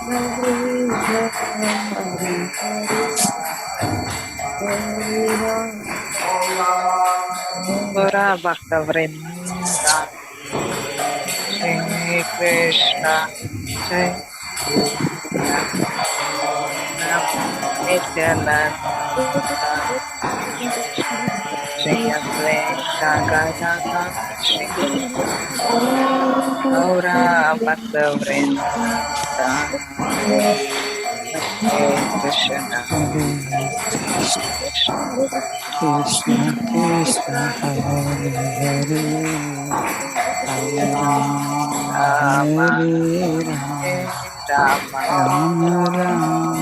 Hare Hare Hare Ram. Gora Bhakta Vrinda Shri Krishna Chaitanya Nityananda Shri Advaita Gadadhar Shri Gaura Bhakta Vrinda Hare Krishna Krishna Krishna Krishna Hare Hare Hare Rama Hare Rama Rama Rama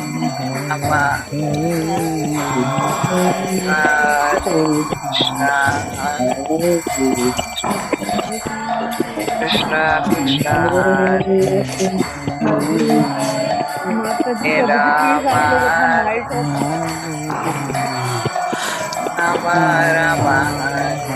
Rama Hare Rama Hare Hare Krishna Hare Krishna Krishna Hare माता जी Hare कभी भी please Rama आप लोग अपना Hare mic off Rama Rama Hare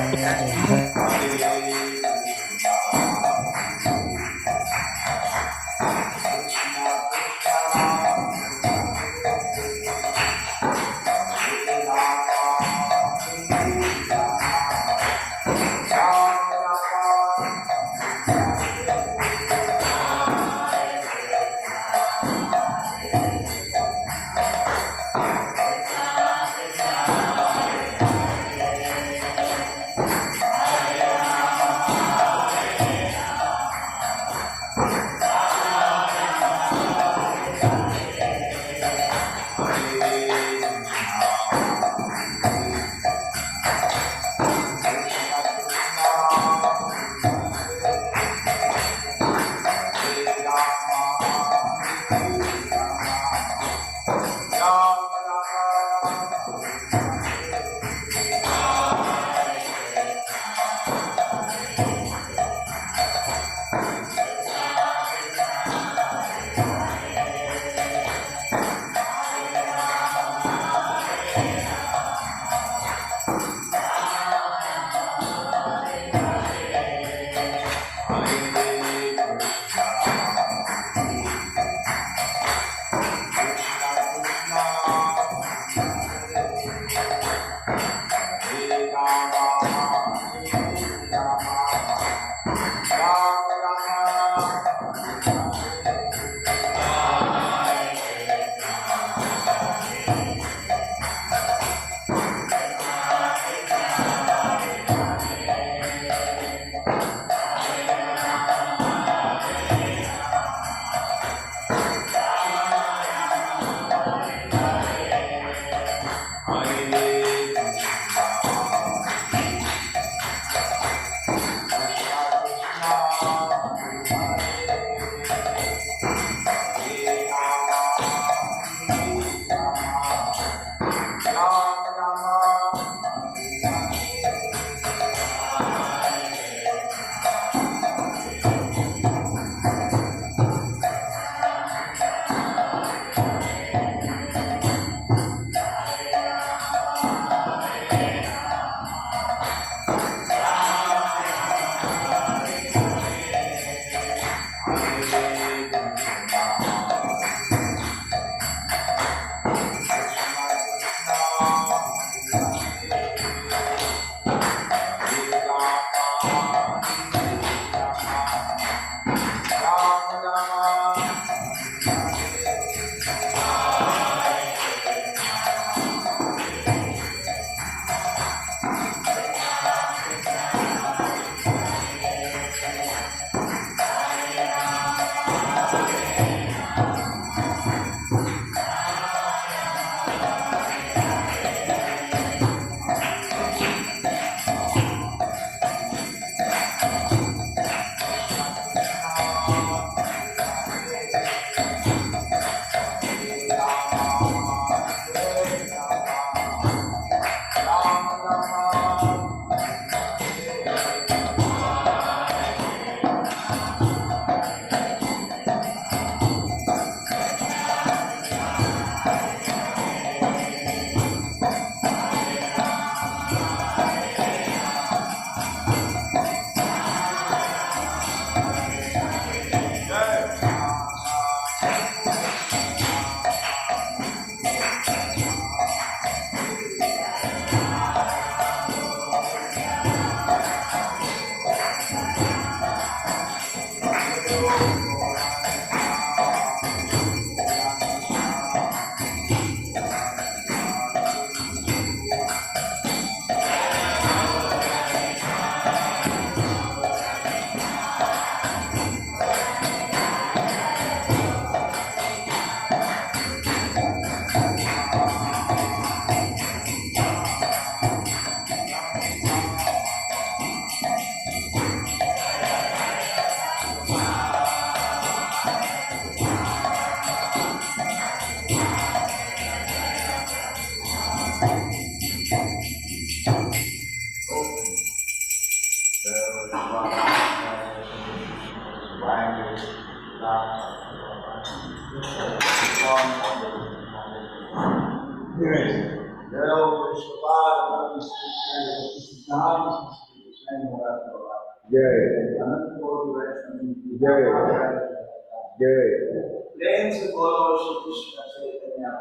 प्रेम से बोलो Shri Krishna Chaitanya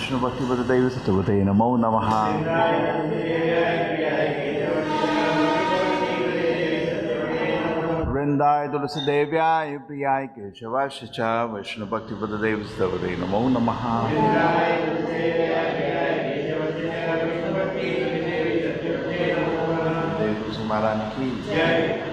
Vishnu Bhakti Pada Devi Satavate Namo Namaha. Vrindai Tulasi Devyai Priyai Keshavascha Vishnu Bhakti Pada Devi Satavate Namo Namaha. Devi Tulsi Maharani Ki Jai.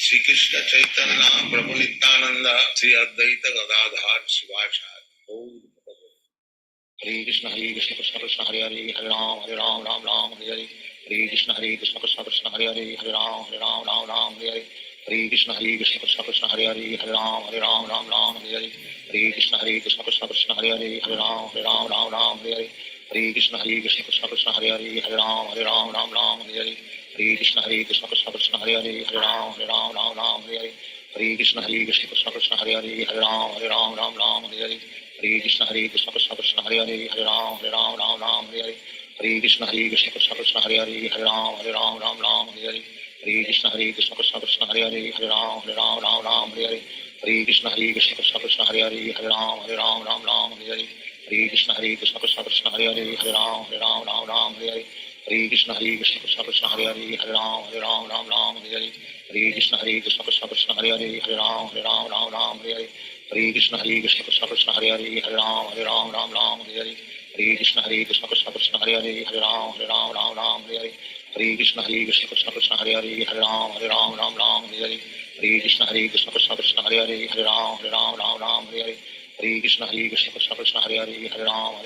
Sri Krishna Chaitanya Prabhu Nityananda Sri Advaita Gadadhar Sivachari Hare Krishna Krishna Krishna Hare Hare Hare Ram Ram Ram Hare Hare Hare Krishna Krishna Krishna Hare Hare Hare Ram Ram Hare Hare Hare Krishna Krishna Krishna Hare Hare Hare Ram Ram Hare Hare Hare Krishna Krishna Krishna Hare Hare Hare Ram Ram Hare Hare Hare Krishna Krishna Krishna Hare Hare Hare Ram Ram Hare Hare Hare Krishna Krishna Krishna Hare Hare Hare Ram Ram Hare Hare Hare Krishna Krishna Krishna Hare Hare Hare Ram Ram Hare Hare Hare Krishna Krishna Krishna Hare Hare Hare Ram Ram Hare Hare Hare Krishna Krishna Krishna Hare Hare Hare Ram Ram Hare Hare Hare Krishna Krishna Krishna Hare Hare Hare Ram Ram Hare Hare Hare Krishna Krishna Krishna Hare Hare Hare Ram Ram Hare Hare Hare Krishna Krishna Krishna Hare Hare Hare Ram Ram Hare Hare Hare Krishna Krishna Krishna Hare Hare Hare Ram Ram Hare Hare Hare Krishna Krishna Krishna Hare Hare Hare Ram Ram Hare Hare Hare Krishna Krishna Krishna Hare Hare Hare Ram Ram Hare Hare Hare Krishna Krishna Krishna Hare Hare Hare Ram Ram Hare Hare Hare Krishna Krishna Krishna Hare Hare Hare Ram Ram Hare Hare Hare Krishna Krishna Krishna Hare Hare Hare Ram Ram Hare Hare Hare Krishna Krishna Krishna Hare Hare Hare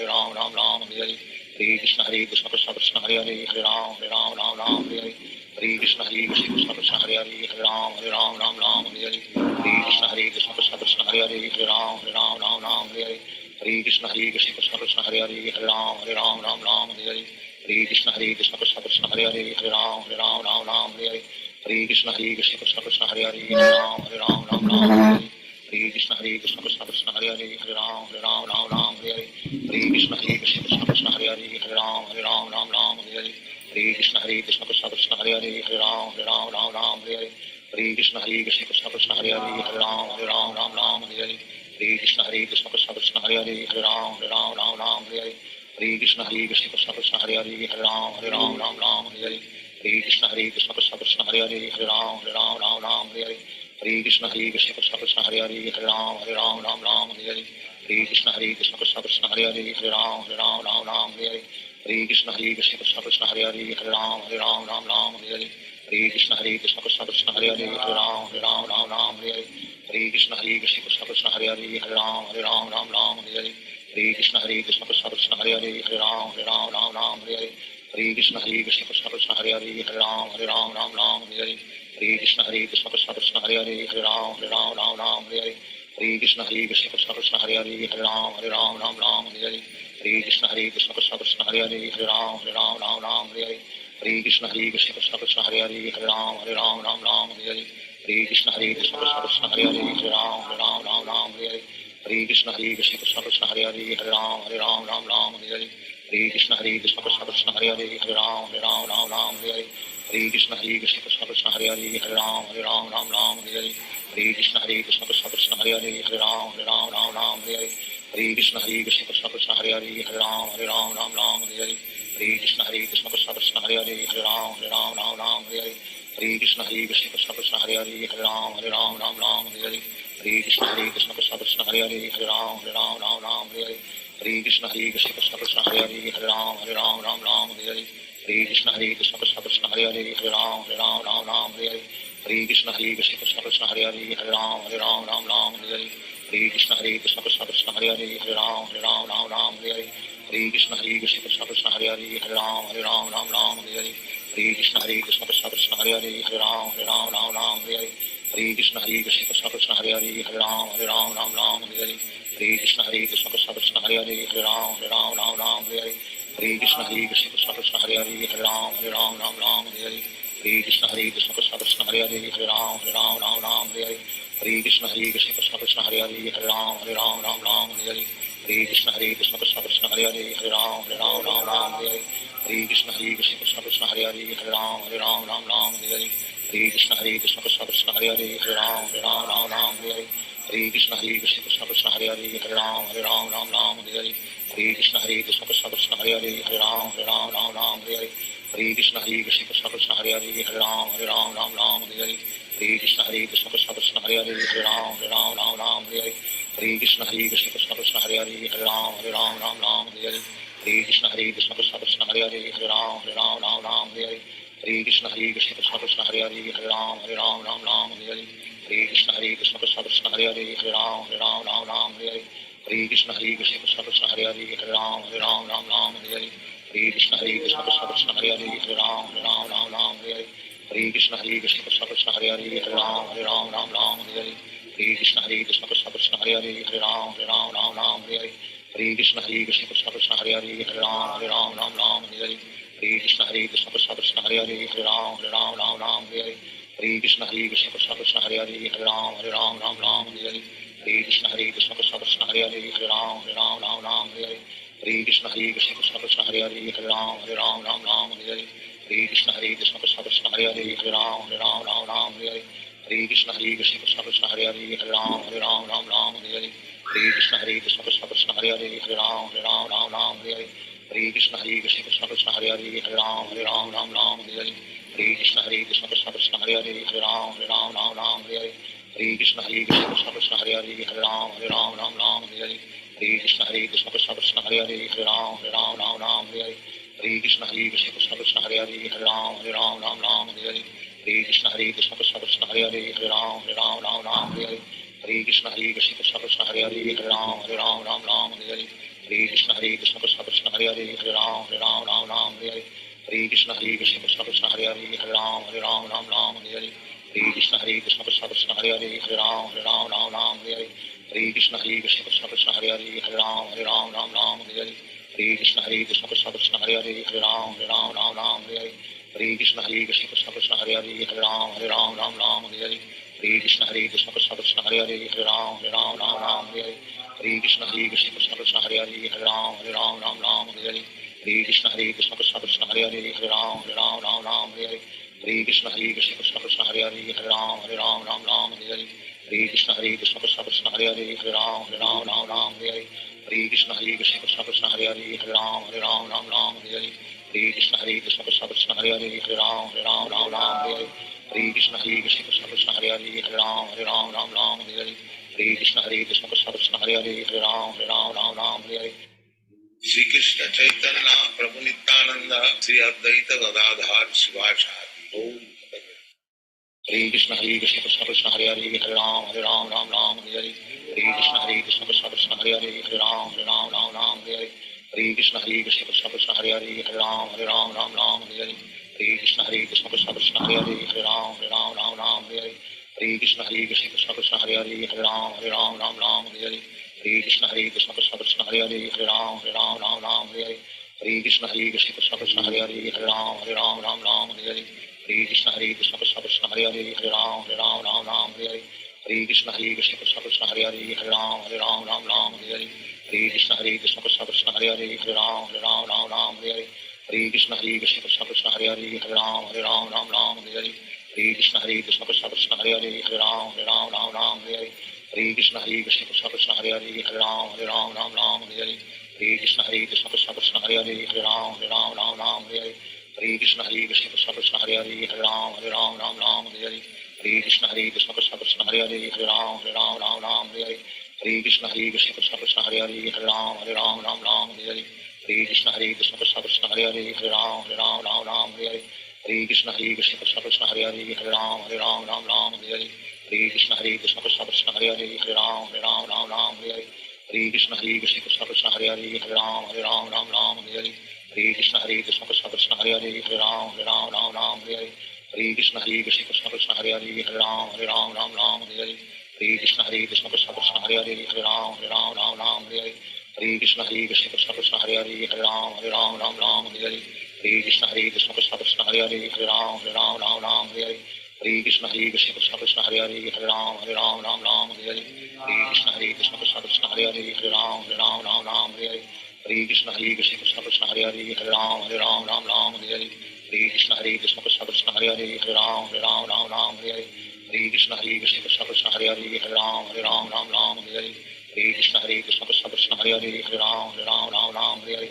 Ram Ram Hare Hare Hare Krishna Krishna Krishna Hare Hare Hare Ram Ram Hare Hare Hare Krishna Krishna Krishna Hare Hare Hare Ram Ram Hare Hare Hare Krishna Krishna Krishna Hare Hare Hare Ram Ram Hare Hare Hare Krishna Krishna Krishna Hare Hare Hare Ram Ram Hare Hare Hare Krishna Krishna Krishna Hare Hare Hare Ram Ram Hare Hare Hare Krishna Krishna Krishna Hare Hare Hare Ram Ram Hare Hare Hare Krishna Krishna Krishna Hare Hare Hare Ram Ram Hare Hare Hare Krishna Krishna Krishna Hare Hare Hare Ram Ram Hare Hare Hare Krishna Krishna Krishna Hare Hare Hare Ram Ram Hare Hare Hare Krishna Krishna Krishna Hare Hare Hare Ram Ram Hare Hare Hare Krishna Krishna Krishna Hare Hare Hare Ram Ram Hare Hare Hare Krishna Krishna Krishna Hare Hare Hare Ram Ram Hare Hare Hare Krishna Krishna Krishna Hare Hare Hare Ram Ram Hare Hare Hare Krishna Krishna Krishna Hare Hare Hare Ram Ram Hare Hare Hare Krishna Krishna Krishna Hare Hare Hare Ram Ram Hare Hare Hare Krishna Krishna Krishna Hare Hare Hare Ram Hare Hare Hare Krishna Krishna Krishna Hare Hare Hare Ram Hare Hare Hare Krishna Krishna Krishna Hare Hare Hare Ram Hare Hare Hare Krishna Krishna Krishna Hare Hare Hare Ram Hare Hare Hare Krishna Krishna Krishna Hare Hare Hare Ram Hare Hare Hare Krishna Krishna Krishna Hare Hare Hare Ram Hare Hare Hare Krishna Krishna Krishna Hare Hare Hare Ram Hare Hare Hare Krishna Krishna Krishna Hare Hare Hare Ram Hare Hare Hare Krishna Krishna Krishna Hare Hare Hare Ram Hare Hare Hare Krishna Krishna Krishna Hare Hare Hare Ram Hare Hare Hare Krishna Krishna Krishna Hare Hare Hare Ram Hare Hare Hare Krishna Krishna Krishna Hare Hare Hare Ram Hare Hare Hare Krishna Krishna Krishna Hare Hare Hare Ram Hare Hare Hare Krishna Krishna Krishna Hare Hare Hare Ram Hare Hare Hare Krishna Krishna Krishna Hare Hare Hare Ram Hare Hare Hare Krishna Krishna Krishna Hare Hare Hare Ram Hare Hare Hare Krishna Krishna Krishna Hare Hare Hare Ram Hare Hare Hare Krishna Krishna Krishna Hare Hare Hare Ram Hare Hare Krishna Krishna Krishna Hare Hare Hare Ram Hare Hare Krishna Krishna Krishna Hare Hare Hare Ram Hare Hare Krishna Krishna Krishna Hare Hare Hare Ram Hare Hare Krishna Krishna Krishna Hare Hare Hare Ram Hare Hare Krishna Krishna Krishna Hare Hare Hare Ram Hare Hare Krishna Krishna Krishna Hare Hare Hare Ram Hare Hare Krishna Krishna Krishna Hare Hare Hare Ram Hare Hare Krishna Krishna Krishna Hare Hare Hare Ram Hare Hare Krishna Krishna Krishna Hare Hare Hare Ram Hare Hare Krishna Krishna Krishna Hare Hare Hare Ram Hare Hare Krishna Krishna Krishna Hare Hare Hare Ram Hare Krishna Krishna Krishna Hare Hare Hare Ram Hare Krishna Krishna Krishna Hare Hare Hare Ram Hare Krishna Krishna Krishna Hare Hare Hare Ram Hare Krishna Krishna Krishna Hare Hare Hare Ram Hare Krishna Krishna Krishna Hare Hare Hare Ram Hare Krishna Krishna Krishna Hare Hare Hare Ram Hare Krishna Krishna Krishna Hare Hare Hare Ram Hare Krishna Krishna Krishna Hare Hare Hare Ram Hare Krishna Krishna Krishna Hare Hare Hare Ram Hare Krishna Krishna Krishna Hare Hare Hare Ram Hare Krishna Krishna Krishna Hare Hare Hare Ram Hare Hare Krishna Krishna Krishna Hare Hare Hare Ram Ram Ram Hare Hare Hare Krishna Krishna Krishna Hare Hare Hare Ram Ram Hare Hare Hare Krishna Krishna Krishna Hare Hare Hare Ram Ram Hare Hare Hare Krishna Krishna Krishna Hare Hare Hare Ram Ram Hare Hare Hare Krishna Krishna Krishna Hare Hare Hare Ram Ram Hare Hare Hare Krishna Krishna Krishna Hare Hare Hare Ram Ram Hare Hare Hare Krishna Krishna Krishna Hare Hare Hare Ram Ram Hare Hare Hare Krishna Krishna Krishna Hare Hare Hare Ram Ram Hare Hare Hare Krishna Krishna Krishna Hare Hare Hare Ram Ram Hare Hare Hare Krishna Krishna Krishna Hare Hare Hare Ram Ram Hare Hare Hare Krishna Krishna Krishna Hare Hare Hare Ram Ram Hare Hare Hare Krishna Krishna Krishna Hare Hare Hare Ram Ram Hare Hare Hare Krishna Krishna Krishna Hare Hare Hare Ram Ram Hare Hare Hare Krishna Krishna Krishna Hare Hare Hare Ram Ram Hare Hare Hare Krishna Krishna Krishna Hare Hare Hare Ram Ram Hare Hare Hare Krishna Krishna Krishna Hare Hare Hare Ram Ram Hare Hare Hare Krishna Krishna Krishna Hare Hare Hare Ram Ram Hare Hare Hare Krishna Krishna Krishna Hare Hare Hare Ram Ram Hare Hare Hare Krishna Krishna Krishna Hare Hare Hare Ram Ram Hare Hare Hare Krishna Krishna Krishna Hare Hare Hare Ram Ram Hare Hare Hare Krishna Krishna Krishna Hare Hare Hare Ram Ram Hare Hare Hare Krishna Krishna Krishna Hare Hare Hare Ram Ram Hare Hare Hare Krishna Krishna Krishna Hare Hare Hare Ram Ram Hare Hare Hare Krishna Krishna Krishna Hare Hare Hare Ram Ram Hare Hare Hare Krishna Krishna Krishna Hare Hare Hare Ram Ram Hare Hare Hare Krishna Krishna Krishna Hare Hare Hare Ram Ram Hare Hare Hare Krishna Krishna Krishna Hare Hare Hare Ram Ram Hare Hare Hare Krishna Krishna Krishna Hare Hare Hare Ram Ram Hare Hare Hare Krishna Krishna Krishna Hare Hare Hare Ram Ram Hare Hare Hare Krishna Krishna Krishna Hare Hare Hare Ram Ram Hare Hare Hare Krishna Krishna Krishna Hare Hare Hare Ram Ram Hare Hare Hare Krishna Krishna Krishna Hare Hare Hare Ram Ram Hare Hare Hare Krishna Krishna Krishna Hare Hare Hare Ram Ram Hare Hare Hare Krishna Krishna Krishna Hare Hare Hare Ram Hare Hare Shri Krishna Chaitanya Prabhu Nityananda Shri Advaita Gadadhar Sivasati Om Hare Krishna Krishna Krishna Hare Hare Hare Ram Ram Hare Hare Hare Krishna Krishna Krishna Hare Hare Hare Ram Ram Hare Hare Hare Krishna Krishna Krishna Hare Hare Hare Ram Hare Hare Hare Krishna Krishna Krishna Hare Hare Hare Ram Hare Hare Hare Krishna Krishna Krishna Hare Hare Hare Ram Hare Hare Hare Krishna Krishna Krishna Hare Hare Hare Ram Hare Hare Hare Krishna Krishna Krishna Hare Hare Hare Ram Hare Hare Hare Krishna Krishna Krishna Hare Hare Hare Ram Hare Hare Hare Krishna Krishna Krishna Hare Hare Hare Ram Hare Hare Hare Krishna Krishna Krishna Hare Hare Hare Ram Hare Hare Hare Krishna Krishna Krishna Hare Hare Hare Ram Hare Hare Hare Krishna Krishna Krishna Hare Hare Hare Ram Hare Hare Hare Krishna Krishna Krishna Hare Hare Hare Ram Hare Hare Krishna Krishna Krishna Hare Hare Hare Ram Hare Hare Hare Krishna Krishna Krishna Hare Hare Hare Ram Hare Hare Hare Krishna Krishna Krishna Hare Hare Hare Ram Hare Hare Krishna Krishna Krishna Hare Hare Hare Ram Hare Hare Krishna Krishna Krishna Hare Hare Hare Ram Hare Hare Krishna Krishna Krishna Hare Hare Hare Ram Hare Hare Krishna Krishna Krishna Hare Hare Hare Ram Hare Hare Krishna Krishna Krishna Hare Hare Hare Ram Hare Hare Krishna Krishna Krishna Hare Hare Hare Ram Hare Hare Krishna Krishna Krishna Hare Hare Hare Ram Hare Hare Krishna Krishna Krishna Hare Hare Hare Ram Hare Hare Krishna Krishna Krishna Hare Hare Hare Ram Hare Hare Krishna Krishna Krishna Hare Hare Hare Ram Hare Hare Krishna Krishna Krishna Hare Hare Hare Ram Hare Krishna Krishna Krishna Hare Hare Hare Ram Hare Krishna Krishna Krishna Hare Hare Hare Ram Hare Krishna Krishna Krishna Hare Hare Hare Ram Hare Krishna Krishna Krishna Hare Hare Hare Ram Hare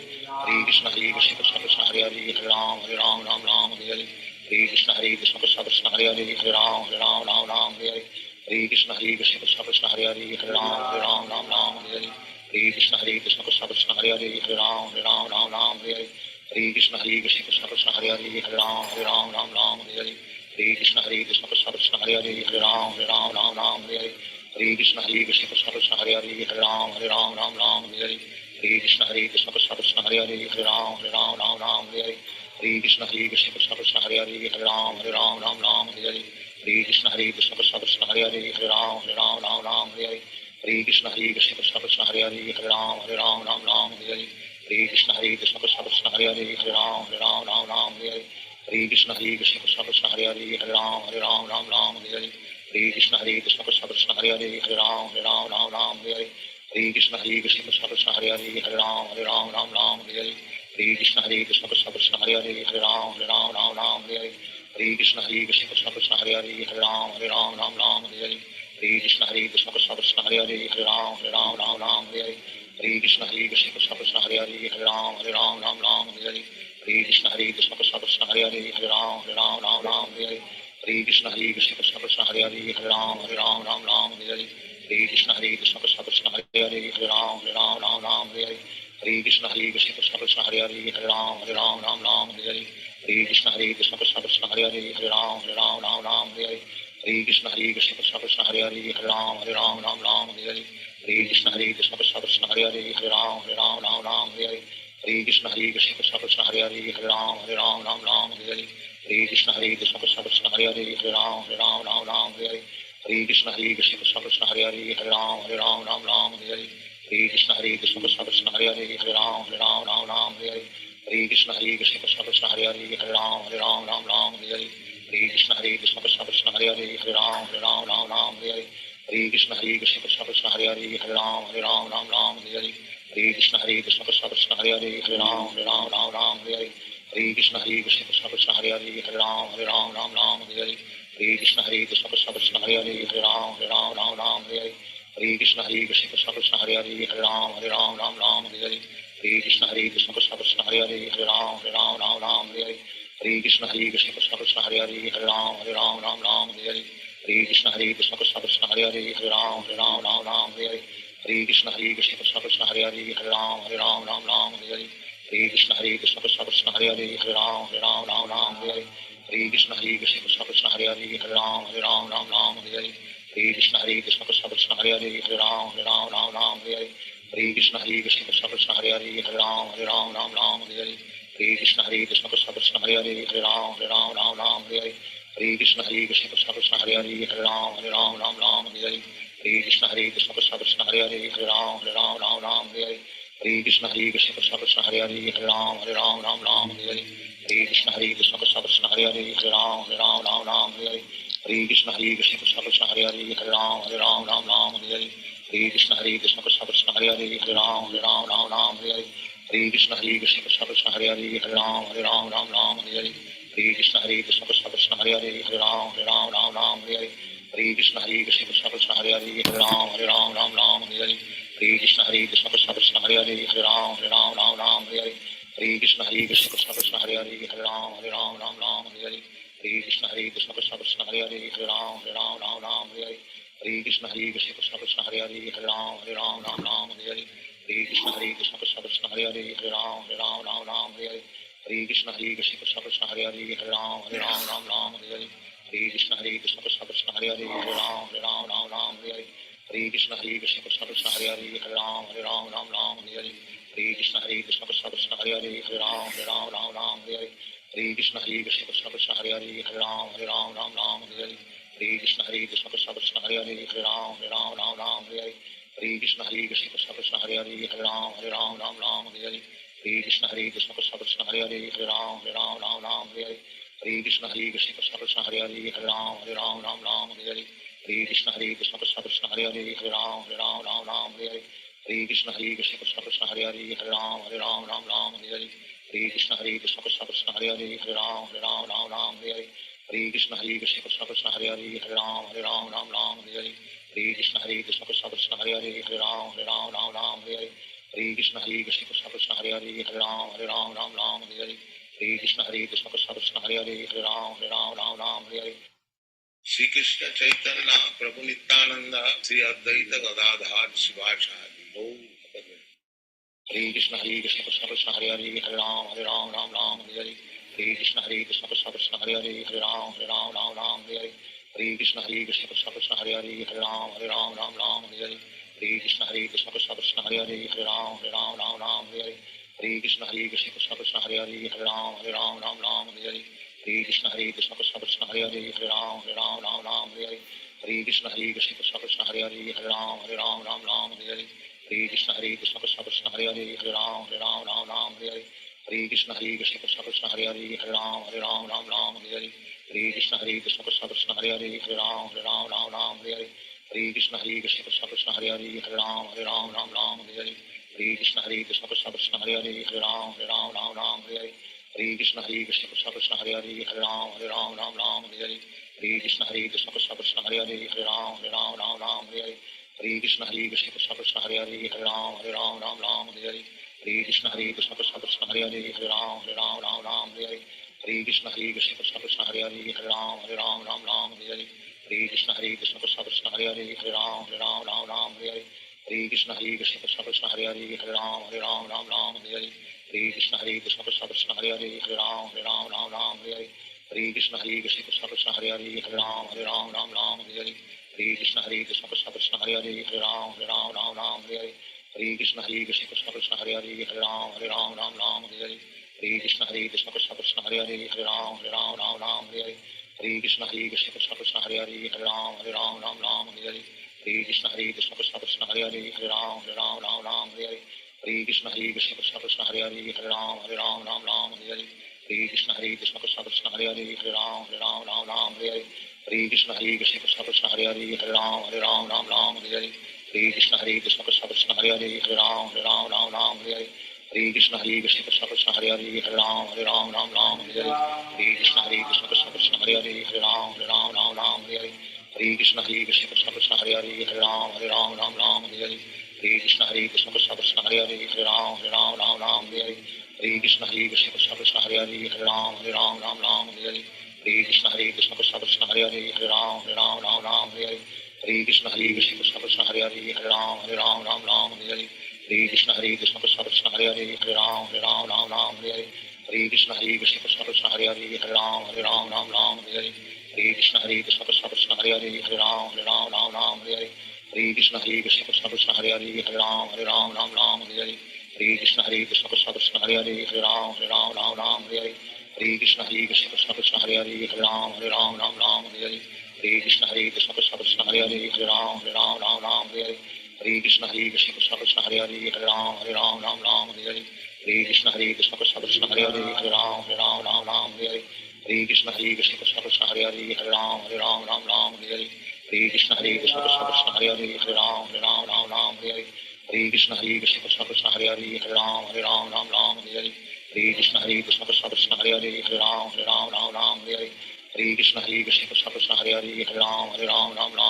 Krishna Krishna Krishna Hare Hare Hare Ram Hare Krishna Krishna Krishna Hare Hare Hare Ram Hare Krishna Krishna Krishna Hare Hare Hare Ram Hare Krishna Krishna Krishna Hare Hare Hare Ram Hare Krishna Krishna Krishna Hare Hare Hare Ram Hare Krishna Krishna Krishna Hare Hare Hare Ram Hare Krishna Krishna Krishna Hare Hare Hare Ram Hare हरे कृष्ण कृष्ण कृष्ण हरे हरे हरे राम राम राम हरे हरे हरे कृष्ण कृष्ण कृष्ण हरे हरे राम राम हरे हरे हरे कृष्ण कृष्ण कृष्ण हरे हरे राम राम हरे हरे हरे कृष्ण कृष्ण कृष्ण हरे हरे राम राम हरे हरे हरे कृष्ण कृष्ण कृष्ण हरे हरे राम राम हरे हरे हरे कृष्ण कृष्ण कृष्ण हरे हरे राम हरे हरे हरे कृष्ण कृष्ण कृष्ण हरे हरे राम राम हरे हरे हरे कृष्ण कृष्ण कृष्ण हरे हरे राम हरे हरे हरे कृष्ण कृष्ण कृष्ण हरे हरे राम हरे हरे हरे कृष्ण कृष्ण कृष्ण कृष्ण हरे हरे राम हरे हरे हरे कृष्ण कृष्ण कृष्ण हरे हरे राम हरे हरे हरे कृष्ण कृष्ण कृष्ण कृष्ण हरे राम हरे हरे हरे कृष्ण कृष्ण कृष्ण कृष्ण हरे राम हरे हरे हरे कृष्ण कृष्ण कृष्ण कृष्ण हरे राम हरे हरे हरे कृष्ण कृष्ण कृष्ण हरे राम हरे हरे हरे कृष्ण कृष्ण कृष्ण कृष्ण हरे राम हरे हरे हरे कृष्ण कृष्ण कृष्ण हरे राम हरे हरे हरे कृष्ण कृष्ण कृष्ण कृष्ण हरे राम हरे हरे हरे कृष्ण कृष्ण कृष्ण कृष्ण हरे राम हरे हरे हरे कृष्ण कृष्ण कृष्ण कृष्ण हरे राम हरे हरे हरे कृष्ण कृष्ण कृष्ण कृष्ण हरे राम हरे हरे हरे कृष्ण कृष्ण कृष्ण कृष्ण हरे राम हरे हरे हरे कृष्ण कृष्ण कृष्ण कृष्ण हरे राम हरे हरे हरे कृष्ण कृष्ण कृष्ण कृष्ण हरे राम हरे हरे हरे कृष्ण कृष्ण कृष्ण कृष्ण हरे राम हरे हरे हरे कृष्ण कृष्ण कृष्ण कृष्ण हरे राम हरे हरे हरे कृष्ण कृष्ण कृष्ण कृष्ण हरे राम हरे हरे हरे कृष्ण कृष्ण कृष्ण कृष्ण हरे राम हरे हरे हरे कृष्ण कृष्ण कृष्ण कृष्ण हरे राम हरे हरे हरे कृष्ण कृष्ण कृष्ण कृष्ण हरे राम हरे हरे हरे कृष्ण कृष्ण कृष्ण कृष्ण हरे राम हरे हरे हरे कृष्ण कृष्ण कृष्ण कृष्ण हरे राम हरे हरे हरे कृष्ण कृष्ण कृष्ण कृष्ण हरे राम हरे हरे हरे कृष्ण कृष्ण कृष्ण कृष्ण हरे राम हरे हरे हरे कृष्ण कृष्ण कृष्ण कृष्ण हरे राम हरे हरे हरे कृष्ण कृष्ण कृष्ण कृष्ण हरे राम हरे हरे हरे कृष्ण कृष्ण कृष्ण कृष्ण हरे राम हरे हरे हरे कृष्ण कृष्ण कृष्ण कृष्ण हरे राम हरे हरे हरे कृष्ण कृष्ण कृष्ण कृष्ण हरे राम हरे हरे हरे कृष्ण कृष्ण कृष्ण कृष्ण हरे राम हरे हरे हरे कृष्ण कृष्ण कृष्ण कृष्ण हरे राम हरे हरे हरे कृष्ण कृष्ण कृष्ण कृष्ण हरे राम हरे हरे हरे कृष्ण कृष्ण कृष्ण कृष्ण हरे राम हरे हरे हरे कृष्ण कृष्ण कृष्ण कृष्ण हरे राम हरे हरे हरे कृष्ण कृष्ण कृष्ण कृष्ण हरे राम हरे हरे हरे कृष्ण कृष्ण कृष्ण कृष्ण हरे राम हरे हरे हरे कृष्ण कृष्ण कृष्ण कृष्ण हरे राम हरे हरे हरे कृष्ण कृष्ण कृष्ण कृष्ण हरे राम हरे हरे हरे कृष्ण कृष्ण कृष्ण कृष्ण हरे राम हरे हरे हरे कृष्ण कृष्ण कृष्ण कृष्ण हरे राम हरे हरे हरे कृष्ण कृष्ण कृष्ण कृष्ण हरे राम हरे हरे हरे कृष्ण कृष्ण कृष्ण कृष्ण हरे राम हरे हरे हरे कृष्ण कृष्ण कृष्ण कृष्ण हरे राम हरे हरे हरे कृष्ण कृष्ण कृष्ण कृष्ण हरे राम हरे हरे हरे कृष्ण कृष्ण कृष्ण कृष्ण हरे राम हरे हरे हरे कृष्ण कृष्ण कृष्ण कृष्ण हरे राम हरे हरे हरे कृष्ण कृष्ण कृष्ण कृष्ण हरे राम हरे हरे हरे कृष्ण कृष्ण कृष्ण कृष्ण हरे राम हरे हरे हरे कृष्ण कृष्ण कृष्ण कृष्ण हरे राम हरे हरे हरे कृष्ण कृष्ण कृष्ण कृष्ण हरे राम हरे हरे हरे कृष्ण कृष्ण कृष्ण कृष्ण हरे राम हरे हरे हरे कृष्ण कृष्ण कृष्ण कृष्ण हरे राम हरे हरे हरे कृष्ण कृष्ण कृष्ण कृष्ण हरे राम हरे हरे हरे कृष्ण कृष्ण कृष्ण कृष्ण हरे राम हरे हरे हरे कृष्ण कृष्ण कृष्ण कृष्ण हरे राम हरे हरे हरे कृष्ण कृष्ण कृष्ण कृष्ण हरे राम हरे हरे हरे कृष्ण कृष्ण कृष्ण कृष्ण हरे राम हरे हरे हरे कृष्ण कृष्ण कृष्ण कृष्ण हरे राम हरे हरे हरे कृष्ण कृष्ण कृष्ण कृष्ण हरे राम हरे हरे हरे कृष्ण कृष्ण कृष्ण कृष्ण हरे राम हरे हरे श्री कृष्ण चैतन्य प्रभु नित्यानंद श्री अद्वैत गदाधर शिवाचार्य हरे कृष्ण कृष्ण कृष्ण हरे राम हरे हरे हरे कृष्ण कृष्ण कृष्ण कृष्ण हरे Ram Hare Hare Hare Krishna Krishna Krishna Hare Hare Hare Ram Ram Ram Hare Hare Hare Krishna Krishna Krishna Hare Hare Hare Ram Ram Hare Hare Hare Krishna Krishna Krishna Hare Hare Hare Ram Ram Hare Hare Hare Krishna Krishna Krishna Hare Hare Hare Ram Ram Hare Hare Hare Krishna Krishna Krishna Hare Hare Hare Ram Ram Hare Hare Hare Krishna Krishna Krishna Hare Hare Hare Ram Ram Hare Hare Hare Krishna Krishna Krishna Hare Hare Hare Ram Ram Hare Hare Hare Krishna Krishna Krishna Hare Hare Hare Ram Hare Hare Hare Krishna Krishna Krishna Hare Hare Hare Ram Hare Hare Hare Krishna Krishna Krishna Hare Hare Hare Ram Hare Hare Hare Krishna Krishna Krishna Hare Hare Hare Ram Hare Hare Hare Krishna Krishna Krishna Hare Hare Hare Ram Hare Hare Hare Krishna Krishna Krishna Hare Hare Hare Ram Hare Hare Hare Krishna Krishna Krishna Hare Hare Hare Ram Hare Hare Hare Krishna Krishna Krishna Hare Hare Hare Ram Hare Hare Hare Krishna Krishna Krishna Hare Hare Hare Ram Hare Hare Hare Krishna Krishna Krishna Hare Hare Hare Ram Hare Hare Hare Krishna Krishna Krishna Hare Hare Hare Ram Hare Hare Hare Krishna Krishna Krishna Hare Hare Hare Ram Hare Hare Hare Krishna Krishna Krishna Hare Hare Hare Ram Hare Hare Hare Krishna Krishna Krishna Hare Hare Hare Ram Hare Hare Hare Krishna Krishna Krishna Hare Hare Hare Ram Hare Hare Hare Krishna Krishna Krishna Hare Hare Hare Ram Hare Hare Hare Krishna Krishna Krishna Hare Hare Hare Ram Hare Hare Hare Krishna Krishna Krishna Hare Hare Hare Ram Hare Hare Krishna Krishna Krishna Hare Hare Hare Ram Hare Hare Hare Krishna Krishna Krishna Hare Hare Hare Ram Hare Hare Hare Krishna Krishna Krishna Hare Hare Hare Ram Hare Hare Hare Krishna Krishna Krishna Hare Hare Hare Ram Hare Hare Krishna Krishna Krishna Hare Hare Hare Ram Hare Hare Krishna Krishna Krishna Hare Hare Hare Ram Hare Hare Krishna Krishna Krishna Hare Hare Hare Ram Hare Hare Krishna Krishna Krishna Hare Hare Hare Ram Hare Hare Krishna Krishna Krishna Hare Hare Hare Ram Hare Hare Krishna Krishna Krishna Hare Hare Hare Ram Hare Hare Krishna Krishna Krishna Hare Hare Hare Ram Hare Hare Krishna Krishna Krishna Hare Hare Hare Ram Hare Hare Krishna Krishna Krishna Hare Hare Hare Ram Hare Hare Krishna Krishna Krishna Hare Hare Hare Ram Hare Hare Krishna Krishna Krishna Hare Hare Hare Ram Hare Hare Krishna Krishna Krishna Hare Hare Hare Ram Hare Krishna Krishna Krishna Hare Hare Hare Ram Hare Krishna Krishna Krishna Hare Hare Hare Ram Hare Krishna Krishna Krishna Hare Hare Hare Ram Hare Krishna Krishna Krishna Hare Hare Hare Ram Hare Krishna Krishna Krishna Hare Hare Hare Ram Hare Krishna Krishna Krishna Hare Hare Hare Ram Hare Krishna Krishna Krishna Hare Hare Hare Ram Hare Krishna Krishna Krishna Hare Hare Hare Ram Hare Krishna Krishna Krishna Hare Hare Hare Ram Hare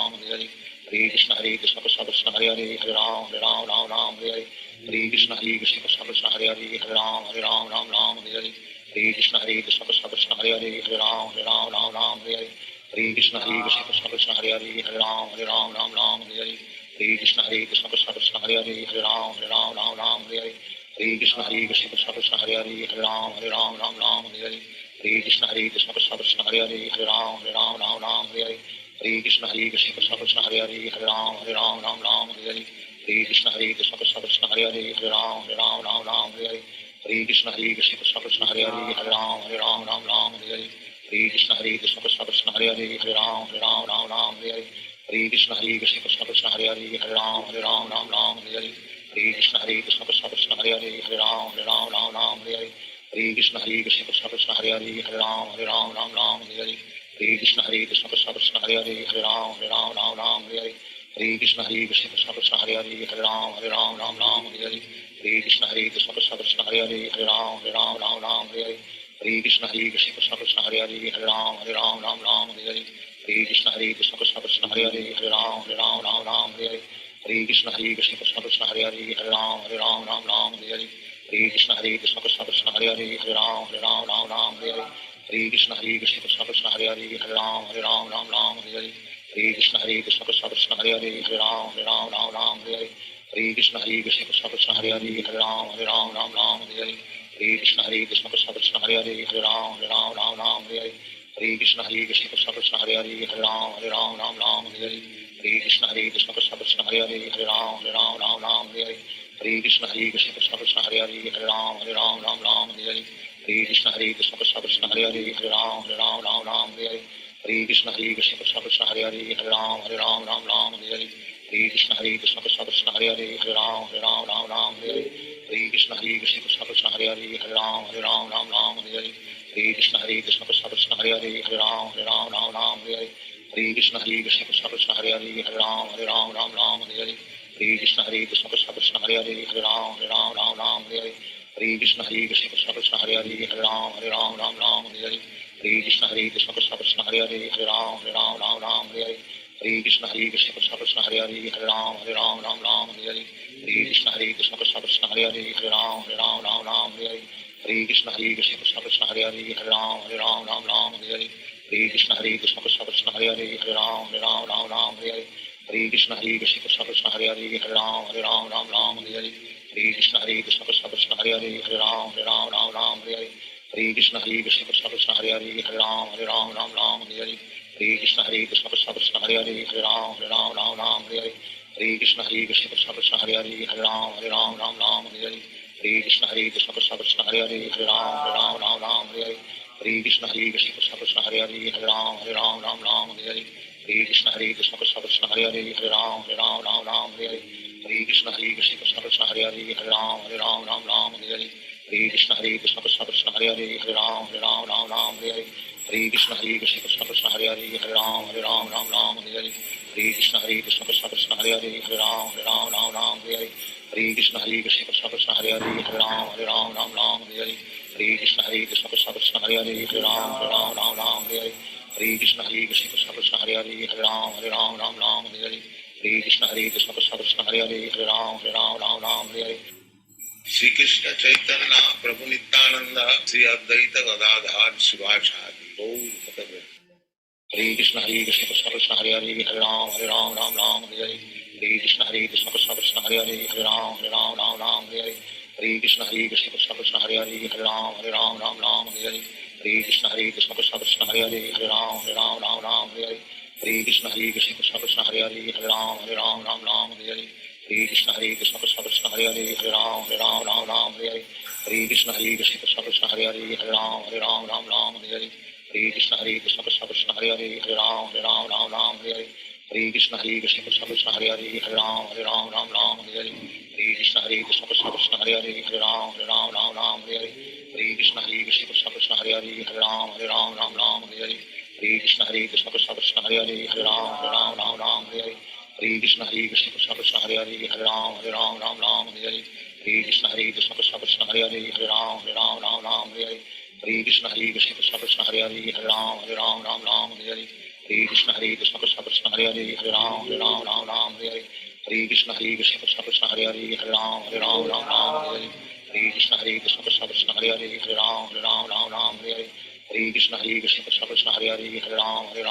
Krishna Krishna Krishna Hare Hare Hare Ram Hare Krishna Krishna Krishna Hare Hare Hare Ram Hare Krishna Krishna Krishna Hare Hare Hare Ram Hare Krishna Krishna Krishna Hare Hare Hare Ram Hare Krishna Krishna Krishna Hare Hare Hare Ram Hare Krishna Krishna Krishna Hare Hare Hare Ram Hare Krishna Krishna Krishna Hare Hare Hare Ram Hare Krishna Krishna Krishna Hare Hare Hare Ram Hare Krishna Krishna Krishna Hare Hare Hare Ram Hare Krishna Krishna Krishna Hare Hare Hare Ram Hare Krishna Krishna Krishna Hare Hare Hare Ram Hare Krishna Krishna Krishna Hare Hare Hare Ram Hare Krishna Krishna Krishna Hare Hare Hare Ram Hare Krishna Krishna Krishna Hare Hare Hare Ram Hare Krishna Krishna Krishna Hare Hare Hare Ram Hare Krishna Krishna Krishna Hare Hare Hare Ram Hare Krishna Krishna Krishna Hare Hare Hare Ram Hare Krishna Krishna Krishna Hare Hare Hare Ram Hare Krishna Krishna Krishna Hare Hare Hare Ram Hare Krishna Krishna Krishna Hare Hare Hare Ram Hare Krishna Krishna Krishna Hare Hare Hare Ram Hare Krishna Krishna Krishna Hare Hare Hare Ram Hare Krishna Krishna Krishna Hare Hare Hare Ram Hare Krishna Krishna Krishna Hare Hare Hare Ram Hare Hare Krishna Krishna Krishna Hare Hare Hare Ram Ram Ram Hare Hare Hare Krishna Krishna Krishna Hare Hare Hare Ram Ram Ram Hare Hare Hare Krishna Krishna Krishna Hare Hare Hare Ram Ram Ram Hare Hare Hare Krishna Krishna Krishna Hare Hare Hare Ram Ram Ram Hare Hare Hare Krishna Krishna Krishna Hare Hare Hare Ram Ram Ram Hare Hare Hare Krishna Krishna Krishna Hare Hare Hare Ram Ram Hare Hare Hare Krishna Krishna Krishna Hare Hare Hare Ram Ram Hare Hare Hare Krishna Krishna Krishna Hare Hare Hare Ram Hare Hare Hare Krishna Krishna Krishna Hare Hare Hare Ram Hare Hare Hare Krishna Krishna Krishna Hare Hare Hare Ram Hare Hare Hare Krishna Krishna Krishna Hare Hare Hare Ram Hare Hare Hare Krishna Krishna Krishna Hare Hare Hare Ram Hare Hare Hare Krishna Krishna Krishna Hare Hare Hare Ram Hare Hare Hare Krishna Krishna Krishna Hare Hare Hare Ram Hare Hare Hare Krishna Krishna Krishna Hare Hare Hare Ram Hare Hare Hare Krishna Krishna Krishna Hare Hare Hare Ram Hare Hare Hare Krishna Krishna Krishna Hare Hare Hare Ram Hare Hare Hare Krishna Krishna Krishna Hare Hare Hare Ram Hare Hare Hare Krishna Krishna Krishna Hare Hare Hare Ram Hare Hare Hare Krishna Krishna Krishna Hare Hare Hare Ram Hare Hare Hare Krishna Krishna Krishna Hare Hare Hare Ram Hare Hare Hare Krishna Krishna Krishna Hare Hare Hare Ram Hare Hare Hare Krishna Krishna Krishna Hare Hare Hare Ram Hare Hare Hare Krishna Krishna Krishna Hare Hare Hare Ram Hare Hare Hare Krishna Krishna Krishna Hare Hare Hare Ram Hare Hare Hare Krishna Krishna Krishna Hare Hare Hare Ram Hare Hare Hare Krishna Krishna Krishna Hare Hare Hare Ram Hare Hare Hare Krishna Krishna Krishna Hare Hare Hare Ram Hare Hare Hare Krishna Krishna Krishna Hare Hare Hare Ram Hare Hare Hare Krishna Krishna Krishna Hare Hare Hare Ram Hare Hare Hare Krishna Krishna Krishna Hare Hare Hare Ram Hare Hare Hare Krishna Krishna Krishna Hare Hare Hare Ram Hare Hare Shri Krishna Chaitanya Prabhu Nityananda Shri Advaita Gadadhar Sivasadi Gaur Bhatavrind Hare Krishna Krishna Krishna Hare Hare Hare Ram Hare Hare Hare Krishna Krishna Krishna Hare Hare Hare Ram Hare Hare Hare Krishna Krishna Krishna Hare Hare Hare Ram Hare Hare Hare Krishna Krishna Krishna Hare Hare Hare Ram Hare Hare Hare Krishna Krishna Krishna Hare Hare Hare Ram Hare Hare Hare Krishna Krishna Krishna Hare Hare Hare Ram Hare Hare Hare Krishna Krishna Krishna Hare Hare Hare Ram Hare Hare Hare Krishna Krishna Krishna Hare Hare Hare Ram Hare Hare Hare Krishna Krishna Krishna Hare Hare Hare Ram Hare Hare Hare Krishna Krishna Krishna Hare Hare Hare Ram Hare Hare Hare Krishna Krishna Krishna Hare Hare Hare Ram Hare Hare Hare Krishna Krishna Krishna Hare Hare Hare Ram Hare Hare Hare Krishna Krishna Krishna Hare Hare Hare Ram Hare Hare Hare Krishna Krishna Krishna Hare Hare Hare Ram Hare Hare Hare Krishna Krishna Krishna Hare Hare Hare Ram Hare Hare Hare Krishna Krishna Krishna Hare Hare Hare Ram Hare Hare Hare Krishna Krishna Krishna Hare Hare Hare Ram Hare Hare Hare Krishna Krishna Krishna Hare Hare Hare Ram Hare Hare Hare Krishna Krishna Krishna Hare Hare Hare Ram Hare Hare Hare Krishna Krishna Krishna Hare Hare Hare Ram Hare Hare Hare Krishna Krishna Krishna Hare Hare Hare Ram Hare Hare Hare Krishna Krishna Krishna Hare Hare Hare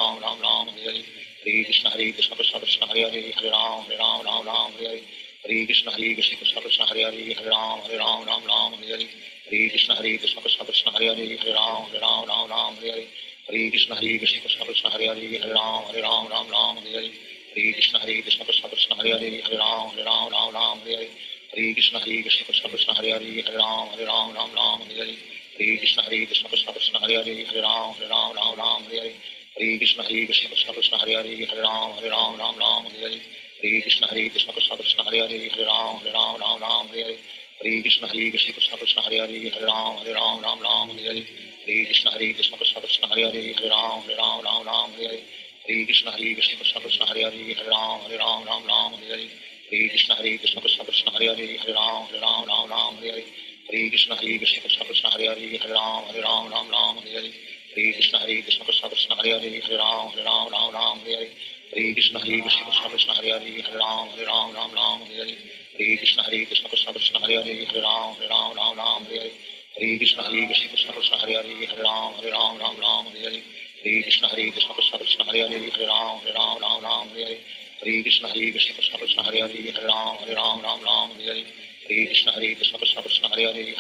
Ram Hare Hare Hare Krishna Krishna Krishna Hare Hare Hare Ram Hare Hare Hare Krishna Krishna Krishna Hare Hare Hare Ram Hare Hare Hare Krishna Krishna Krishna Hare Hare Hare Ram Hare Hare Hare Krishna Krishna Krishna Hare Hare Hare Ram Hare Hare Hare Krishna Krishna Krishna Hare Hare Hare Ram Hare Hare Hare Krishna Krishna Krishna Hare Hare Hare Ram Hare Hare Hare Krishna Krishna Krishna Hare Hare Hare Ram Hare Hare Hare Krishna Krishna Krishna Hare Hare Hare Ram Hare Hare Hare Krishna Krishna Krishna Hare Hare Hare Ram Hare Hare Hare Krishna Krishna Krishna Hare Hare Hare Ram Hare Hare Hare Krishna Krishna Krishna Hare Hare Hare Ram Hare Hare Hare Krishna Krishna Krishna Hare Hare Hare Ram Hare Hare Hare Krishna Krishna Krishna Hare Hare Hare Ram Hare Hare Hare Krishna Krishna Krishna Hare Hare Hare Ram Hare Hare Hare Krishna Krishna Krishna Hare Hare Hare Ram Hare Hare Hare Krishna Krishna Krishna Hare Hare Hare Ram Hare Hare Hare Krishna Krishna Krishna Hare Hare Hare Ram Hare Hare Hare Krishna Krishna Krishna Hare Hare Hare Ram Hare Hare Hare Krishna Krishna Krishna Hare Hare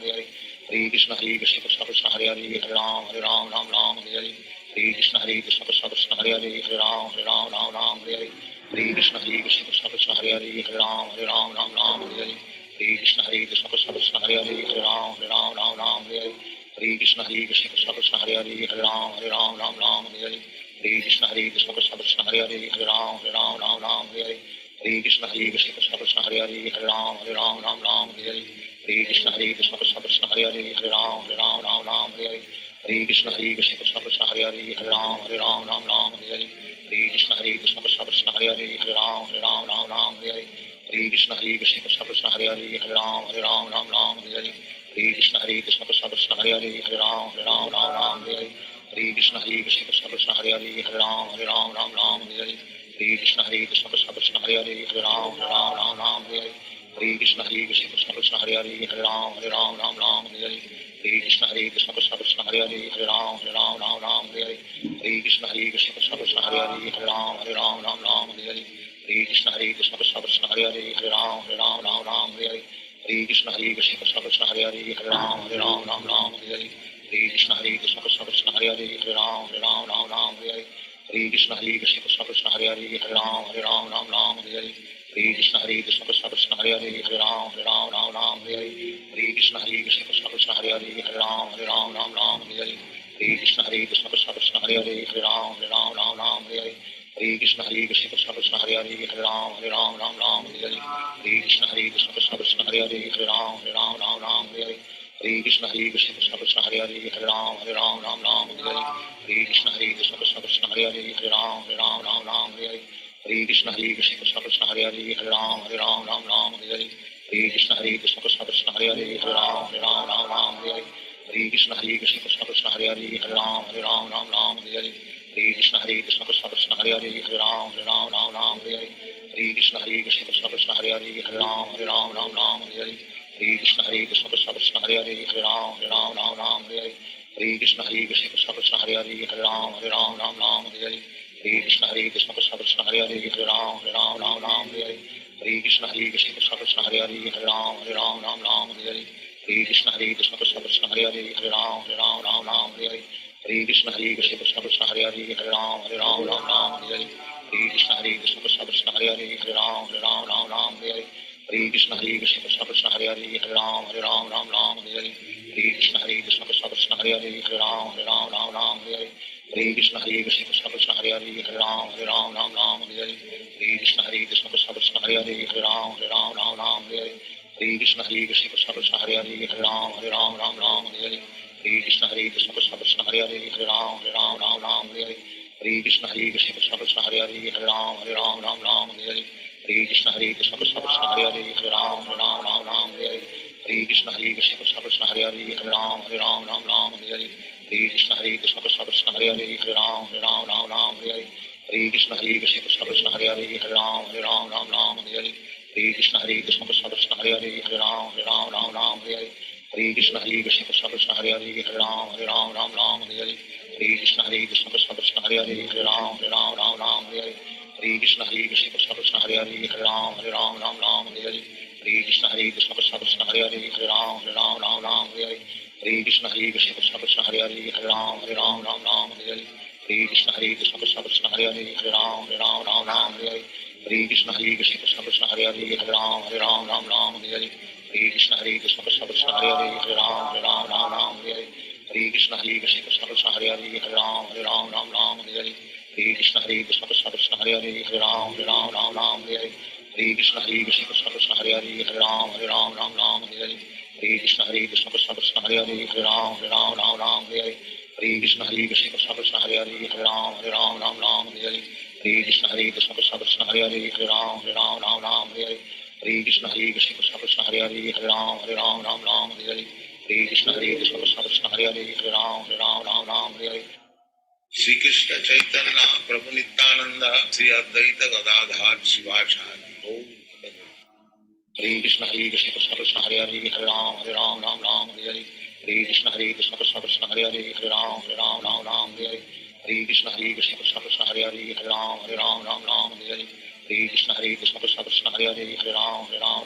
Hare Hare Krishna Krishna Krishna Hare Hare Hare Ram Ram Ram Hare Hare Hare Krishna Krishna Krishna Hare Hare Hare Ram Ram Hare Hare Hare Krishna Krishna Krishna Hare Hare Hare Ram Ram Hare Hare Hare Krishna Krishna Krishna Hare Hare Hare Ram Ram Hare Hare Hare Krishna Krishna Krishna Hare Hare Hare Ram Ram Hare Hare Hare Krishna Krishna Krishna Hare Hare Hare Ram Ram Hare Hare Hare Krishna Krishna Krishna Hare Hare Hare Ram Ram Hare Hare Hare Krishna Krishna Krishna Hare Hare Hare Ram Ram Hare Hare Hare Krishna Krishna Krishna Hare Hare Hare Ram Ram Hare Hare Hare Krishna Krishna Krishna Hare Hare Hare Ram Ram Hare Hare Hare Krishna Krishna Krishna Hare Hare Hare Ram Ram Hare Hare Hare Krishna Krishna Krishna Hare Hare Hare Ram Ram Hare Hare Hare Krishna Krishna Krishna Hare Hare Hare Ram Ram Hare Hare Hare Krishna Krishna Krishna Hare Hare Hare Ram Ram Hare Hare Hare Krishna Krishna Krishna Hare Hare Hare Ram Ram Hare Hare Hare Krishna Krishna Krishna Hare Hare Hare Ram Ram Hare Hare Hare Krishna Krishna Krishna Hare Hare Hare Ram Ram Hare Hare Hare Krishna Krishna Krishna Hare Hare Hare Ram Ram Hare Hare Hare Krishna Krishna Krishna Hare Hare Hare Ram Ram Hare Hare Hare Krishna Krishna Krishna Hare Hare Hare Ram Ram Hare Hare Hare Krishna Krishna Krishna Hare Hare Hare Ram Ram Hare Hare Hare Krishna Krishna Krishna Hare Hare Hare Ram Ram Hare Hare Hare Krishna Krishna Krishna Hare Hare Hare Ram Ram Hare Hare Hare Krishna Krishna Krishna Hare Hare Hare Ram Ram Hare Hare Hare Krishna Krishna Krishna Hare Hare Hare Ram Ram Hare Hare Hare Krishna Krishna Krishna Hare Hare Hare Ram Ram Hare Hare Hare Krishna Krishna Krishna Hare Hare Hare Ram Ram Hare Hare Hare Krishna Krishna Krishna Hare Hare Hare Ram Ram Hare Hare Hare Krishna Krishna Krishna Hare Hare Hare Ram Ram Hare Hare Hare Krishna Krishna Krishna Hare Hare Hare Ram Ram Hare Hare Hare Krishna Krishna Krishna Hare Hare Hare Ram Ram Hare Hare Hare Krishna Krishna Krishna Hare Hare Hare Ram Ram Hare Hare Hare Krishna Krishna Krishna Hare Hare Hare Ram Ram Hare Hare Hare Krishna Krishna Krishna Hare Hare Hare Ram Ram Hare Hare Hare Krishna Krishna Krishna Hare Hare Hare Ram Ram Hare Hare Hare Krishna Krishna Krishna Hare Hare Hare Ram Ram Hare Hare Hare Krishna Krishna Krishna Hare Hare Hare Ram Ram Hare Hare Hare Krishna Krishna Krishna Hare Hare Hare Ram Ram Hare Hare Hare Krishna Krishna Krishna Hare Hare Hare Ram Ram Hare Hare Hare Krishna Krishna Krishna Hare Hare Hare Ram Ram Hare Hare Hare Krishna Krishna Krishna Hare Hare Hare Ram Ram Hare Hare Hare Krishna Krishna Krishna Hare Hare Hare Ram Ram Hare Hare Hare Krishna Krishna Krishna Hare Hare Hare Ram Ram Hare Hare Hare Krishna Krishna Krishna Hare Hare Hare Ram Ram Hare Hare Hare Krishna Krishna Krishna Hare Hare Hare Ram Ram Hare Hare Hare Krishna Krishna Krishna Hare Hare Hare Ram Ram Hare Hare Hare Krishna Krishna Krishna Hare Hare Hare Ram Ram Hare Hare Hare Krishna Krishna Krishna Hare Hare Hare Ram Ram Hare Hare Hare Krishna Krishna Krishna Hare Hare Hare Ram Ram Hare Hare Hare Krishna Krishna Krishna Hare Hare Hare Ram Ram Hare Hare Hare Krishna Krishna Krishna Hare Hare Hare Ram Ram Hare Hare Hare Krishna Krishna Krishna Hare Hare Hare Ram Ram Hare Hare Hare Krishna Krishna Krishna Hare Hare Hare Ram Ram Hare Hare Hare Krishna Krishna Krishna Hare Hare Hare Ram Ram Hare Hare Hare Krishna Krishna Krishna Hare Hare Hare Ram Ram Hare Hare Hare Krishna Krishna Krishna Hare Hare Hare Ram Ram Hare Hare Hare Krishna Krishna Krishna Hare Hare Hare Ram Ram Hare Hare Hare Krishna Krishna Krishna Hare Hare Hare Ram Ram Hare Hare Hare Krishna Krishna Krishna Hare Hare Hare Ram Ram Hare Hare Hare Krishna Krishna Krishna Hare Hare Hare Ram Hare Hare Hare Krishna Krishna Krishna Hare Hare Hare Ram Hare Hare Hare Krishna Krishna Krishna Hare Hare Hare Ram Hare Hare Hare Krishna Krishna Krishna Hare Hare Hare Ram Hare Hare Hare Krishna Krishna Krishna Hare Hare Hare Ram Hare Hare Hare Krishna Krishna Krishna Hare Hare Hare Ram Hare Hare Hare Krishna Krishna Krishna Hare Hare Hare Ram Hare Hare Hare Krishna Krishna Krishna Hare Hare Hare Ram Hare Hare Hare Krishna Krishna Krishna Hare Hare Hare Ram Hare Hare Sri Krishna Chaitanya Prabhu Nityananda Sri Advaita Gadadhar Shivacharya Om Hare Krishna Krishna Krishna Hare Hare Hare Ram Hare Hare Hare Krishna Krishna Krishna Hare Hare Hare Ram Hare Hare Hare Krishna Krishna Krishna Hare Hare Hare Ram Hare Hare Hare Krishna Krishna Krishna Hare Hare Hare Ram Hare Hare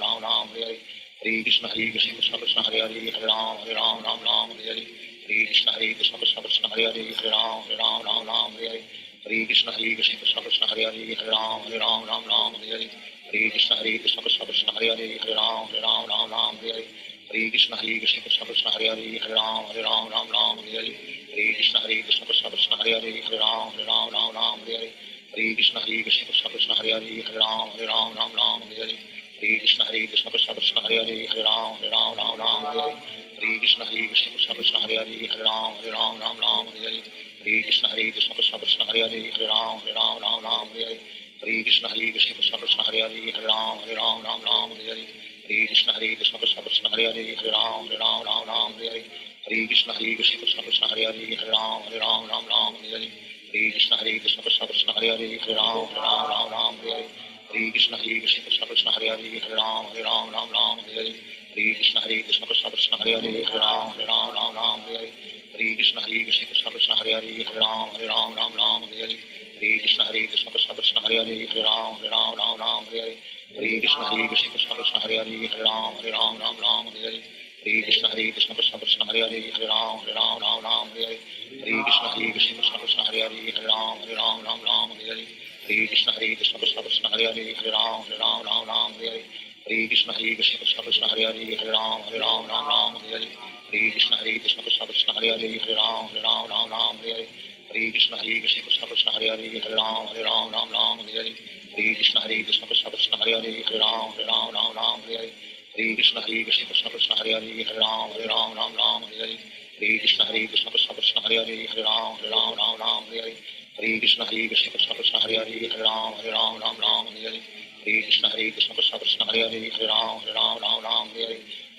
Hare Hare Krishna Krishna Krishna Hare Hare Hare Ram Ram Ram Hare Hare Hare Krishna Krishna Krishna Hare Hare Hare Ram Ram Ram Hare Hare Hare Krishna Krishna Krishna Hare Hare Hare Ram Ram Ram Hare Hare Hare Krishna Krishna Krishna Hare Hare Hare Ram Ram Ram Hare Hare Hare Krishna Krishna Krishna Hare Hare Hare Ram Ram Ram Hare Hare Hare Krishna Krishna Krishna Hare Hare Hare Ram Ram Ram Hare Hare Hare Krishna Krishna Krishna Hare Hare Hare Ram Ram Ram Hare Hare Hare Krishna Krishna Krishna Hare Hare Hare Ram Ram Ram Hare Hare Krishna Krishna Krishna Hare Hare Hare Ram Ram Ram Hare Hare Hare Krishna Krishna Krishna Hare Hare Hare Ram Ram Hare Hare Hare Krishna Krishna Krishna Hare Hare Hare Ram Ram Hare Hare Hare Krishna Krishna Krishna Hare Hare Hare Ram Ram Hare Hare Hare Krishna Krishna Krishna Hare Hare Hare Ram Ram Hare Hare Hare Krishna Krishna Krishna Hare Hare Hare Ram Ram Hare Hare Hare Krishna Krishna Krishna Hare Hare Hare Ram Ram Hare Hare Hare Krishna Krishna Krishna Hare Hare Hare Ram Ram Hare Hare Hare Krishna Krishna Krishna Hare Hare Hare Ram Ram Hare Hare Hare Krishna Krishna Krishna Hare Hare Hare Ram Ram Hare Hare Hare Krishna Krishna Krishna Hare Hare Hare Ram Ram Hare Hare Hare Krishna Krishna Krishna Hare Hare Hare Ram Ram Hare Hare Hare Krishna Krishna Krishna Hare Hare Hare Ram Ram Hare Hare Hare Krishna Krishna Krishna Hare Hare Hare Ram Ram Hare Hare Hare Krishna Krishna Krishna Hare Hare Hare Ram Ram Hare Hare Hare Krishna Krishna Krishna Hare Hare Hare Ram Ram Hare Hare Hare Krishna Krishna Krishna Hare Hare Hare Ram Ram Hare Hare Hare Krishna Krishna Krishna Hare Hare Hare Ram Ram Hare Hare Hare Krishna Krishna Krishna Hare Hare Hare Ram Ram Hare Hare Hare Krishna Krishna Krishna Hare Hare Hare Ram Ram Hare Hare Hare Krishna Krishna Krishna Hare Hare Hare Ram Ram Hare Hare Hare Krishna Krishna Krishna Hare Hare Hare Ram Ram Hare Hare Hare Krishna Krishna Krishna Hare Hare Hare Ram Ram Hare Hare Hare Krishna Krishna Krishna Hare Hare Hare Ram Ram Hare Hare Hare Krishna Krishna Krishna Hare Hare Hare Ram Ram Hare Hare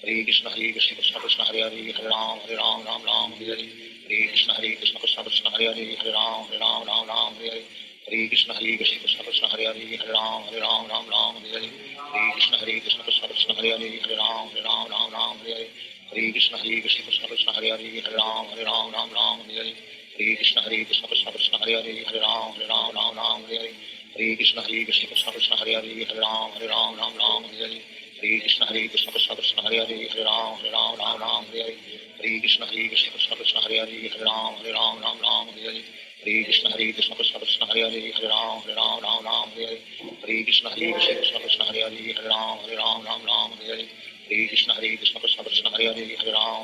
Hare Krishna Krishna Krishna Hare Hare Hare Ram Ram Hare Hare Hare Krishna Krishna Krishna Hare Hare Hare Ram Ram Hare Hare Hare Krishna Krishna Krishna Hare Hare Hare Ram Ram Hare Hare Hare Krishna Krishna Krishna Hare Hare Hare Ram Ram Hare Hare Hare Krishna Krishna Krishna Hare Hare Hare Ram Ram Hare Hare Hare Krishna Krishna Krishna Hare Hare Hare Ram Ram Hare Hare Hare Krishna Krishna Krishna Hare Hare Hare Ram Ram Hare Hare Hare Krishna Krishna Krishna Hare Hare Hare Ram Ram Hare Hare Hare Krishna Krishna Krishna Hare Hare Hare Ram Ram Hare Hare Hare Krishna Krishna Krishna Hare Hare Hare Ram Ram Hare Hare Hare Krishna Krishna Krishna Hare Hare Hare Ram Ram Hare Hare Hare Krishna Krishna Krishna Hare Hare Hare Ram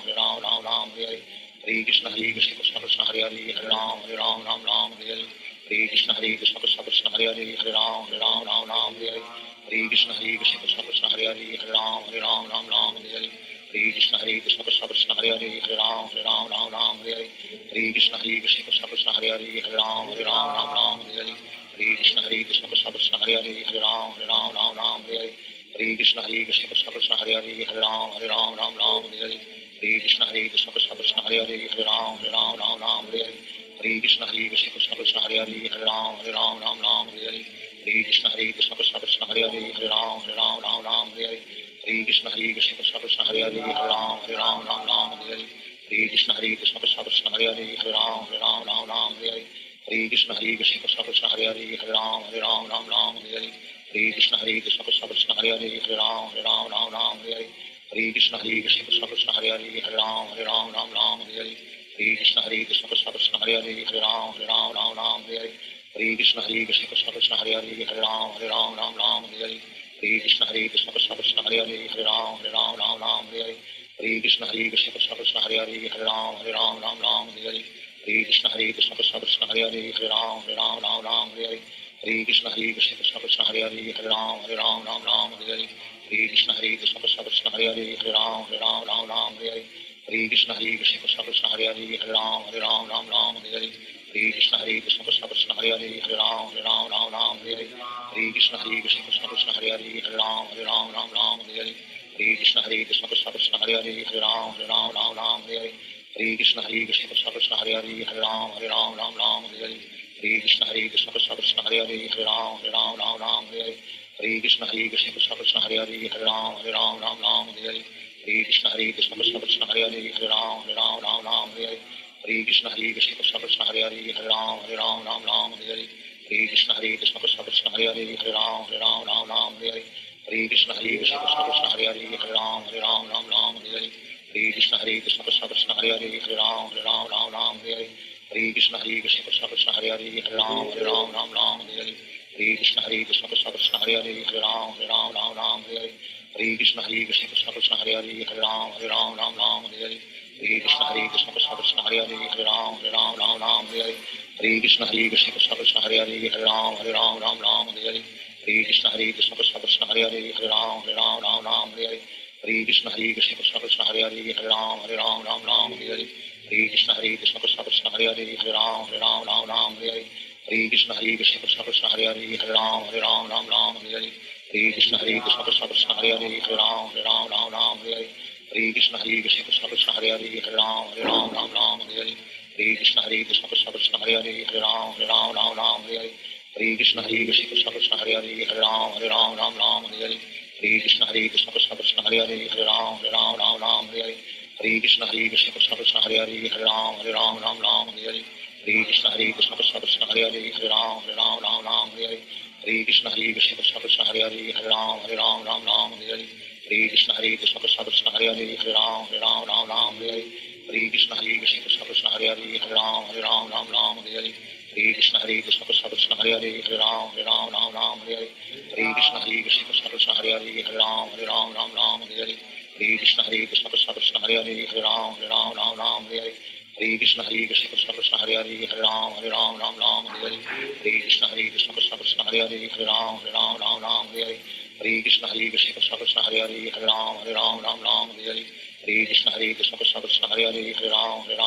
Ram Hare Hare Hare Krishna Krishna Krishna Hare Hare Hare Ram Ram Hare Hare Hare Krishna Krishna Krishna Hare Hare Hare Ram Ram Hare Hare Hare Krishna Krishna Krishna Hare Hare Hare Ram Ram Hare Hare Hare Krishna Krishna Krishna Hare Hare Hare Ram Ram Hare Hare Hare Krishna Krishna Krishna Hare Hare Hare Ram Ram Hare Hare Hare Krishna Krishna Krishna Hare Hare Hare Ram Ram Hare Hare Hare Krishna Krishna Krishna Hare Hare Hare Ram Ram Hare Hare Hare Krishna Krishna Krishna Hare Hare Hare Ram Ram Hare Hare Hare Krishna Krishna Krishna Hare Hare Hare Ram Ram Hare Hare Hare Krishna Krishna Krishna Hare Hare Hare Ram Ram Hare Hare Hare Krishna Krishna Krishna Hare Hare Hare Ram Ram Hare Hare Hare Krishna Krishna Krishna Hare Hare Hare Ram Ram Hare Hare Hare Krishna Krishna Krishna Hare Hare Hare Ram Ram Hare Hare Hare Krishna Krishna Krishna Hare Hare Hare Ram Ram Hare Hare Hare Krishna Krishna Krishna Hare Hare Hare Ram Ram Hare Hare Hare Krishna Krishna Krishna Hare Hare Hare Ram Ram Hare Hare Hare Krishna Krishna Krishna Hare Hare Hare Ram Ram Hare Hare Hare Krishna Krishna Krishna Hare Hare Hare Ram Ram Hare Hare Hare Krishna Krishna Krishna Hare Hare Hare Ram Ram Hare Hare Hare Krishna Krishna Krishna Hare Hare Hare Ram Ram Hare Hare Hare Krishna Krishna Krishna Hare Hare Hare Ram Ram Hare Hare Hare Krishna Krishna Krishna Hare Hare Hare Ram Ram Hare Hare Hare Krishna Krishna Krishna Hare Hare Hare Ram Ram Hare Hare Hare Krishna Krishna Krishna Hare Hare Hare Ram Ram Hare Hare Hare Krishna Krishna Krishna Hare Hare Hare Ram Ram Hare Hare Hare Krishna Krishna Krishna Hare Hare Hare Ram Ram Hare Hare Hare Krishna Krishna Krishna Hare Hare Hare Ram Ram Hare Hare Hare Krishna Krishna Krishna Hare Hare Hare Ram Ram Hare Hare Hare Krishna Krishna Krishna Hare Hare Hare Ram Ram Hare Hare Hare Krishna Krishna Krishna Hare Hare Hare Ram Ram Ram Hare Hare Hare Krishna Krishna Krishna Hare Hare Hare Ram Ram Hare Hare Hare Krishna Krishna Krishna Hare Hare Hare Ram Ram Hare Hare Hare Krishna Krishna Krishna Hare Hare Hare Ram Ram Hare Hare Hare Krishna Krishna Krishna Hare Hare Hare Ram Ram Hare Hare Hare Krishna Krishna Krishna Hare Hare Hare Ram Ram Hare Hare Hare Krishna Krishna Krishna Hare Hare Hare Ram Ram Hare Hare Hare Krishna Krishna Krishna Hare Hare Hare Ram Hare Hare Hare Krishna Krishna Krishna Hare Hare Hare Ram Hare Hare Hare Krishna Krishna Krishna Hare Hare Hare Ram Hare Hare Hare Krishna Krishna Krishna Hare Hare Hare Ram Hare Hare Hare Krishna Krishna Krishna Hare Hare Hare Ram Hare Hare Hare Krishna Krishna Krishna Hare Hare Hare Ram Hare Hare Hare Krishna Krishna Krishna Hare Hare Hare Ram Hare Hare Hare Krishna Krishna Krishna Hare Hare Hare Ram Hare Hare Hare Krishna Krishna Krishna Hare Hare Hare Ram Hare Hare Hare Krishna Krishna Krishna Hare Hare Hare Ram Hare Hare Hare Krishna Krishna Krishna Hare Hare Hare Ram Hare Hare Hare Krishna Krishna Krishna Hare Hare Hare Ram Hare Hare Hare Krishna Krishna Krishna Hare Hare Hare Ram Hare Hare Hare Krishna Krishna Krishna Hare Hare Hare Ram Hare Hare Hare Krishna Krishna Krishna Hare Hare Hare Ram Hare Hare Hare Krishna Krishna Krishna Hare Hare Hare Ram Hare Hare Hare Krishna Krishna Krishna Hare Hare Hare Ram Hare Hare Hare Krishna Krishna Krishna Hare Hare Hare Ram Hare Hare Krishna Krishna Krishna Hare Hare Hare Ram Hare Hare Hare Krishna Krishna Krishna Hare Hare Hare Ram Hare Hare Krishna Krishna Krishna Hare Hare Hare Ram Hare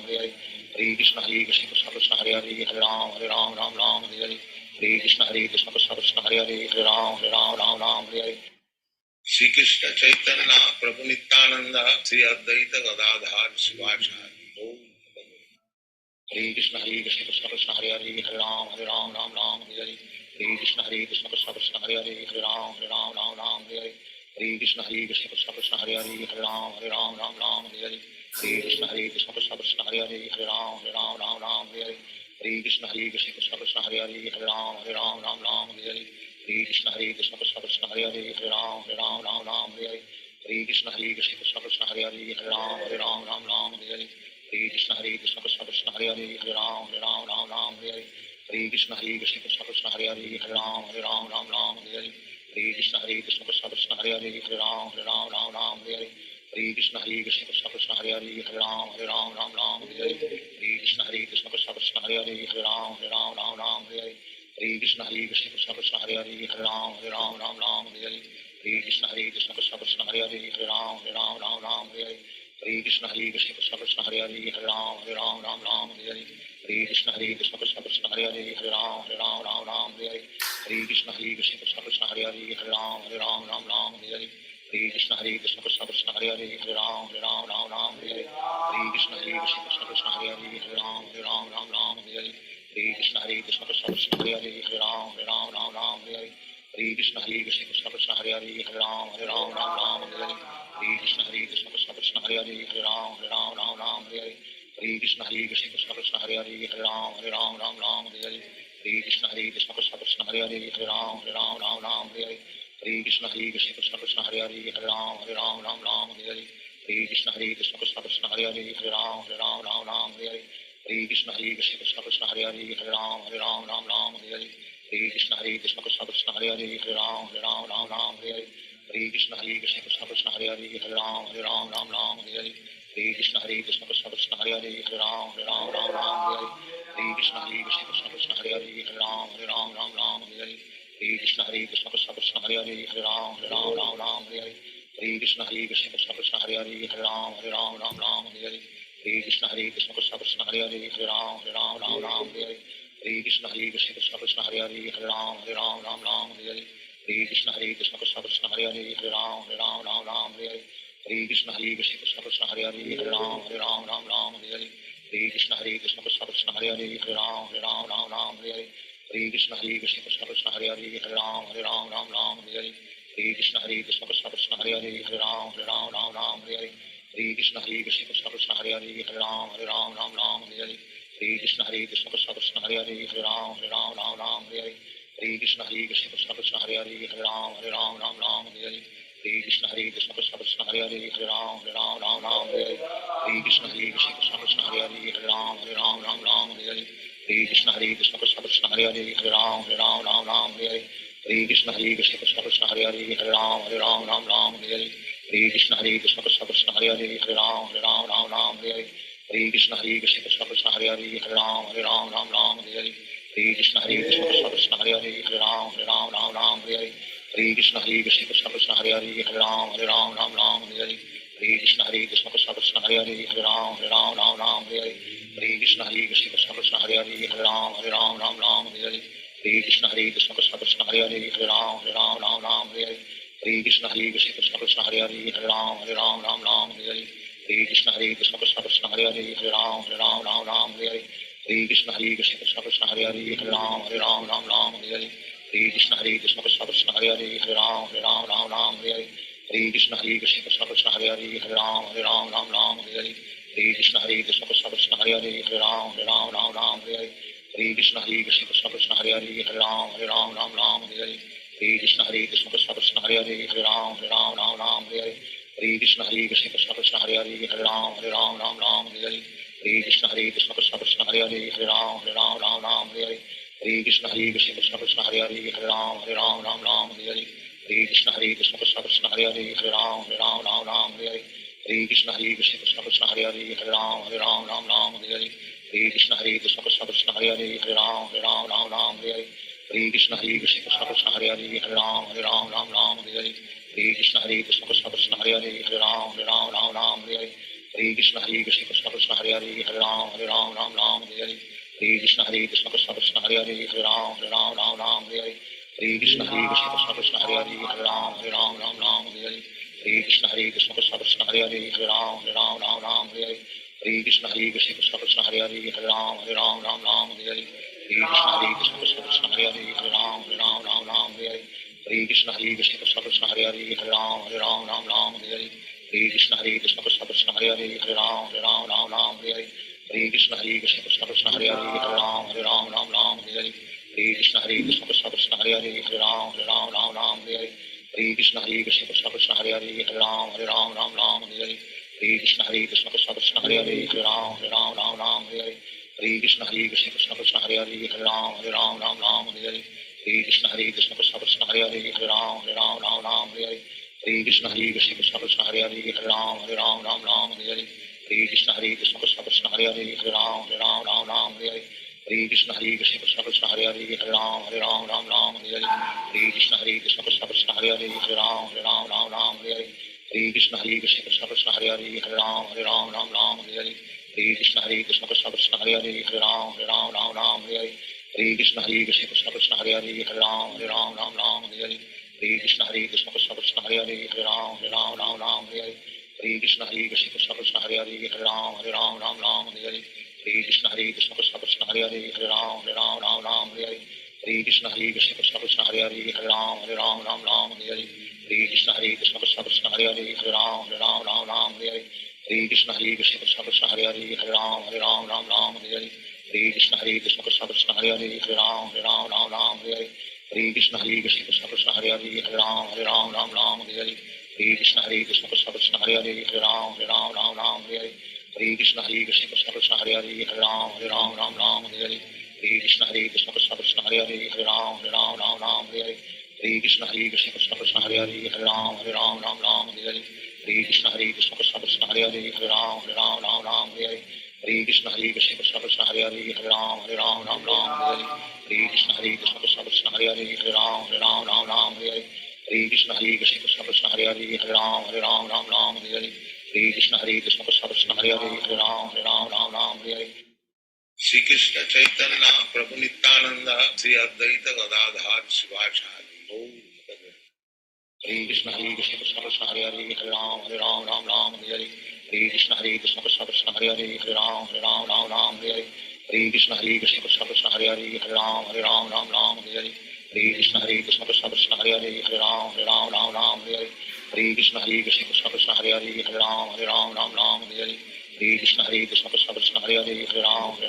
Hare Hare Krishna Krishna Krishna Hare Hare Hare Ram Hare Hare Hare Krishna Krishna Krishna Hare Hare Hare Ram Hare Hare Shri Krishna Chaitanya Prabhu Nityananda Sri Advaita Gadadhar Sivacharya Hare Krishna Krishna Krishna Hare Hare Hare Ram Hare Hare Hare Krishna Krishna Krishna Hare Hare Hare Ram Hare Hare Hare Krishna Krishna Krishna Hare Hare Hare Ram Hare Hare Hare Krishna Krishna Krishna Hare Hare Hare Ram Hare Hare Hare Krishna Krishna Krishna Hare Hare Hare Ram Hare Hare Hare Krishna Krishna Krishna Hare Hare Hare Ram Hare Hare Krishna Krishna Krishna Hare Hare Hare Ram Hare Hare Hare Krishna Krishna Krishna Hare Hare Hare Ram Hare Hare Krishna Krishna Krishna Hare Hare Hare Ram Hare Hare Krishna Krishna Krishna Hare Hare Hare Ram Hare Hare Krishna Krishna Krishna Hare Hare Hare Ram Hare Hare Krishna Krishna Krishna Hare Hare Hare Ram Hare Hare Krishna Krishna Krishna Hare Hare Hare Ram Hare Hare Krishna Krishna Krishna Hare Hare Hare Ram Hare Hare Krishna Krishna Krishna Hare Hare Hare Ram Hare Krishna Krishna Krishna Hare Hare Hare Ram Hare Krishna Krishna Krishna Hare Hare Hare Ram Hare Krishna Krishna Krishna Hare Hare Hare Ram Hare Krishna Krishna Krishna Hare Hare Hare Ram Hare Krishna Krishna Krishna Hare Hare Hare Ram Hare Krishna Krishna Krishna Hare Hare Hare Ram Hare Krishna Krishna Krishna Hare Hare Hare Ram Hare Krishna Krishna Krishna Hare Hare Hare Ram Hare Krishna Krishna Krishna Hare Hare Hare Ram Hare Krishna Krishna Krishna Hare Hare Hare Ram Hare Krishna Krishna Krishna Hare Hare Hare Ram Hare Krishna Krishna Krishna Hare Hare Hare Ram Hare Krishna Krishna Krishna Hare Hare Hare Ram Hare Krishna Krishna Krishna Hare Hare Hare Ram Hare Krishna Krishna Krishna Hare Hare Hare Ram Hare Krishna Krishna Krishna Hare Hare Hare Ram Hare Krishna Krishna Krishna Hare Hare Hare Ram Hare Krishna Krishna Krishna Hare Hare Hare Ram Hare Krishna Krishna Krishna Hare Hare Hare Ram Hare Krishna Krishna Krishna Hare Hare Hare Ram Hare Krishna Krishna Krishna Hare Hare Hare Ram Hare Krishna Krishna Krishna Hare Hare Hare Ram Hare Krishna Krishna Krishna Hare Hare Hare Ram Hare Krishna Krishna Krishna Hare Hare Hare Ram Hare Krishna Krishna Krishna Hare Hare Hare Ram Hare Krishna Krishna Krishna Hare Hare Hare Ram Hare Krishna Krishna Krishna Hare Hare Hare Ram Hare Hare Krishna Krishna Krishna Hare Hare Hare Ram Ram Ram Hare Hare Hare Krishna Krishna Krishna Hare Hare Hare Ram Ram Hare Hare Hare Krishna Krishna Krishna Hare Hare Hare Ram Ram Hare Hare Hare Krishna Krishna Krishna Hare Hare Hare Ram Ram Hare Hare Hare Krishna Krishna Krishna Hare Hare Hare Ram Ram Hare Hare Hare Krishna Krishna Krishna Hare Hare Hare Ram Ram Hare Hare Hare Krishna Krishna Krishna Hare Hare Hare Ram Ram Hare Hare Hare Krishna Krishna Krishna Hare Hare Hare Ram Ram Hare Hare Hare Krishna Krishna Krishna Hare Hare Hare Ram Ram Hare Hare Hare Krishna Krishna Krishna Hare Hare Hare Ram Ram Hare Hare Hare Krishna Krishna Krishna Hare Hare Hare Ram Ram Hare Hare Hare Krishna Krishna Krishna Hare Hare Hare Ram Ram Hare Hare Hare Krishna Krishna Krishna Hare Hare Hare Ram Ram Hare Hare Hare Krishna Krishna Krishna Hare Hare Hare Ram Ram Hare Hare Hare Krishna Krishna Krishna Hare Hare Hare Ram Ram Hare Hare Hare Krishna Krishna Krishna Hare Hare Hare Ram Ram Hare Hare Hare Krishna Krishna Krishna Hare Hare Hare Ram Ram Hare Hare Hare Krishna Krishna Krishna Hare Hare Hare Ram Ram Hare Hare Hare Krishna Krishna Krishna Hare Hare Hare Ram Ram Hare Hare Hare Krishna Krishna Krishna Hare Hare Hare Ram Ram Hare Hare Hare Krishna Krishna Krishna Hare Hare Hare Ram Ram Hare Hare Hare Krishna Krishna Krishna Hare Hare Hare Ram Ram Hare Hare Hare Krishna Krishna Krishna Hare Hare Hare Ram Ram Hare Hare Hare Krishna Krishna Krishna Hare Hare Hare Ram Ram Hare Hare Hare Krishna Krishna Krishna Hare Hare Hare Ram Ram Hare Hare Hare Krishna Krishna Krishna Hare Hare Hare Ram Ram Hare Hare Hare Krishna Krishna Krishna Hare Hare Hare Ram Ram Hare Hare Hare Krishna Krishna Krishna Hare Hare Hare Ram Ram Hare Hare Hare Krishna Krishna Krishna Hare Hare Hare Ram Ram Hare Hare Hare Krishna Krishna Krishna Hare Hare Hare Ram Ram Hare Hare Hare Krishna Krishna Krishna Hare Hare Hare Ram Ram Hare Hare Hare Krishna Krishna Krishna Hare Hare Hare Ram Ram Hare Hare Hare Krishna Krishna Krishna Hare Hare Hare Ram Ram Hare Hare Hare Krishna Krishna Krishna Hare Hare Hare Ram Ram Hare Hare Hare Krishna Krishna Krishna Hare Hare Hare Ram Ram Hare Hare Hare Krishna Krishna Krishna Hare Hare Hare Ram Ram Hare Hare Hare Krishna Krishna Krishna Hare Hare Hare Ram Ram Hare Hare Hare Krishna Krishna Krishna Hare Hare Hare Ram Ram Hare Hare Hare Krishna Krishna Krishna Hare Hare Hare Ram Ram Hare Hare Hare Krishna Krishna Krishna Hare Hare Hare Ram Ram Hare Hare Hare Krishna Krishna Krishna Hare Hare Hare Ram Ram Hare Hare Hare Krishna Krishna Krishna Hare Hare Hare Ram Ram Hare Hare Hare Krishna Krishna Krishna Hare Hare Hare Ram Ram Hare Hare Hare Krishna Krishna Krishna Hare Hare Hare Ram Ram Hare Hare Hare Krishna Krishna Krishna Hare Hare Hare Ram Ram Hare Hare Hare Krishna Krishna Krishna Hare Hare Hare Ram Ram Hare Hare Hare Krishna Krishna Krishna Hare Hare Hare Ram Ram Hare Hare Hare Krishna Krishna Krishna Hare Hare Hare Ram Ram Hare Hare Hare Krishna Krishna Krishna Hare Hare Hare Ram Ram Hare Hare Hare Krishna Krishna Krishna Hare Hare Hare Ram Ram Hare Hare Hare Krishna Krishna Krishna Hare Hare Hare Ram Ram Hare Hare Hare Krishna Krishna Krishna Hare Hare Hare Ram Ram Hare Hare Hare Krishna Krishna Krishna Hare Hare Hare Ram Ram Hare Hare Hare Krishna Krishna Krishna Hare Hare Hare Ram Ram Hare Hare Hare Krishna Krishna Krishna Hare Hare Hare Ram Ram Hare Hare Hare Krishna Krishna Krishna Hare Hare Hare Ram Ram Hare Hare Hare Krishna Krishna Krishna Hare Hare Hare Ram Ram Hare Hare Hare Krishna Krishna Krishna Hare Hare Hare Ram Ram Hare Hare Hare Krishna Krishna Krishna Hare Hare Hare Ram Ram Hare Hare Hare Krishna Krishna Krishna Hare Hare Hare Ram Ram Hare Hare Hare Krishna Krishna Krishna Hare Hare Hare Ram Ram Hare Hare Hare Krishna Krishna Krishna Hare Hare Hare Ram Ram Hare Hare Hare Krishna Krishna Krishna Hare Hare Hare Ram Ram Hare Hare Hare Krishna Krishna Krishna Hare Hare Hare Ram Ram Hare Hare Hare Krishna Krishna Krishna Hare Hare Hare Ram Ram Hare Hare Hare Krishna Krishna Krishna Hare Hare Hare Ram Hare Hare Shri Krishna Chaitanya प्रभु नित्यानंद श्री अद्वैत गदाधर शिवाचार्य हरे Krishna Krishna Krishna Hare Hare Hare Ram Ram Ram Hare Hare Hare Krishna Krishna Krishna Hare Hare Hare Ram Ram Hare Hare Hare Krishna Krishna Krishna Hare Hare Hare Ram Ram Hare Hare Hare Krishna Krishna Krishna Hare Hare Hare Ram Hare Hare Hare Krishna Krishna Krishna Hare Hare Hare Ram Ram Hare Hare Hare Krishna Krishna Krishna Hare Hare Hare Ram Hare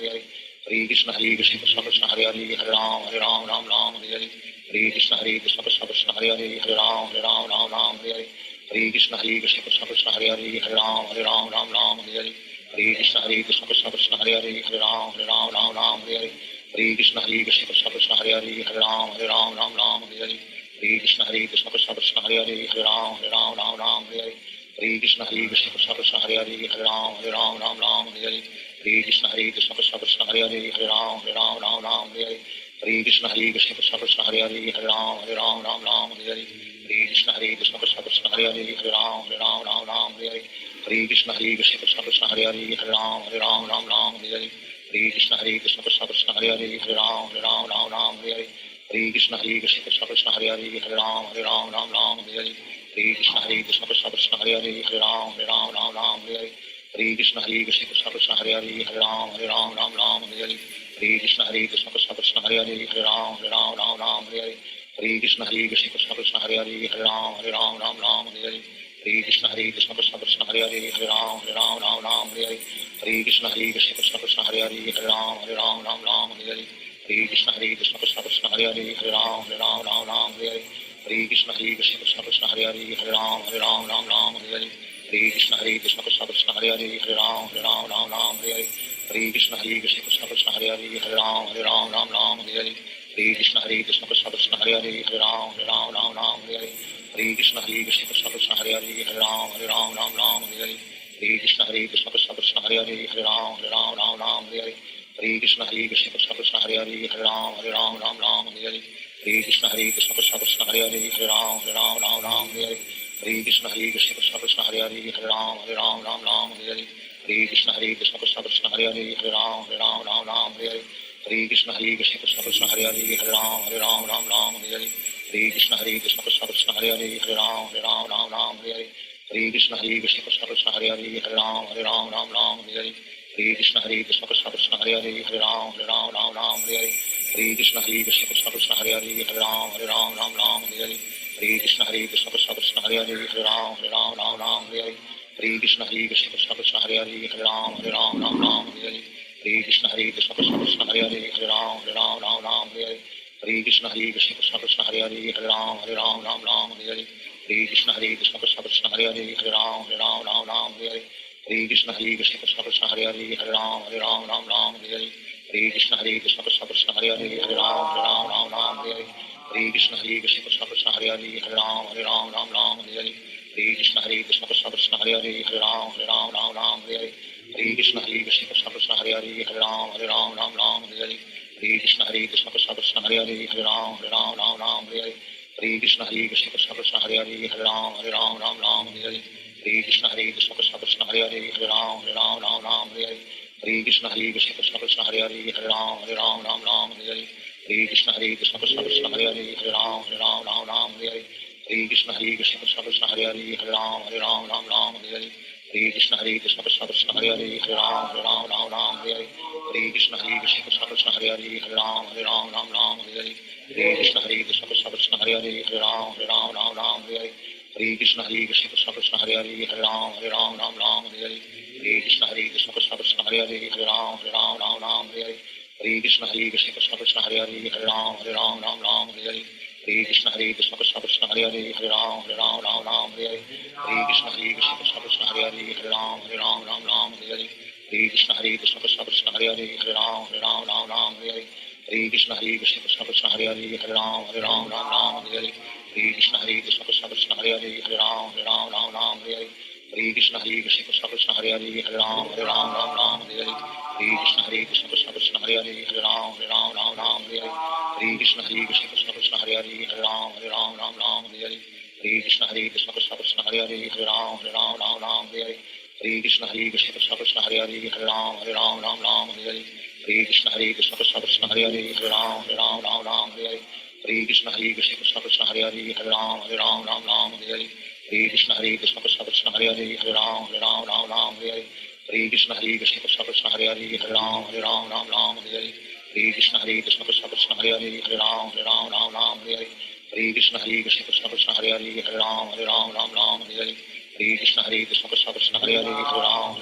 Hare Hare Krishna Krishna Krishna Hare Hare Hare Ram Ram Ram Hare Hare Hare Krishna Krishna Krishna Hare Hare Hare Ram Ram Hare Hare Hare Krishna Krishna Krishna Hare Hare Hare Ram Ram Hare Hare Hare Krishna Krishna Krishna Hare Hare Hare Ram Ram Hare Hare Hare Krishna Krishna Krishna Hare Hare Hare Ram Ram Hare Hare Hare Krishna Krishna Krishna Hare Hare Hare Ram Ram Hare Hare Hare Krishna Krishna Krishna Hare Hare Hare Ram Ram Hare Hare Hare Krishna Krishna Krishna Hare Hare Hare Ram Ram Hare Hare Hare Krishna Krishna Krishna Hare Hare Hare Ram Ram Hare Hare Hare Krishna Krishna Krishna Hare Hare Hare Ram Ram Hare Hare Hare Krishna Krishna Krishna Hare Hare Hare Ram Ram Hare Hare Hare Krishna Krishna Krishna Hare Hare Hare Ram Ram Hare Hare Hare Krishna Krishna Krishna Hare Hare Hare Ram Ram Hare Hare Hare Krishna Krishna Krishna Hare Hare Hare Ram Ram Hare Hare Hare Krishna Krishna Krishna Hare Hare Hare Ram Ram Hare Hare Hare Krishna Krishna Krishna Hare Hare Hare Ram Ram Hare Hare Hare Krishna Krishna Krishna Hare Hare Hare Ram Ram Hare Hare Hare Krishna Krishna Krishna Hare Hare Hare Ram Ram Hare Hare Hare Krishna Krishna Krishna Hare Hare Hare Ram Ram Hare Hare Hare Krishna Krishna Krishna Hare Hare Hare Ram Ram Hare Hare Hare Krishna Krishna Krishna Hare Hare Hare Ram Ram Hare Hare Hare Krishna Krishna Krishna Hare Hare Hare Ram Ram Hare Hare Hare Krishna Krishna Krishna Hare Hare Hare Ram Ram Hare Hare Hare Krishna Krishna Krishna Hare Hare Hare Ram Ram Hare Hare Hare Krishna Krishna Krishna Hare Hare Hare Ram Ram Hare Hare Hare Krishna Krishna Krishna Hare Hare Hare Ram Ram Hare Hare Hare Krishna Krishna Krishna Hare Hare Hare Ram Ram Hare Hare Hare Krishna Krishna Krishna Hare Hare Hare Ram Ram Hare Hare Hare Krishna Krishna Krishna Hare Hare Hare Ram Ram Hare Hare Hare Krishna Krishna Krishna Hare Hare Hare Ram Ram Hare Hare Hare Krishna Krishna Krishna Hare Hare Hare Ram Ram Hare Hare Hare Krishna Krishna Krishna Hare Hare Hare Ram Ram Hare Hare Hare Krishna Krishna Krishna Hare Hare Hare Ram Ram Hare Hare Hare Krishna Krishna Krishna Hare Hare Hare Ram Ram Hare Hare Hare Krishna Krishna Krishna Hare Hare Hare Ram Ram Hare Hare Hare Krishna Krishna Krishna Hare Hare Hare Ram Ram Hare Hare Hare Krishna Krishna Krishna Hare Hare Hare Ram Ram Hare Hare Hare Krishna Krishna Krishna Hare Hare Hare Ram Ram Hare Hare Hare Krishna Krishna Krishna Hare Hare Hare Ram Ram Hare Hare Hare Krishna Krishna Krishna Hare Hare Hare Ram Ram Hare Hare Hare Krishna Krishna Krishna Hare Hare Hare Ram Ram Hare Hare Hare Krishna Krishna Krishna Hare Hare Hare Ram Ram Hare Hare Hare Krishna Krishna Krishna Hare Hare Hare Ram Ram Hare Hare Hare Krishna Krishna Krishna Hare Hare Hare Ram Ram Hare Hare Hare Krishna Krishna Krishna Hare Hare Hare Ram Ram Hare Hare Hare Krishna Krishna Krishna Hare Hare Hare Ram Ram Hare Hare Hare Krishna Krishna Krishna Hare Hare Hare Ram Ram Hare Hare Hare Krishna Krishna Krishna Hare Hare Hare Ram Ram Hare Hare Hare Krishna Krishna Krishna Hare Hare Hare Ram Ram Hare Hare Hare Krishna Krishna Krishna Hare Hare Hare Ram Ram Hare Hare Hare Krishna Krishna Krishna Hare Hare Hare Ram Ram Hare Hare Hare Krishna Krishna Krishna Hare Hare Hare Ram Ram Hare Hare Hare Krishna Krishna Krishna Hare Hare Hare Ram Ram Hare Hare Hare Krishna Krishna Krishna Hare Hare Hare Ram Ram Hare Hare Hare Krishna Krishna Krishna Hare Hare Hare Ram Ram Hare Hare Hare Krishna Krishna Krishna Hare Hare Hare Ram Ram Hare Hare Hare Krishna Krishna Krishna Hare Hare Hare Ram Ram Hare Hare Hare Krishna Krishna Krishna Hare Hare Hare Ram Ram Hare Hare Hare Krishna Krishna Krishna Hare Hare Hare Ram Ram Hare Hare Hare Krishna Krishna Krishna Hare Hare Hare Ram Ram Hare Hare Hare Krishna Krishna Krishna Hare Hare Hare Ram Ram Hare Hare Hare Krishna Krishna Krishna Hare Hare Hare Ram Ram Hare Hare Hare Krishna Krishna Krishna Hare Hare Hare Ram Ram Hare Hare Hare Krishna Krishna Krishna Hare Hare Hare Ram Ram Hare Hare Hare Krishna Krishna Krishna Hare Hare Hare Ram Ram Hare Hare Hare Krishna Krishna Krishna Hare Hare Hare Ram Ram Hare Hare Hare Krishna Krishna Krishna Hare Hare Hare Ram Ram Hare Hare Hare Krishna Krishna Krishna Hare Hare Hare Ram Ram Hare Hare Hare Krishna Krishna Krishna Hare Hare Hare Ram Ram Hare Hare Hare Krishna Krishna Krishna Hare Hare Hare Ram Ram Hare Hare Hare Krishna Krishna Krishna Hare Hare Hare Ram Ram Hare Hare Hare Krishna Krishna Krishna Hare Hare Hare Ram Ram Hare Hare Hare Krishna Krishna Krishna Hare Hare Hare Ram Ram Hare Hare Hare Krishna Krishna Krishna Hare Hare Hare Ram Ram Hare Hare Hare Krishna Krishna Krishna Hare Hare Hare Ram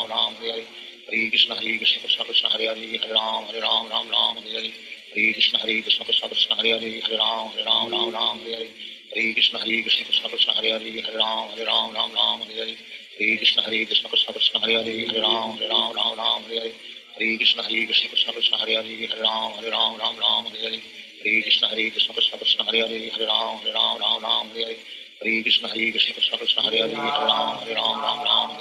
Ram Hare Hare Hare Krishna Krishna Krishna Hare Hare Hare Ram Ram Ram Hare Hare Hare Krishna Krishna Krishna Hare Hare Hare Ram Ram Hare Hare Hare Krishna Krishna Krishna Hare Hare Hare Ram Ram Hare Hare Hare Krishna Krishna Krishna Hare Hare Hare Ram Ram Hare Hare Hare Krishna Krishna Krishna Hare Hare Hare Ram Ram Hare Hare Hare Krishna Krishna Krishna Hare Hare Hare Ram Ram Hare Hare Hare Krishna Krishna Krishna Hare Hare Hare Ram Ram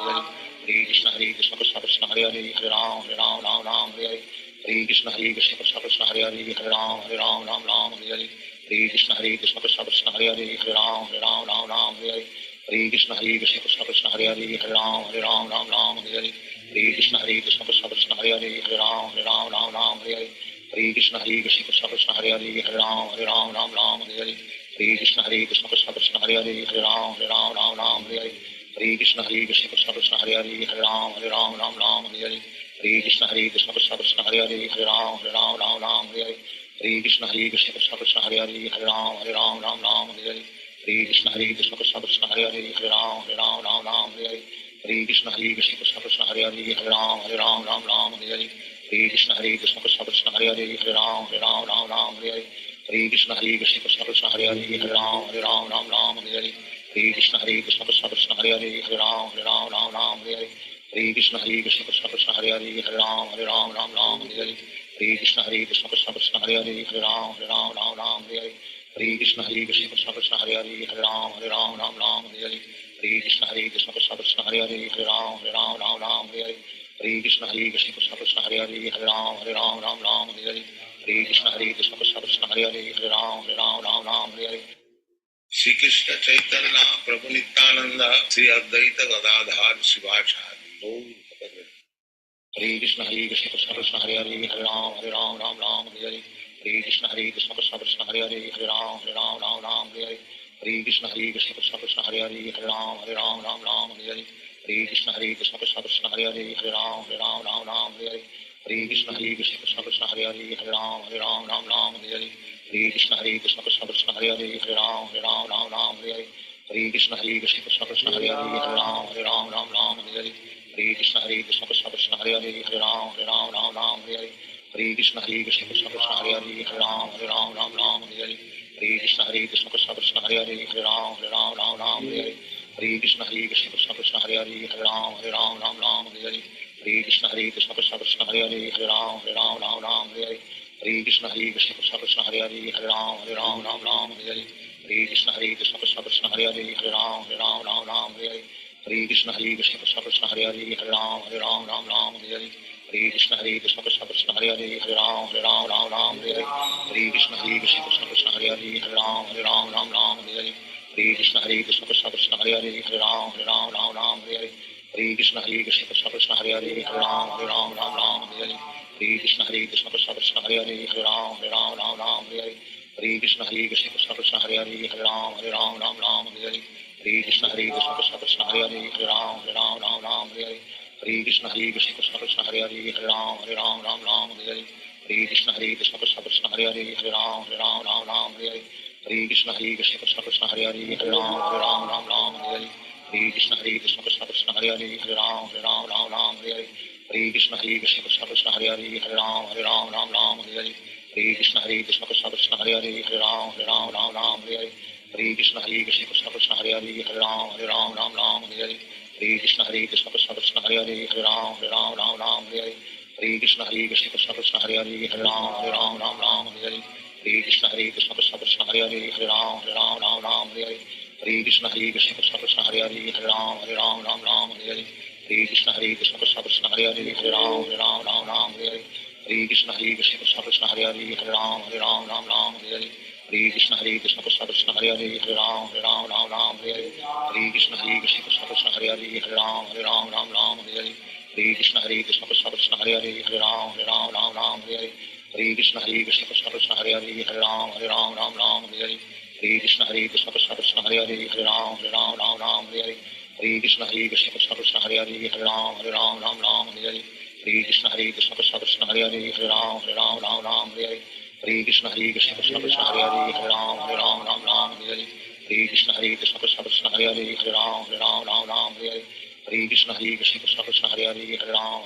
Hare Hare Hare Krishna Krishna Krishna Hare Hare Hare Ram Ram Hare Hare Hare Krishna Krishna Krishna Hare Hare Hare Ram Ram Hare Hare Hare Krishna Krishna Krishna Hare Hare Hare Ram Ram Hare Hare Hare Krishna Krishna Krishna Hare Hare Hare Ram Ram Hare Hare Hare Krishna Krishna Krishna Hare Hare Hare Ram Ram Hare Hare Hare Krishna Krishna Krishna Hare Hare Hare Ram Ram Hare Hare Hare Krishna Krishna Krishna Hare Hare Hare Ram Ram Hare Hare Hare Krishna Krishna Krishna Hare Hare Hare Ram Ram Hare Hare Hare Krishna Krishna Krishna Hare Hare Hare Ram Ram Hare Hare Hare Krishna Krishna Krishna Hare Hare Hare Ram Ram Hare Hare Hare Krishna Krishna Krishna Hare Hare Hare Ram Ram Hare Hare Hare Krishna Krishna Krishna Hare Hare Hare Ram Ram Hare Hare Hare Krishna Krishna Krishna Hare Hare Hare Ram Ram Hare Hare Hare Krishna Krishna Krishna Hare Hare Hare Ram Ram Hare Hare Hare Krishna Krishna Krishna Hare Hare Hare Ram Ram Hare Hare Hare Krishna Krishna Krishna Hare Hare Hare Ram Ram Hare Hare Hare Krishna Krishna Krishna Hare Hare Hare Ram Ram Hare Hare Hare Krishna Krishna Krishna Hare Hare Hare Ram Ram Hare Hare Hare Krishna Krishna Krishna Hare Hare Hare Ram Ram Hare Hare Hare Krishna Krishna Krishna Hare Hare Hare Ram Ram Hare Hare Hare Krishna Krishna Krishna Hare Hare Hare Ram Hare Hare Shri Krishna Chaitanya Prabhu Nityananda Shri Advaita Gadadhar Sivachari Hare Krishna Krishna Krishna Hare Hare Hare Ram Hare Hare Hare Krishna Krishna Krishna Hare Hare Hare Ram Hare Hare Hare Krishna Krishna Krishna Hare Hare Hare Ram Hare Hare Hare Krishna Krishna Krishna Hare Hare Hare Ram Hare Hare Hare Krishna Krishna Krishna Hare Hare Hare Ram Hare Hare Hare Krishna Krishna Krishna Hare Hare Hare Ram Hare Hare Hare Krishna Krishna Krishna Hare Hare Hare Ram Hare Hare Hare Krishna Krishna Krishna Hare Hare Hare Ram Hare Hare Hare Krishna Krishna Krishna Hare Hare Hare Ram Hare Hare Hare Krishna Krishna Krishna Hare Hare Hare Ram Hare Hare Hare Krishna Krishna Krishna Hare Hare Hare Ram Hare Hare Hare Krishna Krishna Krishna Hare Hare Hare Ram Hare Hare Hare Krishna Krishna Krishna Hare Hare Hare Ram Hare Hare Hare Krishna Krishna Krishna Hare Hare Hare Ram Hare Hare Hare Krishna Krishna Krishna Hare Hare Hare Ram Hare Hare Hare Krishna Krishna Krishna Hare Hare Hare Ram Hare Hare Hare Krishna Krishna Krishna Hare Hare Hare Ram Hare Hare Hare Krishna Krishna Krishna Hare Hare Hare Ram Hare Hare Hare Krishna Krishna Krishna Hare Hare Hare Ram Hare Hare Hare Krishna Krishna Krishna Hare Hare Hare Ram Hare Hare Hare Krishna Krishna Krishna Hare Hare Hare Ram Hare Hare Krishna Krishna Krishna Hare Hare Hare Ram Hare Hare Krishna Krishna Krishna Hare Hare Hare Ram Hare Hare Krishna Krishna Krishna Hare Hare Hare Ram Hare Hare Krishna Krishna Krishna Hare Hare Hare Ram Hare Hare Krishna Krishna Krishna Hare Hare Hare Ram Hare Hare Krishna Krishna Krishna Hare Hare Hare Ram Hare Hare Krishna Krishna Krishna Hare Hare Hare Ram Hare Hare Krishna Krishna Krishna Hare Hare Hare Ram Hare Hare Krishna Krishna Krishna Hare Hare Hare Ram Hare Krishna Krishna Krishna Hare Hare Hare Ram Hare Krishna Krishna Krishna Hare Hare Hare Ram Hare Krishna Krishna Krishna Hare Hare Hare Ram Hare Krishna Krishna Krishna Hare Hare Hare Ram Hare Krishna Krishna Krishna Hare Hare Hare Ram Hare Krishna Krishna Krishna Hare Hare Hare Ram Hare Krishna Krishna Krishna Hare Hare Hare Ram Hare Krishna Krishna Krishna Hare Hare Hare Ram Hare Krishna Krishna Krishna Hare Hare Hare Ram Hare Krishna Krishna Krishna Hare Hare Hare Ram Hare Krishna Krishna Krishna Hare Hare Hare Ram Hare Krishna Krishna Krishna Hare Hare Hare Ram Hare Krishna Krishna Krishna Hare Hare Hare Ram Hare Krishna Krishna Krishna Hare Hare Hare Ram Hare Hare Krishna Krishna Krishna Hare Hare Hare Ram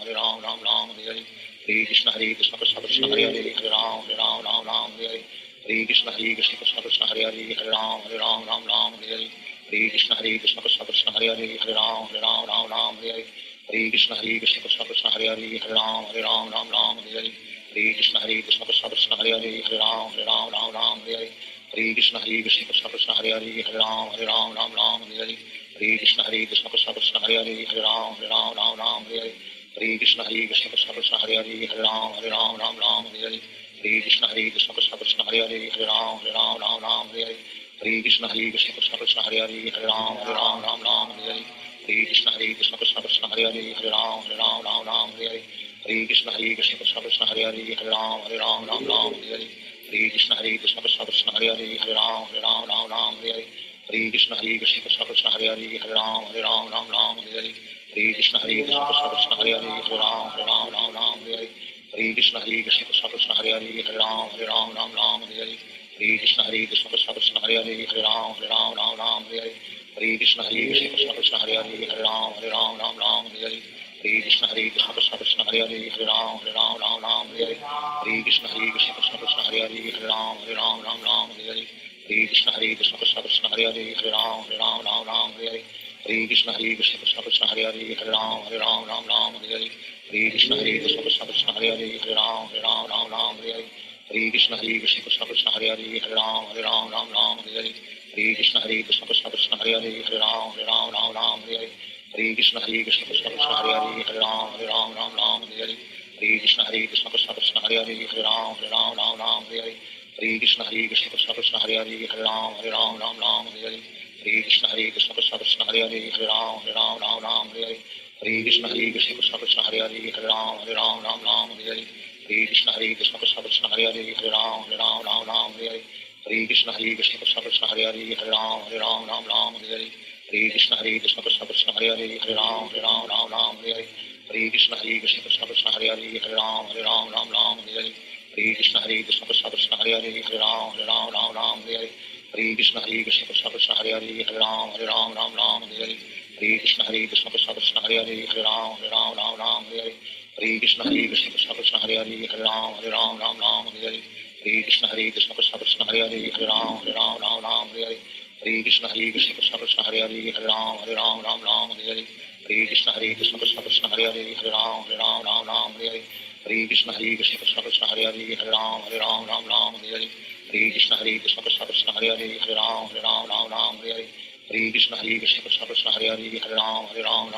Ram Hare Hare Hare Krishna Krishna Krishna Hare Hare Hare Ram Ram Hare Hare Hare Krishna Krishna Krishna Hare Hare Hare Ram Ram Hare Hare Hare Krishna Krishna Krishna Hare Hare Hare Ram Ram Hare Hare Hare Krishna Krishna Krishna Hare Hare Hare Ram Ram Hare Hare Hare Krishna Krishna Krishna Hare Hare Hare Ram Ram Hare Hare Hare Krishna Krishna Krishna Hare Hare Hare Ram Ram Hare Hare Hare Krishna Krishna Krishna Hare Hare Hare Ram Hare Hare Hare Krishna Krishna Krishna Hare Hare Hare Ram Hare Hare Hare Krishna Krishna Krishna Hare Hare Hare Ram Hare Hare Hare Krishna Krishna Krishna Hare Hare Hare Ram Hare Hare Hare Krishna Krishna Krishna Hare Hare Hare Ram Hare Hare Hare Krishna Krishna Krishna Hare Hare Hare Ram Hare Hare Hare Krishna Krishna Krishna Hare Hare Hare Ram Hare Hare Hare Krishna Krishna Krishna Hare Hare Hare Ram Hare Hare Hare Krishna Krishna Krishna Hare Hare Hare Ram Hare Hare Hare Krishna Krishna Krishna Hare Hare Hare Ram Hare Hare Hare Krishna Krishna Krishna Hare Hare Hare Ram Hare Hare Hare Krishna Krishna Krishna Hare Hare Hare Ram Hare Hare Hare Krishna Krishna Krishna Hare Hare Hare Ram Hare Hare Krishna Krishna Krishna Hare Hare Hare Ram Hare Hare Krishna Krishna Krishna Hare Hare Hare Ram Hare Hare Krishna Krishna Krishna Hare Hare Hare Ram Hare Hare Krishna Krishna Krishna Hare Hare Hare Ram Hare Hare Krishna Krishna Krishna Hare Hare Hare Ram Hare Hare Krishna Krishna Krishna Hare Hare Hare Ram Hare Hare Krishna Krishna Krishna Hare Hare Hare Ram Hare Hare Krishna Krishna Krishna Hare Hare Hare Ram Hare Hare Krishna Krishna Krishna Hare Hare Hare Ram Hare Krishna Krishna Krishna Hare Hare Hare Ram Hare Krishna Krishna Krishna Hare Hare Hare Ram Hare Krishna Krishna Krishna Hare Hare Hare Ram Hare Krishna Krishna Krishna Hare Hare Hare Ram Hare Krishna Krishna Krishna Hare Hare Hare Ram Hare Krishna Krishna Krishna Hare Hare Hare Ram Hare Krishna Krishna Krishna Hare Hare Hare Ram Hare Krishna Krishna Krishna Hare Hare Hare Ram Hare Krishna Krishna Krishna Hare Hare Hare Ram Hare Krishna Krishna Krishna Hare Hare Hare Ram Hare Krishna Krishna Krishna Hare Hare Hare Ram Hare Krishna Krishna Krishna Hare Hare Hare Ram Hare Krishna Krishna Krishna Hare Hare Hare Ram Hare Krishna Krishna Krishna Hare Hare Hare Ram Hare Krishna Krishna Krishna Hare Hare Hare Ram Hare Krishna Krishna Krishna Hare Hare Hare Ram Hare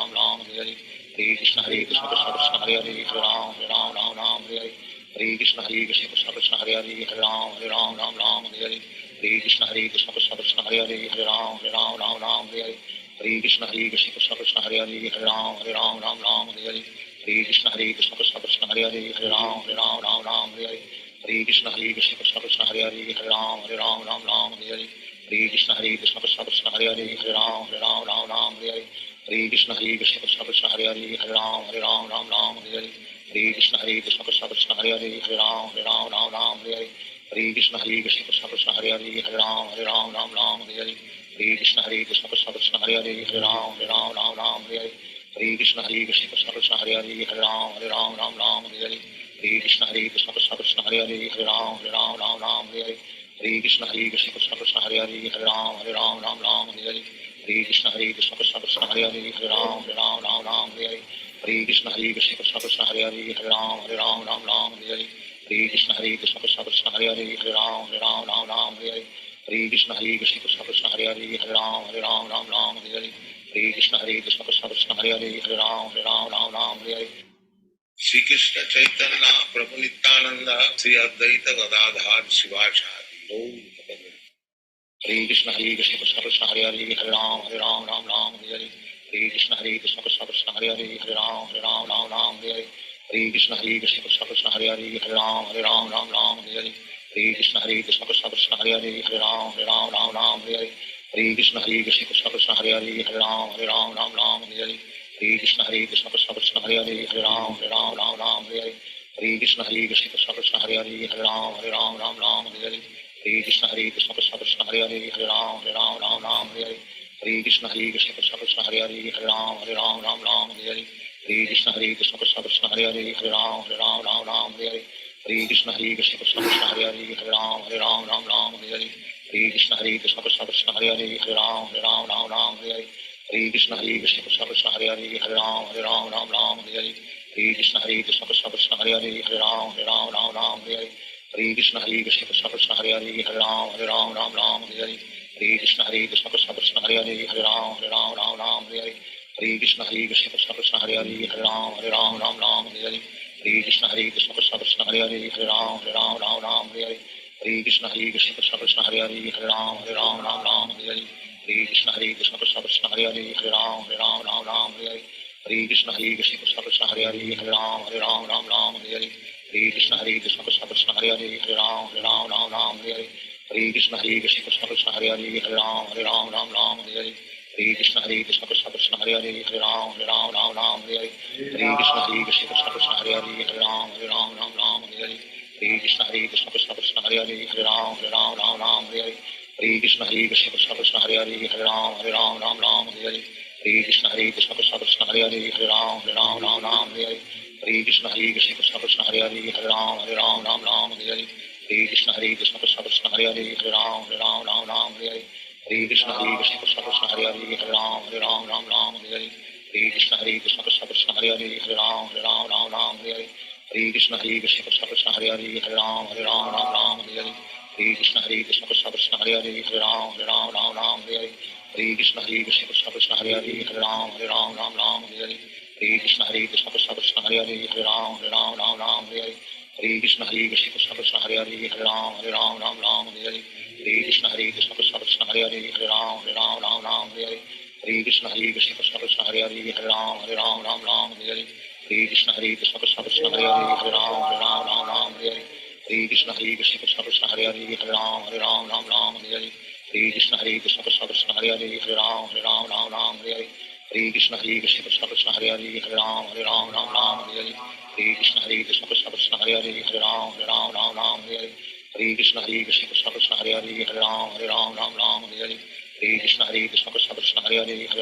Krishna Krishna Krishna Hare Hare Hare Ram Hare Krishna Krishna Krishna Hare Hare Hare Ram Hare Krishna Krishna Krishna Hare Hare Hare Ram Hare Krishna Krishna Krishna Hare Hare Hare Ram Hare Krishna Krishna Krishna Hare Hare Hare Ram Hare Krishna Krishna Krishna Hare Hare Hare Ram Hare Krishna Krishna Krishna Hare Hare Hare Ram Hare Krishna Krishna Krishna Hare Hare Hare Ram Hare Krishna Krishna Krishna Hare Hare Hare Ram Hare Krishna Krishna Krishna Hare Hare Hare Ram Hare Krishna Krishna Krishna Hare Hare Hare Ram Hare Krishna Krishna Krishna Hare Hare Hare Ram Hare Krishna Krishna Krishna Hare Hare Hare Ram Hare Krishna Krishna Krishna Hare Hare Hare Ram Hare Krishna Krishna Krishna Hare Hare Hare Ram Hare Krishna Krishna Krishna Hare Hare Hare Ram Hare Krishna Krishna Krishna Hare Hare Hare Ram Hare Krishna Krishna Krishna Hare Hare Hare Ram Hare Krishna Krishna Krishna Hare Hare Hare Ram Shri Krishna Chaitanya Prabhu Nityananda Sri Advaita Gadadhar Shivachari Hare Krishna Krishna Krishna Hare Hare Hare Ram Hare Krishna Krishna Krishna Hare Hare Hare Ram Hare Krishna Krishna Krishna Hare Hare Hare Ram Hare Krishna Krishna Krishna Hare Hare Hare Ram Hare Krishna Krishna Krishna Hare Hare Hare Ram Hare Krishna Krishna Krishna Hare Hare Hare Ram Hare Krishna Krishna Krishna Hare Hare Hare Ram Hare Krishna Krishna Krishna Hare Hare Hare Ram Hare Hare Krishna Krishna Krishna Hare Hare Hare Ram Ram Ram Hare Hare Hare Krishna Krishna Krishna Hare Hare Hare Ram Ram Hare Hare Hare Krishna Krishna Krishna Hare Hare Hare Ram Ram Hare Hare Hare Krishna Krishna Krishna Hare Hare Hare Ram Ram Hare Hare Hare Krishna Krishna Krishna Hare Hare Hare Ram Ram Hare Hare Hare Krishna Krishna Krishna Hare Hare Hare Ram Ram Hare Hare Hare Krishna Krishna Krishna Hare Hare Hare Ram Ram Hare Hare Hare Krishna Krishna Krishna Hare Hare Hare Ram Hare Hare Hare Krishna Krishna Krishna Hare Hare Hare Ram Hare Hare Hare Krishna Krishna Krishna Hare Hare Hare Ram Hare Hare Hare Krishna Krishna Krishna Hare Hare Hare Ram Hare Hare Hare Krishna Krishna Krishna Hare Hare Hare Ram Hare Hare Hare Krishna Krishna Krishna Hare Hare Hare Ram Hare Hare Hare Krishna Krishna Krishna Hare Hare Hare Ram Hare Hare Hare Krishna Krishna Krishna Hare Hare Hare Ram Hare Hare Hare Krishna Krishna Krishna Hare Hare Hare Ram Hare Hare Hare Krishna Krishna Krishna Hare Hare Hare Ram Hare Hare Hare Krishna Krishna Krishna Hare Hare Hare Ram Hare Hare Hare Krishna Krishna Krishna Hare Hare Hare Ram Hare Hare Hare Krishna Krishna Krishna Hare Hare Hare Ram Hare Hare Hare Krishna Krishna Krishna Hare Hare Hare Ram Hare Hare Hare Krishna Krishna Krishna Hare Hare Hare Ram Hare Hare Hare Krishna Krishna Krishna Hare Hare Hare Ram Hare Hare Hare Krishna Krishna Krishna Hare Hare Hare Ram Hare Hare Hare Krishna Krishna Krishna Hare Hare Hare Ram Hare Hare Hare Krishna Krishna Krishna Hare Hare Hare Ram Hare Hare Hare Krishna Krishna Krishna Hare Hare Hare Ram Hare Hare Krishna Krishna Krishna Hare Hare Hare Ram Hare Hare Krishna Krishna Krishna Hare Hare Hare Ram Hare Hare Krishna Krishna Krishna Hare Hare Hare Ram Hare Hare Krishna Krishna Krishna Hare Hare Hare Ram Hare Hare Krishna Krishna Krishna Hare Hare Hare Ram Hare Hare Krishna Krishna Krishna Hare Hare Hare Ram Hare Hare Krishna Krishna Krishna Hare Hare Hare Ram Hare Hare Krishna Krishna Krishna Hare Hare Hare Ram Hare Hare Krishna Krishna Krishna Hare Hare Hare Ram Hare Hare Krishna Krishna Krishna Hare Hare Hare Ram Hare Krishna Krishna Krishna Hare Hare Hare Ram Hare Krishna Krishna Krishna Hare Hare Hare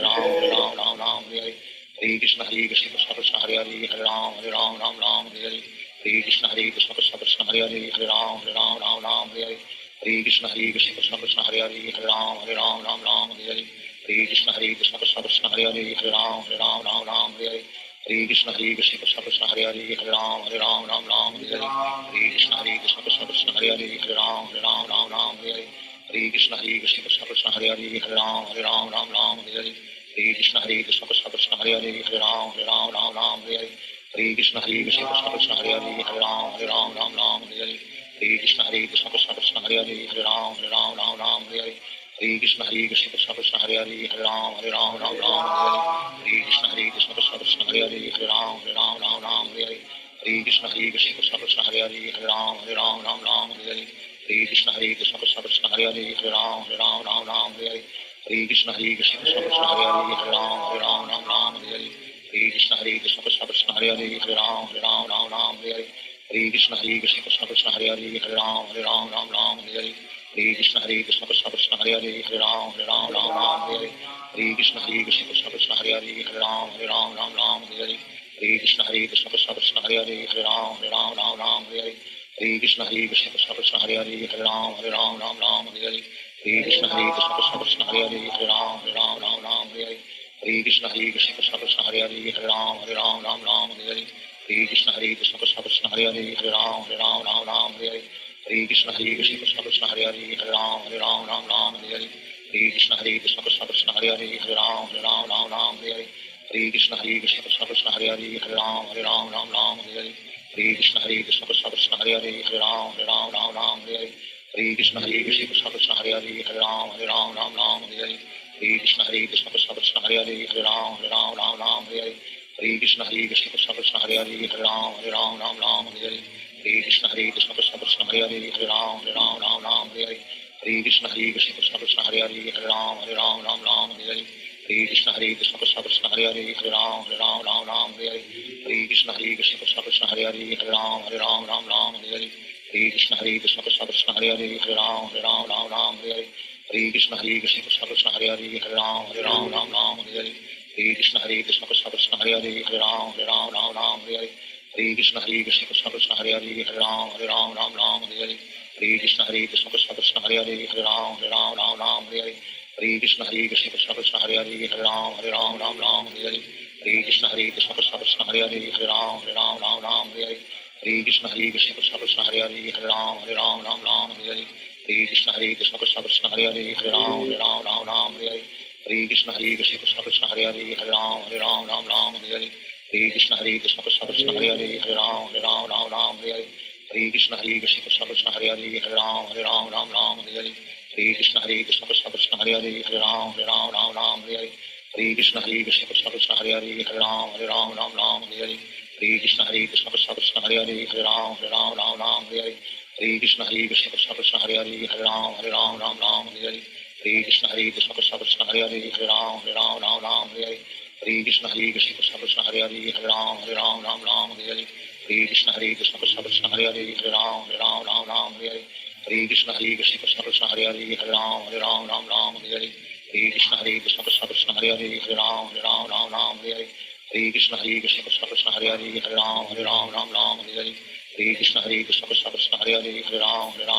Ram Hare Krishna Krishna Krishna Hare Hare Hare Ram Hare Krishna Krishna Krishna Hare Hare Hare Ram Hare Krishna Krishna Krishna Hare Hare Hare Ram Hare Krishna Krishna Krishna Hare Hare Hare Ram Hare Krishna Krishna Krishna Hare Hare Hare Ram Hare Krishna Krishna Krishna Hare Hare Hare Ram Hare Krishna Krishna Krishna Hare Hare Hare Ram Hare Krishna Krishna Krishna Hare Hare Hare Ram Hare Krishna Krishna Krishna Hare Hare Hare Ram Hare Krishna Krishna Krishna Hare Hare Hare Ram Hare Krishna Krishna Krishna Hare Hare Hare Ram Hare Krishna Krishna Krishna Hare Hare Hare Ram Hare Krishna Krishna Krishna Hare Hare Hare Ram Hare Krishna Krishna Krishna Hare Hare Hare Ram Hare Krishna Krishna Krishna Hare Hare Hare Ram Hare Krishna Krishna Krishna Hare Hare Hare Ram Hare Krishna Krishna Krishna Hare Hare Hare Ram Hare Krishna Krishna Krishna Hare Hare Hare Ram Hare Krishna Krishna Krishna Hare Hare Hare Ram Hare Krishna Krishna Krishna Hare Hare Hare Ram Hare Krishna Krishna Krishna Hare Hare Hare Ram Hare Krishna Krishna Krishna Hare Hare Hare Ram Hare Krishna Krishna Krishna Hare Hare Hare Ram Hare Krishna Krishna Krishna Hare Hare Hare Ram Hare Krishna Krishna Krishna Hare Hare Hare Ram Hare Krishna Krishna Krishna Hare Hare Hare Ram Hare Krishna Krishna Krishna Hare Hare Hare Ram Hare Krishna Krishna Krishna Hare Hare Hare Ram Hare Krishna Krishna Krishna Hare Hare Hare Ram Hare Krishna Krishna Krishna Hare Hare Hare Ram Hare Krishna Krishna Krishna Hare Hare Hare Ram Hare Krishna Krishna Krishna Hare Hare Hare Ram Hare Krishna Krishna Krishna Hare Hare Hare Ram Hare Krishna Krishna Krishna Hare Hare Hare Ram Hare Krishna Krishna Krishna Hare Hare Hare Ram Hare Hare Krishna Krishna Krishna Hare Hare Hare Ram Ram Ram Hare Hare Hare Krishna Krishna Krishna Hare Hare Hare Ram Ram Hare Hare Hare Krishna Krishna Krishna Hare Hare Hare Ram Ram Hare Hare Hare Krishna Krishna Krishna Hare Hare Hare Ram Ram Hare Hare Hare Krishna Krishna Krishna Hare Hare Hare Ram Ram Hare Hare Hare Krishna Krishna Krishna Hare Hare Hare Ram Ram Hare Hare Hare Krishna Krishna Krishna Hare Hare Hare Ram Ram Hare Hare Hare Krishna Krishna Krishna Hare Hare Hare Ram Ram Hare Hare Hare Krishna Krishna Krishna Hare Hare Hare Ram Ram Hare Hare Hare Krishna Krishna Krishna Hare Hare Hare Ram Ram Hare Hare Hare Krishna Krishna Krishna Hare Hare Hare Ram Ram Hare Hare Hare Krishna Krishna Krishna Hare Hare Hare Ram Ram Hare Hare Hare Krishna Krishna Krishna Hare Hare Hare Ram Hare Hare Hare Krishna Krishna Krishna Hare Hare Hare Ram Hare Hare Hare Krishna Krishna Krishna Hare Hare Hare Ram Hare Hare Hare Krishna Krishna Krishna Hare Hare Hare Ram Hare Hare Hare Krishna Krishna Krishna Hare Hare Hare Ram Hare Hare Hare Krishna Krishna Krishna Hare Hare Hare Ram Hare Hare Hare Krishna Krishna Krishna Hare Hare Hare Ram Hare Hare Hare Krishna Krishna Krishna Hare Hare Hare Ram Hare Hare Hare Krishna Krishna Krishna Hare Hare Hare Ram Hare Hare Hare Krishna Krishna Krishna Hare Hare Hare Ram Hare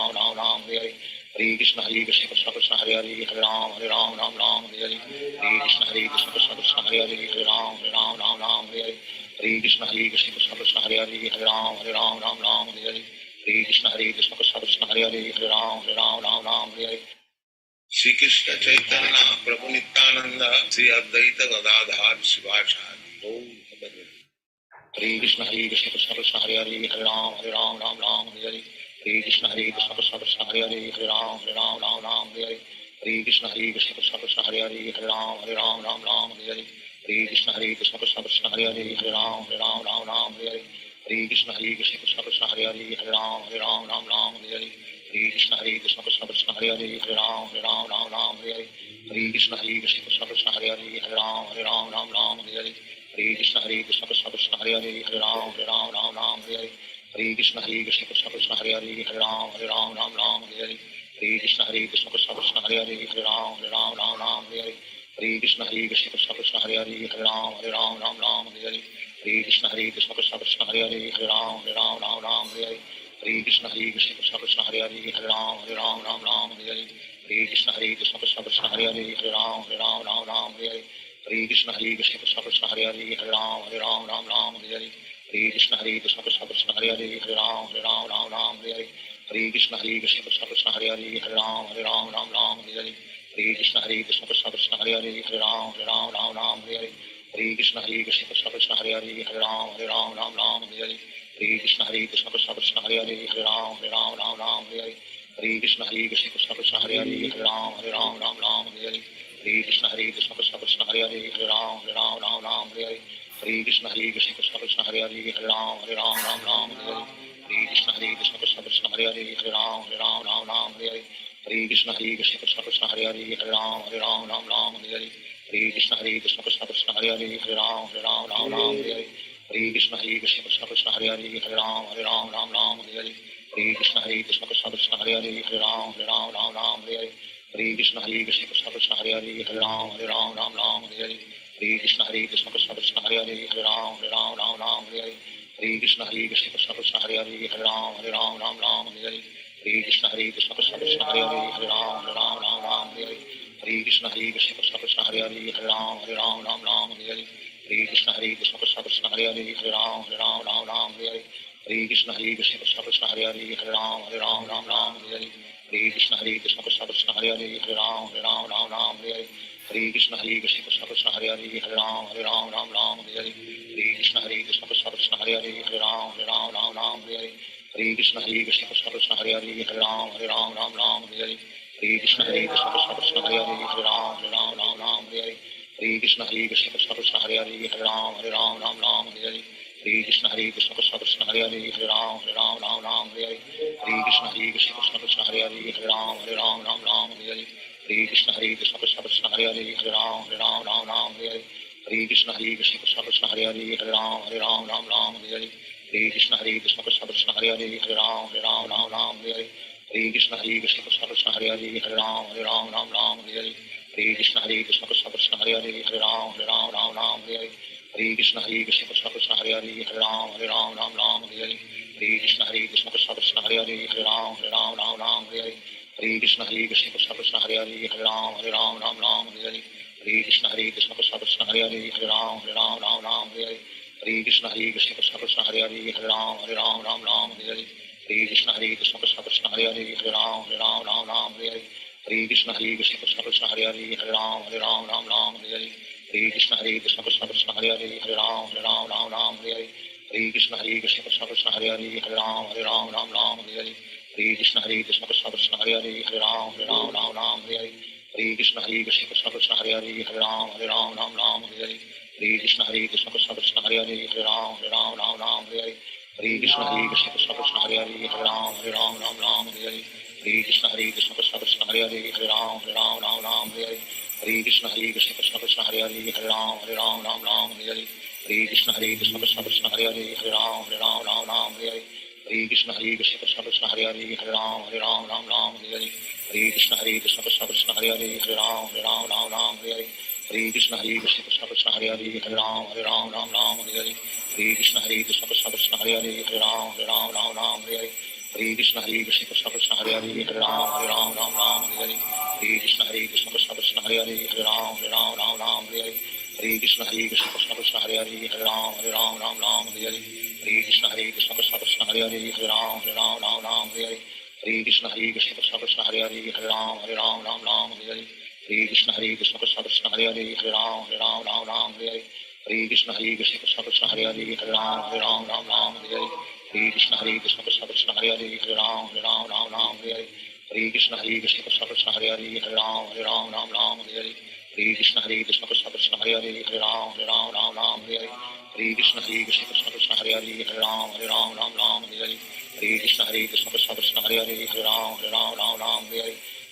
Hare Hare Krishna Krishna Krishna Hare Hare Hare Ram Hare Hare Hare Krishna Krishna Krishna Hare Hare Hare Ram Hare Hare Hare Krishna Krishna Krishna Hare Hare Hare Ram Hare Hare Hare Krishna Krishna Krishna Hare Hare Hare Ram Hare Hare Shri Krishna Chaitanya Prabhu Nityananda Shri Advaita Gadadhar Shivacharya Hare Krishna Krishna Krishna Hare Hare Hare Ram Hare Hare Hare Krishna Krishna Krishna Hare Hare Hare Ram Hare Hare Hare Krishna Krishna Krishna Hare Hare Hare Ram Hare Hare Hare Krishna Krishna Krishna Hare Hare Hare Ram Hare Hare Hare Krishna Krishna Krishna Hare Hare Hare Ram Hare Hare Hare Krishna Krishna Krishna Hare Hare Hare Ram Hare Hare Hare Krishna Krishna Krishna Hare Hare Hare Ram Hare Hare Hare Krishna Krishna Krishna Hare Hare Hare Ram Hare Hare Hare Krishna Krishna Krishna Hare Hare Hare Ram Hare Hare Krishna Krishna Krishna Hare Hare Hare Ram Hare Hare Krishna Krishna Krishna Hare Hare Hare Ram Hare Hare Krishna Krishna Krishna Hare Hare Hare Ram Hare Hare Krishna Krishna Krishna Hare Hare Hare Ram Hare Hare Krishna Krishna Krishna Hare Hare Hare Ram Hare Hare Krishna Krishna Krishna Hare Hare Hare Ram Hare Hare Krishna Krishna Krishna Hare Hare Hare Ram Hare Hare Krishna Krishna Krishna Hare Hare Hare Ram Hare Hare Krishna Krishna Krishna Hare Hare Hare Ram Hare Hare Krishna Krishna Krishna Hare Hare Hare Ram Hare Hare Krishna Krishna Krishna Hare Hare Hare Ram Hare Hare Krishna Krishna Krishna Hare Hare Hare Ram Hare Hare Krishna Krishna Krishna Hare Hare Hare Ram Hare Hare Krishna Krishna Krishna Hare Hare Hare Ram Hare Krishna Krishna Krishna Hare Hare Hare Ram Hare Krishna Krishna Krishna Hare Hare Hare Ram Hare Krishna Krishna Krishna Hare Hare Hare Ram Hare Krishna Krishna Krishna Hare Hare Hare Ram Hare Krishna Krishna Krishna Hare Hare Hare Ram Hare Krishna Krishna Krishna Hare Hare Hare Ram Hare Krishna Krishna Krishna Hare Hare Hare Ram Hare Krishna Krishna Krishna Hare Hare Hare Ram Hare Krishna Krishna Krishna Hare Hare Hare Ram Hare Krishna Krishna Krishna Hare Hare Hare Ram Hare Krishna Krishna Krishna Hare Hare Hare Ram Hare Krishna Krishna Krishna Hare Hare Hare Ram Hare Krishna Krishna Krishna Hare Hare Hare Ram Hare Krishna Krishna Krishna Hare Hare Hare Ram Hare Krishna Krishna Krishna Hare Hare Hare Ram Hare Krishna Krishna Krishna Hare Hare Hare Ram Hare Krishna Krishna Krishna Hare Hare Hare Ram Hare Krishna Krishna Krishna Hare Hare Hare Ram Hare Krishna Krishna Krishna Hare Hare Hare Ram Hare Krishna Krishna Krishna Hare Hare Hare Ram Hare Krishna Krishna Krishna Hare Hare Hare Ram Hare Krishna Krishna Krishna Hare Hare Hare Ram Hare Krishna Krishna Krishna Hare Hare Hare Ram Hare Hare Krishna Krishna Krishna Hare Hare Hare Ram Ram Ram Hare Hare Hare Krishna Krishna Krishna Hare Hare Hare Ram Ram Hare Hare Hare Krishna Krishna Krishna Hare Hare Hare Ram Ram Hare Hare Hare Krishna Krishna Krishna Hare Hare Hare Ram Ram Hare Hare Hare Krishna Krishna Krishna Hare Hare Hare Ram Ram Hare Hare Hare Krishna Krishna Krishna Hare Hare Hare Ram Ram Hare Hare Hare Krishna Krishna Krishna Hare Hare Hare Ram Ram Hare Hare Hare Krishna Krishna Krishna Hare Hare Hare Ram Hare Hare Hare Krishna Krishna Krishna Hare Hare Hare Ram Hare Hare Hare Krishna Krishna Krishna Hare Hare Hare Ram Hare Hare Hare Krishna Krishna Krishna Hare Hare Hare Ram Hare Hare Hare Krishna Krishna Krishna Hare Hare Hare Ram Hare Hare Hare Krishna Krishna Krishna Hare Hare Hare Ram Hare Hare Hare Krishna Krishna Krishna Hare Hare Hare Ram Hare Hare Hare Krishna Krishna Krishna Hare Hare Hare Ram Hare Hare Hare Krishna Krishna Krishna Hare Hare Hare Ram Hare Hare Hare Krishna Krishna Krishna Hare Hare Hare Ram Hare Hare Hare Krishna Krishna Krishna Hare Hare Hare Ram Hare Hare Hare Krishna Krishna Krishna Hare Hare Hare Ram Hare Hare Hare Krishna Krishna Krishna Hare Hare Hare Ram Hare Hare Hare Krishna Krishna Krishna Hare Hare Hare Ram Hare Hare Hare Krishna Krishna Krishna Hare Hare Hare Ram Hare Hare Hare Krishna Krishna Krishna Hare Hare Hare Ram Hare Hare Krishna Krishna Krishna Hare Hare Hare Ram Hare Hare Krishna Krishna Krishna Hare Hare Hare Ram Hare Hare Krishna Krishna Krishna Hare Hare Hare Ram Hare Hare Krishna Krishna Krishna Hare Hare Hare Ram Hare Hare Krishna Krishna Krishna Hare Hare Hare Ram Hare Hare Krishna Krishna Krishna Hare Hare Hare Ram Hare Hare Krishna Krishna Krishna Hare Hare Hare Ram Hare Hare Krishna Krishna Krishna Hare Hare Hare Ram Hare Hare Krishna Krishna Krishna Hare Hare Hare Ram Hare Hare Krishna Krishna Krishna Hare Hare Hare Ram Hare Hare Krishna Krishna Krishna Hare Hare Hare Ram Hare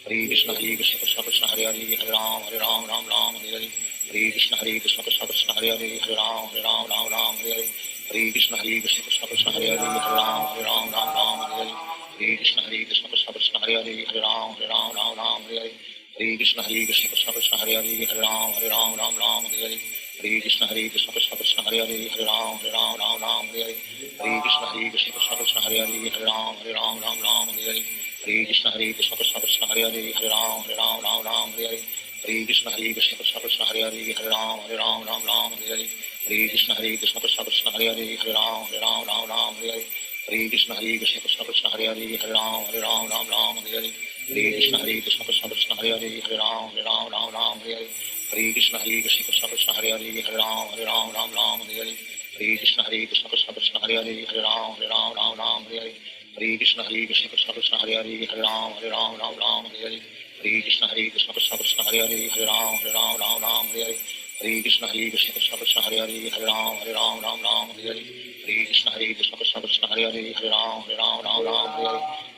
Hare Krishna Krishna Krishna Hare Hare Hare Ram Hare Krishna Krishna Krishna Hare Hare Hare Ram Hare Krishna Krishna Krishna Hare Hare Hare Ram Hare Krishna Krishna Krishna Hare Hare Hare Ram Hare Krishna Krishna Krishna Hare Hare Hare Ram Hare Krishna Krishna Krishna Hare Hare Hare Ram Hare Krishna Krishna Krishna Hare Hare Hare Ram Hare Krishna Krishna Krishna Hare Hare Hare Ram Hare Krishna Krishna Krishna Hare Hare Hare Ram Hare Krishna Krishna Krishna Hare Hare Hare Ram Hare Krishna Krishna Krishna Hare Hare Hare Ram Hare Krishna Krishna Krishna Hare Hare Hare Ram Hare Krishna Krishna Krishna Hare Hare Hare Ram Hare Krishna Krishna Krishna Hare Hare Hare Ram Hare Krishna Krishna Krishna Hare Hare Hare Ram Hare Krishna Krishna Krishna Hare Hare Hare Ram Hare Krishna Krishna Krishna Hare Hare Hare Ram Hare Krishna Krishna Krishna Hare Hare Hare Ram Hare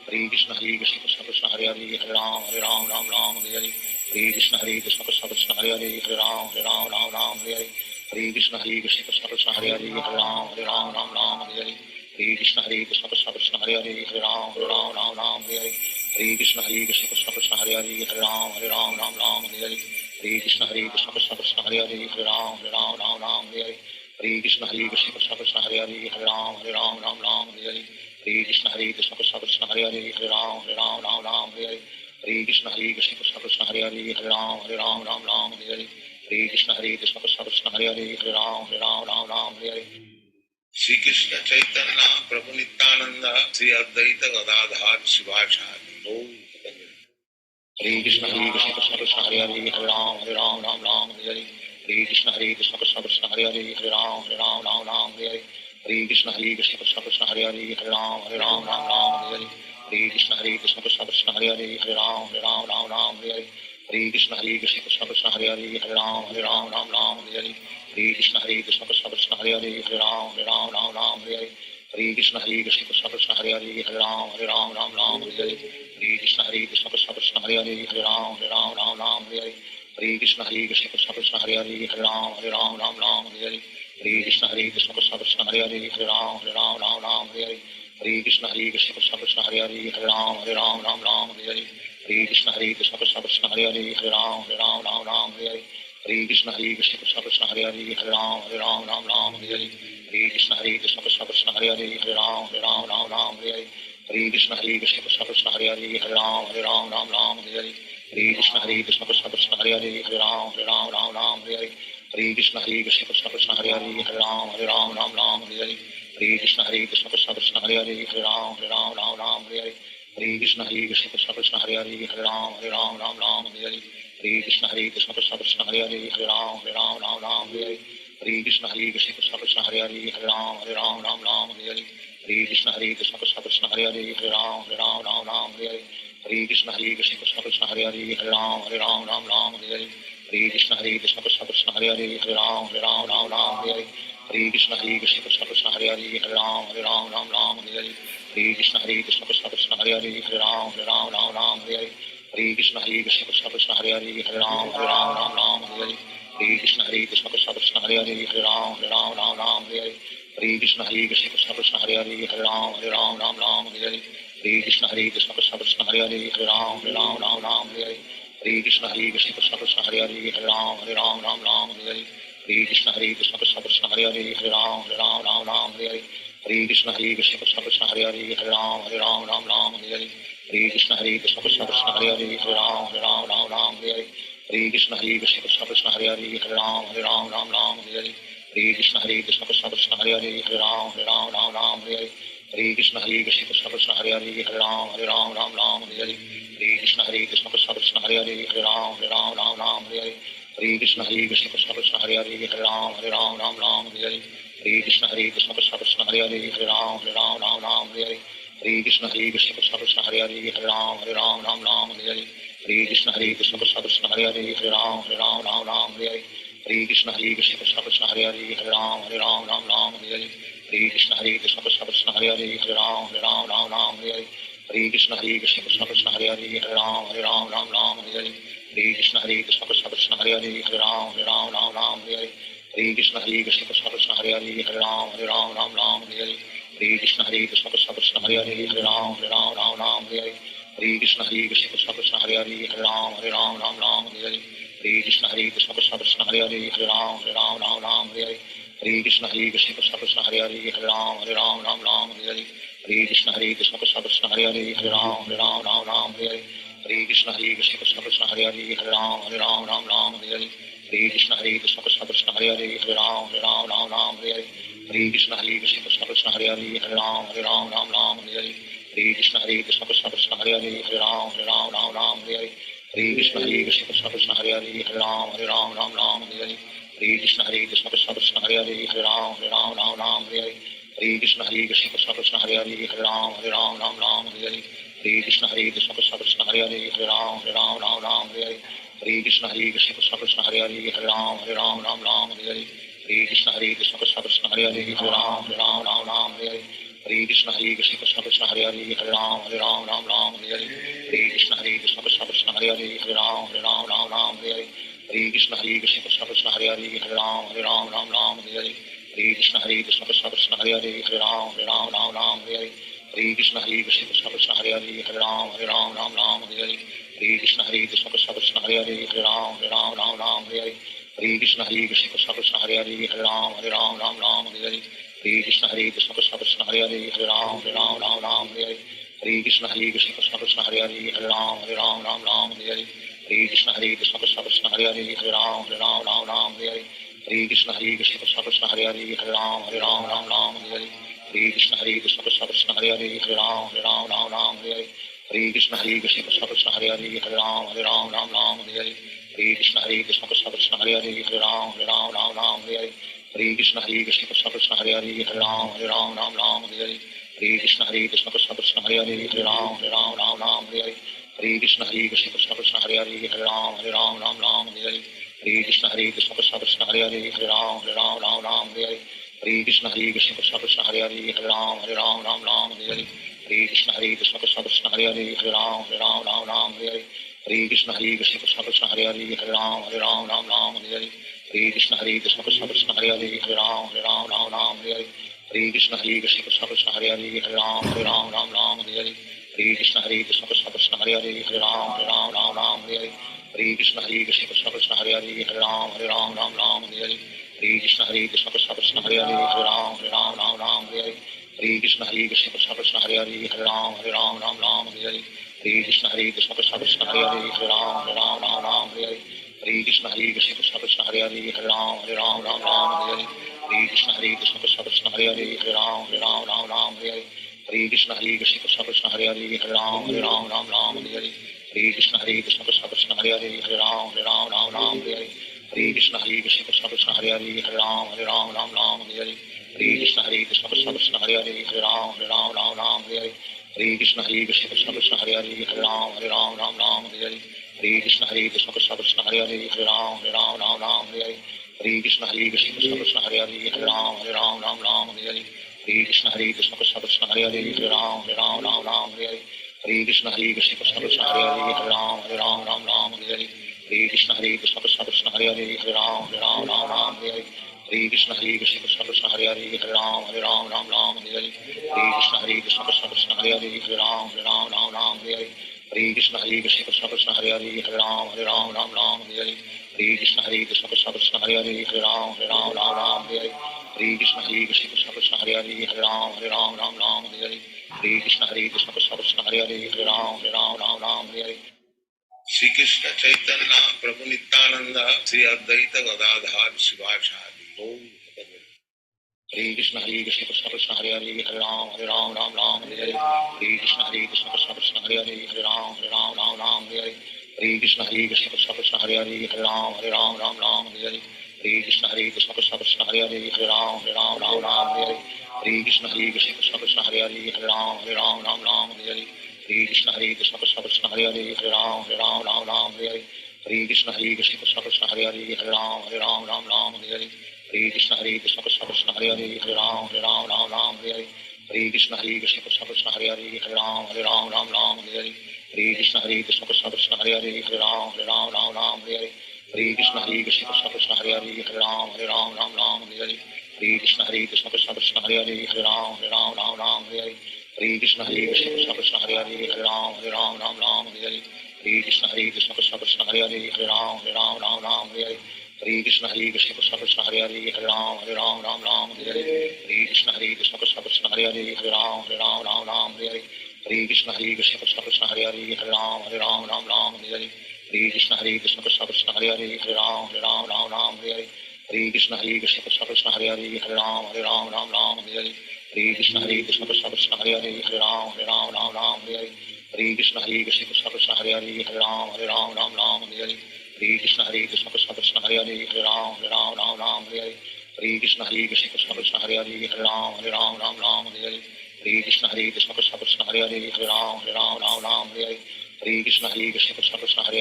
Krishna Krishna Krishna Hare Hare Hare Ram Hare Krishna Krishna Krishna Hare Hare Hare Ram Hare Krishna Krishna Krishna Hare Hare Hare Ram Hare Krishna Krishna Krishna Hare Hare Hare Ram Hare Krishna Krishna Krishna Hare Hare Hare Ram Hare Krishna Krishna Krishna Hare Hare Hare Ram Hare Krishna Krishna Krishna Hare Hare Hare Ram Hare Krishna Krishna Krishna Hare Hare Hare Ram Hare Krishna Krishna Krishna Hare Hare Hare Ram Hare Krishna Krishna Krishna Hare Hare Hare Ram Shri Krishna Chaitanya प्रभु Nityanand Shri Advaita Gadadhar Shivacharya Hare Krishna Krishna Krishna Hare Hare Hare Ram Hare Hare Krishna Krishna Krishna Hare Hare Hare Ram Hare Krishna Krishna Krishna Hare Hare Hare Ram Hare Krishna Krishna Krishna Hare Hare Hare Ram Hare Krishna Krishna Krishna Hare Hare Hare Ram Hare Krishna Krishna Krishna Hare Hare Hare Ram Hare Krishna Krishna Krishna Hare Hare Hare Ram Hare Krishna Krishna Krishna Hare Hare Hare Ram Hare Krishna Krishna Krishna Hare Hare Hare Ram Hare Krishna Krishna Krishna Hare Hare Hare Ram Hare हरे Krishna Krishna Krishna Hare Hare Hare Ram Ram Ram Hare Hare Hare Krishna Krishna Krishna Hare Hare Ram Ram Ram Hare Hare Hare Krishna Krishna Krishna Hare Hare Hare Ram Ram Hare Hare Hare Krishna Krishna Krishna Hare Hare Ram Ram Hare Hare Hare Krishna Krishna Krishna Hare Hare Ram Ram Hare Hare Hare Krishna Krishna Krishna Hare Hare Ram Ram Hare Hare Hare Krishna Krishna Krishna Hare Hare Ram Ram Hare Hare Hare Krishna Krishna Krishna Hare Hare Ram Ram Hare Hare Hare Krishna Krishna Krishna Hare Hare Ram Ram Hare Hare Hare Krishna Krishna Krishna Hare Hare Ram Ram Hare Hare Hare Krishna Krishna Krishna Hare Hare Ram Ram Hare Hare Hare Krishna Krishna Krishna Hare Hare Ram Ram Hare Hare Hare Krishna Krishna Krishna Hare Hare Ram Ram Hare Hare Hare Krishna Krishna Krishna Hare Hare Ram Ram Hare Hare Hare Krishna Krishna Krishna Hare Hare Ram Ram Hare Hare Hare Krishna Krishna Krishna Hare Hare Ram Ram Hare Hare Hare Krishna Krishna Krishna Hare Hare Ram Ram Hare Hare Hare Krishna Krishna Krishna Hare Hare Ram Ram Hare Hare Hare Krishna Krishna Krishna Hare Hare Ram Ram Hare Hare Hare Krishna Krishna Krishna Hare Hare Ram Ram Hare Hare Hare Krishna Krishna Krishna Hare Hare Ram Ram Hare Hare Hare Krishna Krishna Krishna Hare Hare Ram Ram Hare Hare Hare Krishna Krishna Krishna Hare Hare Ram Ram Hare Hare Hare Krishna Krishna Krishna Hare Hare Ram Ram Hare Hare Hare Krishna Krishna Krishna Hare Hare Ram Ram Hare Hare Hare Krishna Krishna Krishna Hare Hare Ram Ram Hare Hare Hare Krishna Krishna Krishna Hare Hare Ram Ram Hare Hare Hare Krishna Krishna Krishna Hare Hare Ram Ram Hare Hare Hare Krishna Krishna Krishna Hare Hare Ram Ram Hare Hare Hare Krishna Krishna Krishna Hare Hare Ram Ram Hare Hare Hare Krishna Krishna Krishna Hare Hare Ram Ram Hare Hare Hare Krishna Krishna Krishna Hare Hare Ram Ram Hare Hare Hare Krishna Krishna Krishna Hare Hare Ram Ram Hare Hare Hare Krishna Krishna Krishna Hare Hare Ram Ram Hare Hare Hare Krishna Krishna Krishna Hare Hare Ram Ram Hare Hare Hare Krishna Krishna Krishna Hare Hare Ram Ram Hare Hare Hare Krishna Krishna Krishna Hare Hare Ram Ram Hare Hare Hare Krishna Krishna Krishna Hare Hare Ram Ram Hare Hare Hare Krishna Krishna Krishna Hare Hare Ram Ram Hare Hare Hare Krishna Krishna Krishna Hare Hare Ram Ram Hare Hare Hare Krishna Krishna Krishna Hare Hare Ram Ram Hare Hare Hare Krishna Krishna Krishna Hare Hare Ram Ram Hare Hare Hare Krishna Krishna Krishna Hare Hare Ram Ram Hare Hare Hare Krishna Krishna Krishna Hare Hare Ram Ram Hare Hare Hare Krishna Krishna Krishna Hare Hare Ram Ram Hare Hare Hare Krishna Krishna Krishna Hare Hare Ram Ram Hare Hare Hare Krishna Krishna Krishna Hare Hare Ram Ram Hare Hare Hare Krishna Krishna Krishna Hare Hare Ram Ram Hare Hare Hare Krishna Krishna Krishna Hare Hare Ram Ram Hare Hare Hare Krishna Krishna Krishna Hare Hare Ram Ram Hare Hare Hare Krishna Krishna Krishna Hare Hare Ram Ram Hare Hare Hare Krishna Krishna Krishna Hare Hare Ram Ram Hare Hare Hare Krishna Krishna Krishna Hare Hare Ram Ram Hare Hare Hare Krishna Krishna Krishna Hare Hare Ram Ram Hare Hare Hare Krishna Krishna Krishna Hare Hare Ram Ram Hare Hare Hare Krishna Krishna Krishna Hare Hare Ram Ram Hare Hare Hare Krishna Krishna Krishna Hare Hare Ram Ram Hare Hare Hare Krishna Krishna Krishna Hare Hare Ram Ram Hare Hare Hare Krishna Krishna Krishna Hare Hare Ram Ram Hare Hare Hare Krishna Krishna Krishna Hare Hare Ram Ram Hare Hare Hare Krishna Krishna Krishna Hare Hare Ram Ram Hare Hare Hare Krishna Krishna Krishna Hare Hare Ram Ram Hare Hare Hare Krishna Krishna Krishna Hare Hare Ram Ram Hare Hare Hare Krishna Krishna Krishna Hare Hare Ram Ram Hare Hare Hare Krishna Krishna Krishna Hare Hare Ram Ram Hare Hare Hare Krishna Krishna Krishna Hare Hare Ram Ram Hare Hare Hare Krishna Krishna Krishna Hare Hare Ram Ram Hare Hare Hare Krishna Krishna Krishna Hare Hare Ram Ram Hare Hare Hare Krishna Krishna Krishna Hare Hare Ram Ram Hare Hare Hare Krishna Krishna Krishna Hare Hare Ram Ram Hare Hare Hare Krishna Krishna Krishna Hare Hare Ram Ram Hare Hare Hare Krishna Krishna Krishna Hare Hare Ram Ram Hare Hare Hare Krishna Krishna Krishna Hare Hare Ram Ram Hare Hare Hare Krishna Krishna Krishna Hare Hare Ram Ram Hare Hare Hare Krishna Krishna Krishna Hare Hare Hare Ram Ram Ram Hare Hare Hare Krishna Krishna Krishna Hare Hare Hare Ram Ram Hare Hare Hare Krishna Krishna Krishna Hare Hare Hare Ram Ram Hare Hare Hare Krishna Krishna Krishna Hare Hare Hare Ram Ram Hare Hare Hare Krishna Krishna Krishna Hare Hare Hare Ram Ram Hare Hare Hare Krishna Krishna Krishna Hare Hare Hare Ram Ram Hare Hare Hare Krishna Krishna Krishna Hare Hare Hare Ram Ram Hare Hare Hare Krishna Krishna Krishna Hare Hare Hare Ram Hare Hare Hare Krishna Krishna Krishna Hare Hare Hare Ram Hare Hare Hare Krishna Krishna Krishna Hare Hare Hare Ram Hare Hare Hare Krishna Krishna Krishna Hare Hare Hare Ram Hare Hare Hare Krishna Krishna Krishna Hare Hare Hare Ram Hare Hare Hare Krishna Krishna Krishna Hare Hare Hare Ram Hare Hare Hare Krishna Krishna Krishna Hare Hare Hare Ram Hare Hare Hare Krishna Krishna Krishna Hare Hare Hare Ram Hare Hare Hare Krishna Krishna Krishna Hare Hare Hare Ram Hare Hare Hare Krishna Krishna Krishna Hare Hare Hare Ram Hare Hare Hare Krishna Krishna Krishna Hare Hare Hare Ram Hare Hare Hare Krishna Krishna Krishna Hare Hare Hare Ram Hare Hare Krishna Krishna Krishna Hare Hare Hare Ram Hare Hare Krishna Krishna Krishna Hare Hare Hare Ram Hare Hare Krishna Krishna Krishna Hare Hare Hare Ram Hare Hare Krishna Krishna Krishna Hare Hare Hare Ram Hare Hare Krishna Krishna Krishna Hare Hare Hare Ram Hare Hare Shri Krishna Chaitanya प्रभु नित्यानंद श्री अद्वैत गदाधर शिवाचार्य ओम Hare Krishna Krishna Krishna Hare Hare Hare Ram Hare Hare Hare Krishna Krishna Krishna Hare Hare Hare Ram Hare Hare Hare Krishna Krishna Krishna Hare Hare Hare Ram Hare Hare Hare Krishna Krishna Krishna Hare Hare Hare Ram Hare Hare Hare Krishna Krishna Krishna Hare Hare Hare Ram Hare Hare Hare Krishna Krishna Krishna Hare Hare Hare Ram Hare Hare Hare Krishna Krishna Krishna Hare Hare Hare Ram Hare Hare Hare Krishna Krishna Krishna Hare Hare Hare Ram Hare Hare Hare Krishna Krishna Krishna Hare Hare Hare Ram Hare Hare Hare Krishna Krishna Krishna Hare Hare Hare Ram Hare Hare Krishna Krishna Krishna Hare Hare Hare Ram Hare Hare Krishna Krishna Krishna Hare Hare Hare Ram Hare Hare Krishna Krishna Krishna Hare Hare Hare Ram Hare Hare Krishna Krishna Krishna Hare Hare Hare Ram Hare Hare Krishna Krishna Krishna Hare Hare Hare Ram Hare Hare Krishna Krishna Krishna Hare Hare Hare Ram Hare Hare Krishna Krishna Krishna Hare Hare Hare Ram Hare Hare Krishna Krishna Krishna Hare Hare Hare Ram Hare Hare Krishna Krishna Krishna Hare Hare Hare Ram Hare Hare Krishna Krishna Krishna Hare Hare Hare Ram Hare Krishna Krishna Krishna Hare Hare Hare Ram Hare Krishna Krishna Krishna Hare Hare Hare Ram Hare Krishna Krishna Krishna Hare Hare Hare Ram Hare Krishna Krishna Krishna Hare Hare Hare Ram Hare Krishna Krishna Krishna Hare Hare Hare Ram Hare Krishna Krishna Krishna Hare Hare Hare Ram Hare Krishna Krishna Krishna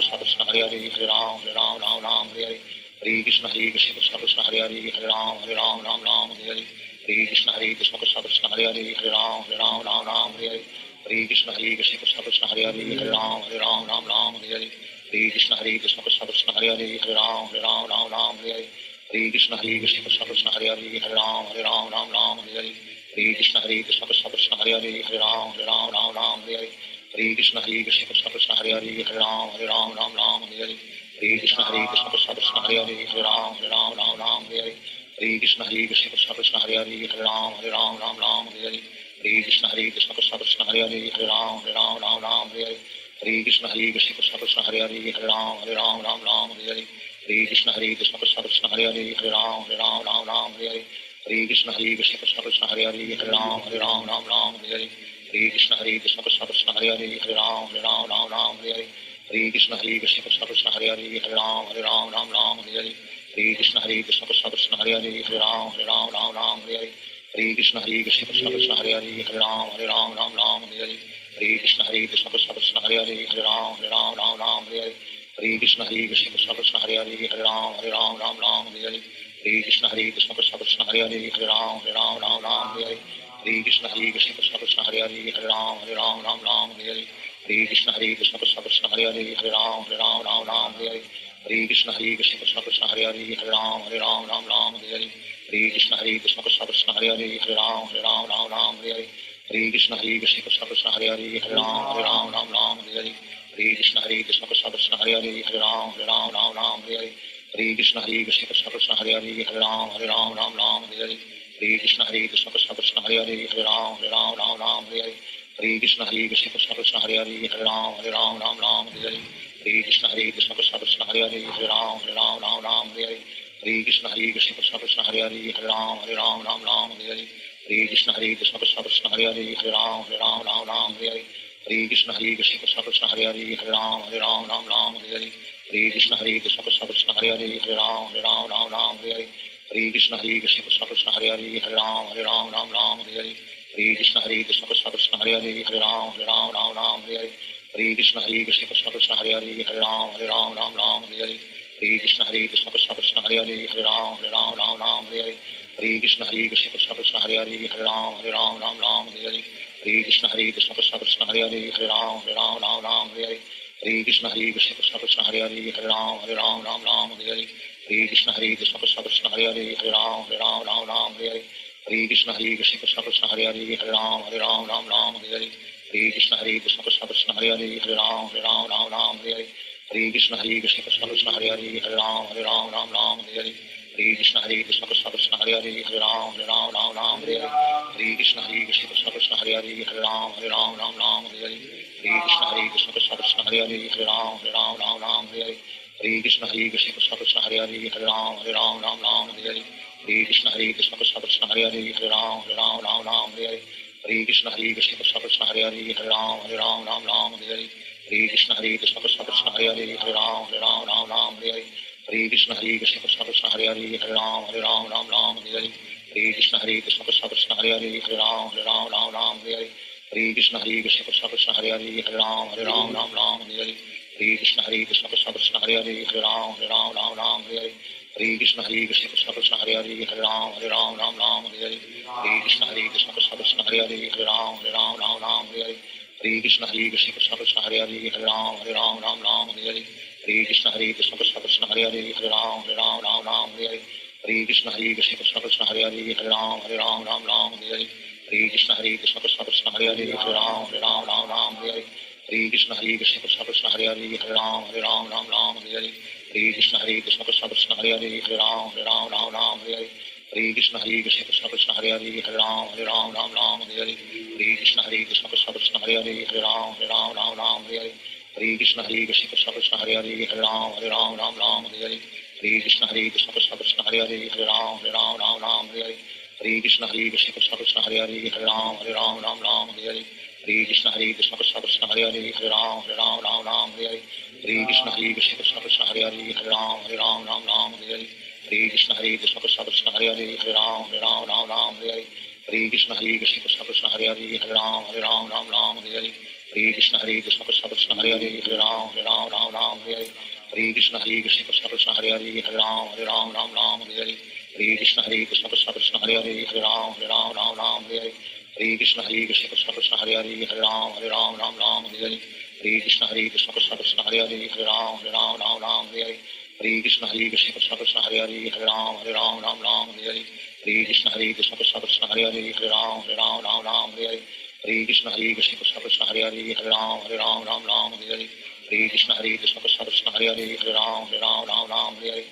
Hare Hare Hare Ram Hare Krishna Krishna Krishna Hare Hare Hare Ram Hare Krishna Krishna Krishna Hare Hare Hare Ram Hare Krishna Krishna Krishna Hare Hare Hare Ram Hare Krishna Krishna Krishna Hare Hare Hare Ram Hare Krishna Krishna Krishna Hare Hare Hare Ram Hare Krishna Krishna Krishna Hare Hare Hare Ram Hare Krishna Krishna Krishna Hare Hare Hare Ram Hare Krishna Krishna Krishna Hare Hare Hare Ram Hare Krishna Krishna Krishna Hare Hare Hare Ram Hare Krishna Krishna Krishna Hare Hare Hare Ram Hare Krishna Krishna Krishna Hare Hare Hare Ram Hare Krishna Krishna Krishna Hare Hare Hare Ram Hare Krishna Krishna Krishna Hare Hare Hare Ram Hare Krishna Krishna Krishna Hare Hare Hare Ram Hare Krishna Krishna Krishna Hare Hare Hare Ram Hare Krishna Krishna Krishna Hare Hare Hare Ram Hare Krishna Krishna Krishna Hare Hare Hare Ram Hare Krishna Krishna Krishna Hare Hare Hare Ram Hare Krishna Krishna Krishna Hare Hare Hare Ram Hare Krishna Krishna Krishna Hare Hare Hare Ram Hare Krishna Krishna Krishna Hare Hare Hare Ram Hare हरे कृष्ण कृष्ण कृष्ण हरे हरे हरे राम राम राम हरे हरे हरे कृष्ण कृष्ण कृष्ण हरे हरे हरे राम राम राम हरे हरे हरे कृष्ण कृष्ण कृष्ण हरे हरे हरे राम राम हरे हरे हरे कृष्ण कृष्ण कृष्ण हरे हरे हरे राम राम हरे हरे हरे कृष्ण कृष्ण कृष्ण हरे हरे हरे राम राम हरे हरे हरे कृष्ण कृष्ण कृष्ण हरे हरे हरे राम राम हरे हरे हरे कृष्ण कृष्ण कृष्ण हरे हरे हरे राम राम हरे हरे हरे कृष्ण कृष्ण कृष्ण हरे हरे हरे राम राम हरे हरे हरे कृष्ण कृष्ण कृष्ण हरे हरे हरे राम राम हरे हरे हरे कृष्ण कृष्ण कृष्ण हरे हरे हरे राम राम हरे हरे हरे कृष्ण कृष्ण कृष्ण हरे हरे हरे राम राम हरे हरे हरे कृष्ण कृष्ण कृष्ण हरे हरे हरे राम राम हरे हरे हरे कृष्ण कृष्ण कृष्ण हरे हरे हरे राम राम हरे हरे हरे कृष्ण कृष्ण कृष्ण हरे हरे हरे राम राम हरे हरे हरे कृष्ण कृष्ण कृष्ण हरे हरे हरे राम हरे हरे हरे कृष्ण कृष्ण कृष्ण हरे हरे हरे राम हरे हरे हरे कृष्ण कृष्ण कृष्ण हरे हरे हरे राम हरे हरे हरे कृष्ण कृष्ण कृष्ण हरे हरे हरे राम हरे हरे हरे कृष्ण कृष्ण कृष्ण हरे हरे हरे राम हरे हरे हरे कृष्ण कृष्ण कृष्ण हरे हरे हरे राम हरे हरे हरे कृष्ण कृष्ण कृष्ण हरे हरे हरे राम हरे हरे हरे कृष्ण कृष्ण कृष्ण हरे हरे हरे राम हरे हरे हरे कृष्ण कृष्ण कृष्ण हरे हरे हरे राम हरे हरे हरे कृष्ण कृष्ण कृष्ण हरे हरे हरे राम हरे हरे हरे कृष्ण कृष्ण कृष्ण हरे हरे हरे राम हरे हरे हरे कृष्ण कृष्ण कृष्ण हरे हरे हरे राम हरे हरे हरे कृष्ण कृष्ण कृष्ण हरे हरे हरे राम हरे हरे हरे कृष्ण कृष्ण कृष्ण हरे हरे हरे राम हरे हरे हरे कृष्ण कृष्ण कृष्ण हरे हरे हरे राम हरे हरे हरे कृष्ण कृष्ण कृष्ण हरे हरे हरे राम हरे हरे हरे कृष्ण कृष्ण कृष्ण हरे हरे हरे राम हरे हरे हरे कृष्ण कृष्ण कृष्ण हरे हरे हरे राम हरे हरे हरे कृष्ण कृष्ण कृष्ण हरे हरे हरे राम हरे हरे हरे कृष्ण कृष्ण कृष्ण हरे हरे हरे राम हरे हरे हरे कृष्ण कृष्ण कृष्ण हरे हरे हरे राम हरे हरे हरे कृष्ण कृष्ण कृष्ण हरे हरे हरे राम हरे हरे हरे कृष्ण कृष्ण कृष्ण हरे हरे हरे राम हरे हरे हरे कृष्ण कृष्ण कृष्ण हरे हरे हरे राम हरे हरे हरे कृष्ण कृष्ण कृष्ण हरे हरे हरे राम हरे हरे हरे कृष्ण कृष्ण कृष्ण हरे हरे हरे राम हरे हरे हरे कृष्ण कृष्ण कृष्ण हरे हरे हरे राम हरे हरे हरे कृष्ण कृष्ण कृष्ण हरे हरे हरे राम हरे हरे हरे कृष्ण कृष्ण कृष्ण हरे हरे हरे राम हरे हरे हरे कृष्ण कृष्ण कृष्ण हरे हरे हरे राम हरे हरे हरे कृष्ण कृष्ण कृष्ण हरे हरे हरे राम हरे हरे हरे कृष्ण कृष्ण कृष्ण हरे हरे हरे राम हरे हरे हरे कृष्ण कृष्ण कृष्ण हरे हरे हरे राम हरे हरे हरे कृष्ण कृष्ण कृष्ण हरे हरे हरे राम हरे हरे हरे कृष्ण कृष्ण कृष्ण हरे हरे हरे राम हरे हरे हरे कृष्ण कृष्ण कृष्ण हरे हरे हरे राम हरे हरे हरे कृष्ण कृष्ण कृष्ण हरे हरे हरे राम हरे हरे हरे कृष्ण कृष्ण कृष्ण हरे हरे हरे राम हरे हरे हरे कृष्ण कृष्ण कृष्ण हरे हरे हरे राम हरे हरे हरे कृष्ण कृष्ण कृष्ण हरे हरे हरे राम हरे हरे हरे कृष्ण कृष्ण कृष्ण हरे हरे हरे राम हरे हरे हरे कृष्ण कृष्ण कृष्ण हरे हरे हरे राम हरे हरे हरे कृष्ण कृष्ण कृष्ण हरे हरे हरे राम हरे हरे हरे कृष्ण कृष्ण कृष्ण हरे हरे हरे राम हरे हरे हरे कृष्ण कृष्ण कृष्ण हरे हरे हरे राम हरे हरे हरे कृष्ण कृष्ण कृष्ण हरे हरे हरे राम हरे हरे हरे कृष्ण कृष्ण कृष्ण हरे हरे हरे राम हरे हरे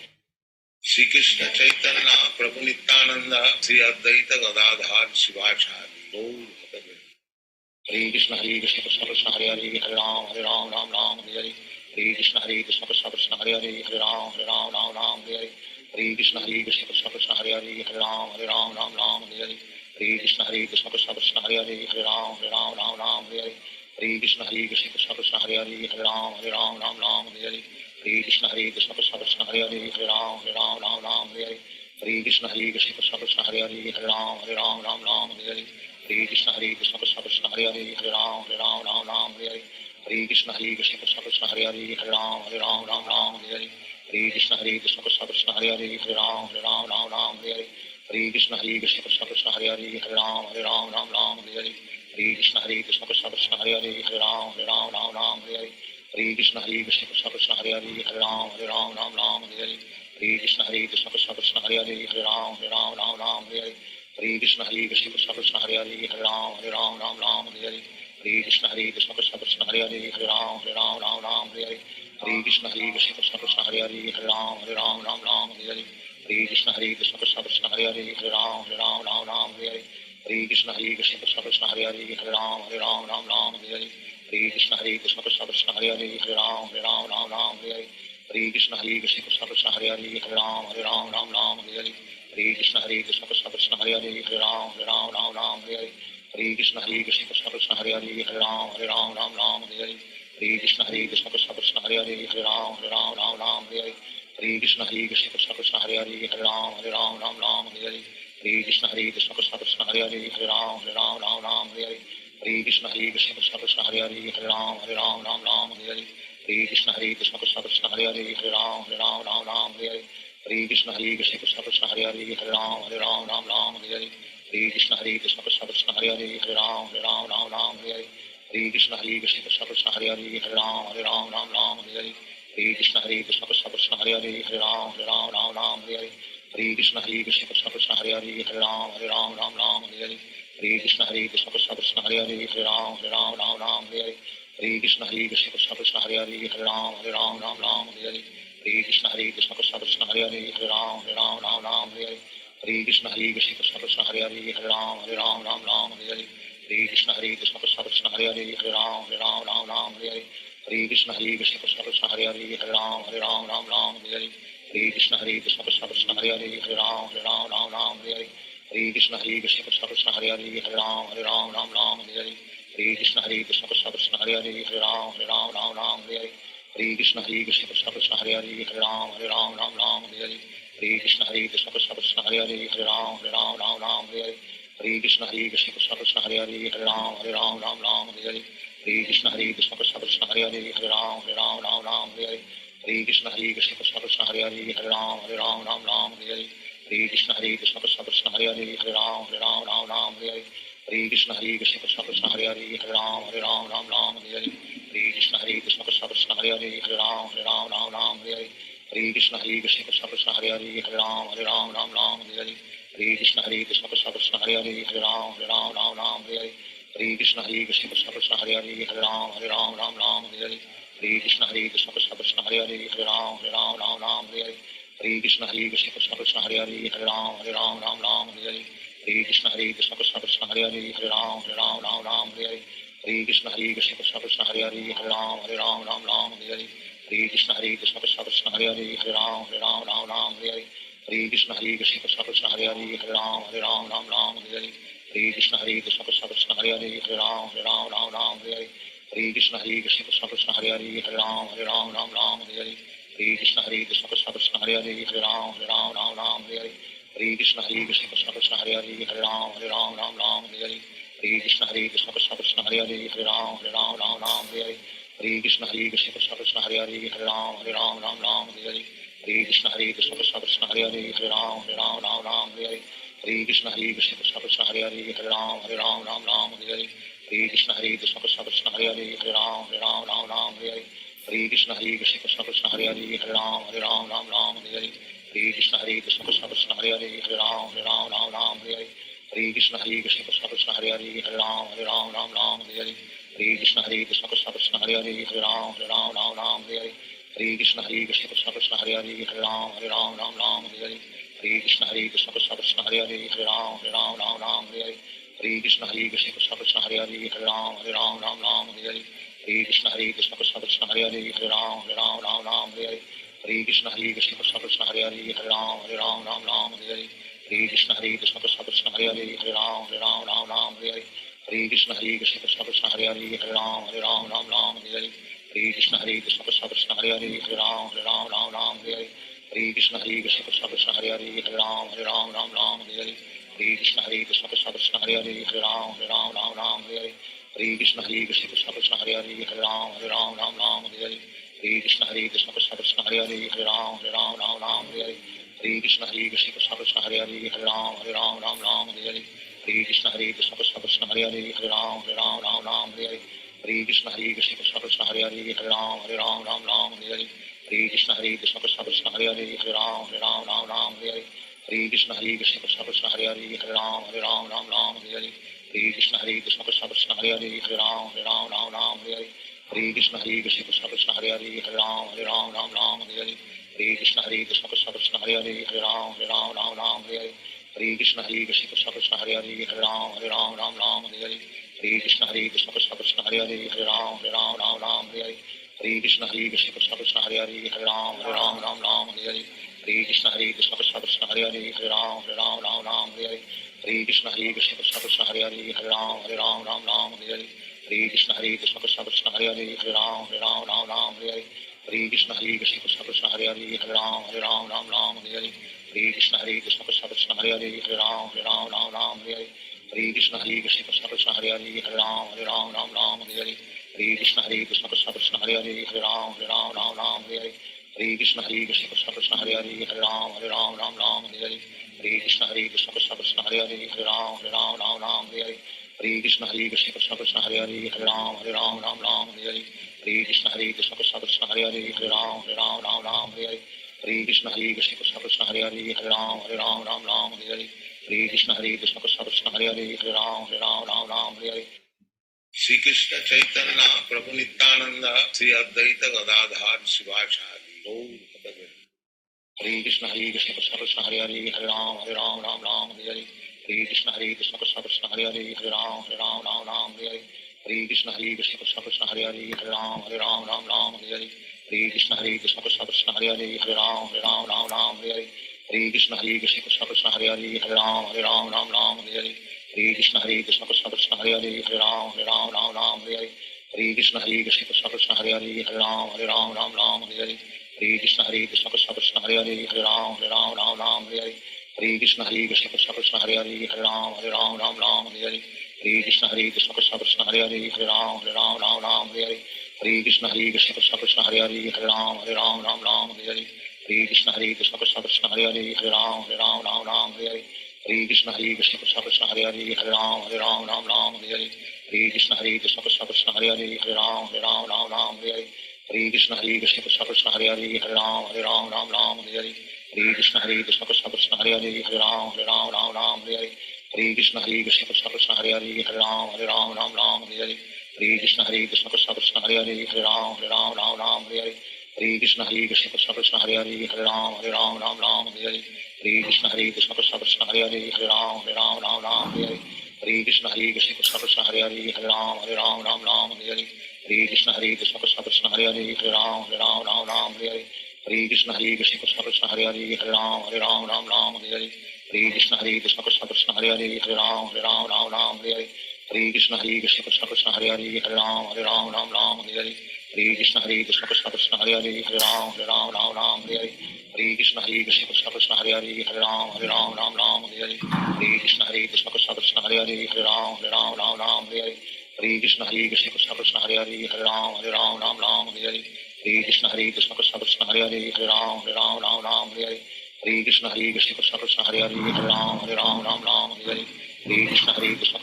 श्री कृष्ण चैतन्य प्रभु नित्यानंद श्री अद्वैत गदाधर शिवाचार्य गौर भक्त हरे Krishna Krishna Krishna Hare Hare Hare Ram Hare Hare Hare Krishna Krishna Krishna Hare Hare Hare Ram Hare Hare Hare Krishna Krishna Krishna Hare Hare Hare Ram Hare Hare Hare Krishna Krishna Krishna Hare Hare Hare Ram Hare Hare Hare Krishna Krishna Krishna Hare Hare Hare Ram Hare Hare Hare Krishna Krishna Krishna Hare Hare Hare Ram Hare Hare Hare Krishna Krishna Krishna Hare Hare Hare Ram Hare Hare Hare Krishna Krishna Krishna Hare Hare Hare Ram Hare Hare Hare Krishna Krishna Krishna Hare Hare Hare Ram Hare Hare Hare Krishna Krishna Krishna Hare Hare Hare Ram Hare Hare Hare Krishna Krishna Krishna Hare Hare Hare Ram Hare Hare Hare Krishna Krishna Krishna Hare Hare Hare Ram Ram Ram Hare Hare Hare Krishna Krishna Krishna Hare Hare Hare Ram Ram Ram Hare Hare Hare Krishna Krishna Krishna Hare Hare Hare Ram Ram Ram Hare Hare Hare Krishna Krishna Krishna Hare Hare Hare Ram Ram Hare Hare Hare Krishna Krishna Krishna Hare Hare Hare Ram Ram Hare Hare Hare Krishna Krishna Krishna Hare Hare Hare Ram Ram Hare Hare Hare Krishna Krishna Krishna Hare Hare Hare Ram Ram Hare Hare Hare Krishna Krishna Krishna Hare Hare Hare Ram Ram Hare Hare Hare Krishna Krishna Krishna Hare Hare Hare Ram Ram Hare Hare Hare Krishna Krishna Krishna Hare Hare Hare Ram Hare Hare Hare Krishna Krishna Krishna Hare Hare Hare Ram Hare Hare Hare Krishna Krishna Krishna Hare Hare Hare Ram Hare Hare Hare Krishna Krishna Krishna Hare Hare Hare Ram Hare Hare Hare Krishna Krishna Krishna Hare Hare Hare Ram Hare Hare Hare Krishna Krishna Krishna Hare Hare Hare Ram Hare Hare Hare Krishna Krishna Krishna Hare Hare Hare Ram Hare Hare Hare Krishna Krishna Krishna Hare Hare Hare Ram Hare Hare Hare Krishna Krishna Krishna Hare Hare Hare Ram Hare Hare Hare Krishna Krishna Krishna Hare Hare Hare Ram Hare Hare Hare Krishna Krishna Krishna Hare Hare Hare Ram Hare Hare Hare Krishna Krishna Krishna Hare Hare Hare Ram Hare Hare Hare Krishna Krishna Krishna Hare Hare Hare Ram Hare Hare Hare Krishna Krishna Krishna Hare Hare Hare Ram Hare Hare Hare Krishna Krishna Krishna Hare Hare Hare Ram Hare Hare Hare Krishna Krishna Krishna Hare Hare Hare Ram Hare Hare Hare Krishna Krishna Krishna Hare Hare Hare Ram Hare Hare Hare Krishna Krishna Krishna Hare Hare Hare Ram Hare Hare Hare Krishna Krishna Krishna Hare Hare Hare Ram Hare Hare Krishna Krishna Krishna Hare Hare Hare Ram Hare Hare Krishna Krishna Krishna Hare Hare Hare Ram Hare Hare Krishna Krishna Krishna Hare Hare Hare Ram Hare Hare Krishna Krishna Krishna Hare Hare Hare Ram Hare Hare Krishna Krishna Krishna Hare Hare Hare Ram Hare Hare Krishna Krishna Krishna Hare Hare Hare Ram Hare Hare Krishna Krishna Krishna Hare Hare Hare Ram Hare Hare Krishna Krishna Krishna Hare Hare Hare Ram Hare Krishna Krishna Krishna Hare Hare Hare Ram Hare Krishna Krishna Krishna Hare Hare Hare Ram Hare Krishna Krishna Krishna Hare Hare Hare Ram Hare Krishna Krishna Krishna Hare Hare Hare Ram Hare Krishna Krishna Krishna Hare Hare Hare Ram Hare Krishna Krishna Krishna Hare Hare Hare Ram Hare Krishna Krishna Krishna Hare Hare Hare Ram Hare Krishna Krishna Krishna Hare Hare Hare Ram Hare Krishna Krishna Krishna Hare Hare Hare Ram Hare Krishna Krishna Krishna Hare Hare Hare Ram Hare Krishna Krishna Krishna Hare Hare Hare Ram Hare Krishna Krishna Krishna Hare Hare Hare Ram Hare Krishna Krishna Krishna Hare Hare Hare Ram Hare Krishna Krishna Krishna Hare Hare Hare Ram Hare Krishna Krishna Krishna Hare Hare Hare Ram Hare Krishna Krishna Krishna Hare Hare Hare Ram Hare Krishna Krishna Krishna Hare Hare Hare Ram Hare Krishna Krishna Krishna Hare Hare Hare Ram Hare Krishna Krishna Krishna Hare Hare Hare Ram Hare Krishna Krishna Krishna Hare Hare Hare Ram Hare Krishna Krishna Krishna Hare Hare Hare Ram Hare Krishna Krishna Krishna Hare Hare Hare Ram Hare Krishna Krishna Krishna Hare Hare Hare Ram Hare Krishna Krishna Krishna Hare Hare Hare Ram Hare Krishna Krishna Krishna Hare Hare Hare Ram Hare Krishna Krishna Krishna Hare Hare Hare Ram Hare Krishna Krishna Krishna Hare Hare Hare Ram Hare Krishna Krishna Krishna Hare Hare Hare Ram Hare Krishna Krishna Krishna Hare Hare Hare Ram Hare Krishna Krishna Krishna Hare Hare Hare Ram Hare Krishna Krishna Krishna Hare Hare Hare Ram Hare Krishna Krishna Krishna Hare Hare Hare Ram Hare Krishna Krishna Krishna Hare Hare Hare Ram Hare Krishna Krishna Krishna Hare Hare Hare Ram Hare Krishna Krishna Krishna Hare Hare Hare Ram Hare Krishna Krishna Krishna Hare Hare Hare Ram Hare Krishna Krishna Krishna Hare Hare Hare Ram Hare Krishna Krishna Krishna Hare Hare Hare Ram Hare Krishna Krishna Krishna Hare Hare Hare Ram Hare हरे कृष्ण कृष्ण कृष्ण हरे हरे हरे राम राम राम हरे हरे हरे कृष्ण कृष्ण कृष्ण हरे हरे हरे राम राम राम हरे हरे हरे कृष्ण कृष्ण कृष्ण हरे हरे हरे राम राम हरे हरे हरे कृष्ण कृष्ण कृष्ण हरे हरे हरे राम राम हरे हरे हरे कृष्ण कृष्ण कृष्ण हरे हरे हरे राम राम हरे हरे हरे कृष्ण कृष्ण कृष्ण हरे हरे हरे राम राम हरे हरे हरे कृष्ण कृष्ण कृष्ण हरे हरे हरे राम राम हरे हरे हरे कृष्ण कृष्ण कृष्ण हरे हरे हरे राम राम हरे हरे हरे कृष्ण कृष्ण कृष्ण हरे हरे हरे राम राम हरे हरे हरे कृष्ण कृष्ण कृष्ण हरे हरे हरे राम राम हरे हरे हरे कृष्ण कृष्ण कृष्ण हरे हरे हरे राम राम हरे हरे हरे कृष्ण कृष्ण कृष्ण हरे हरे हरे राम हरे हरे हरे कृष्ण कृष्ण कृष्ण हरे हरे हरे राम हरे हरे हरे कृष्ण कृष्ण कृष्ण हरे हरे हरे राम हरे हरे हरे कृष्ण कृष्ण कृष्ण हरे हरे हरे राम हरे हरे हरे कृष्ण कृष्ण कृष्ण हरे हरे हरे राम हरे हरे हरे कृष्ण कृष्ण कृष्ण हरे हरे हरे राम हरे हरे हरे कृष्ण कृष्ण कृष्ण हरे हरे हरे राम हरे हरे हरे कृष्ण कृष्ण कृष्ण हरे हरे हरे राम हरे हरे हरे कृष्ण कृष्ण कृष्ण हरे हरे हरे राम हरे हरे हरे कृष्ण कृष्ण कृष्ण हरे हरे हरे राम हरे हरे हरे कृष्ण कृष्ण कृष्ण हरे हरे हरे राम हरे हरे हरे कृष्ण कृष्ण कृष्ण हरे हरे हरे राम हरे हरे श्री कृष्ण चैतन्य प्रभु नित्यानंद श्री अद्वैत गदाधर शिवाचार्य गौर भक्त हरे Krishna Krishna Krishna Hare Hare Hare Ram Hare Hare Hare Krishna Krishna Krishna Hare Hare Hare Ram Hare Hare Hare Krishna Krishna Krishna Hare Hare Hare Ram Hare Hare Hare Krishna Krishna Krishna Hare Hare Hare Ram Hare Hare Hare Krishna Krishna Krishna Hare Hare Hare Ram Hare Hare Hare Krishna Krishna Krishna Hare Hare Hare Ram Hare Hare Hare Krishna Krishna Krishna Hare Hare Hare Ram Hare Hare Hare Krishna Krishna Krishna Hare Hare Hare Ram Hare Hare Hare Krishna Krishna Krishna Hare Hare Hare Ram Hare Hare Hare Krishna Krishna Krishna Hare Hare Hare Ram Hare Hare Hare Krishna Krishna Krishna Hare Hare Hare Ram Hare Hare Hare Krishna Krishna Krishna Hare Hare Hare Ram Hare Hare Hare Krishna Krishna Krishna Hare Hare Hare Ram Hare Hare Hare Krishna Krishna Krishna Hare Hare Hare Ram Hare Hare Hare Krishna Krishna Krishna Hare Hare Hare Ram Hare Hare Hare Krishna Krishna Krishna Hare Hare Hare Ram Hare Hare Hare Krishna Krishna Krishna Hare Hare Hare Ram Hare Hare Hare Krishna Krishna Krishna Hare Hare Hare Ram Hare Hare Hare Krishna Krishna Krishna Hare Hare Hare Ram Hare Hare Hare Krishna Krishna Krishna Hare Hare Hare Ram Hare Hare Hare Krishna Krishna Krishna Hare Hare Hare Ram Hare Hare Hare Krishna Krishna Krishna Hare Hare Hare Ram Hare Hare Hare Krishna Krishna Krishna Hare Hare Hare Ram Hare Hare Hare Krishna Krishna Krishna Hare Hare Hare Ram Hare Hare Hare Krishna Krishna Krishna Hare Hare Hare Ram Hare Hare Hare Krishna Krishna Krishna Hare Hare Hare Ram Hare Hare Hare Krishna Krishna Krishna Hare Hare Hare Ram Hare Hare Hare Krishna Krishna Krishna Hare Hare Hare Ram Hare Hare Hare Krishna Krishna Krishna Hare Hare Hare Ram Hare Hare Hare Krishna Krishna Krishna Hare Hare Hare Ram Hare Hare Hare Krishna Krishna Krishna Hare Hare Hare Ram Hare Hare Hare Krishna Krishna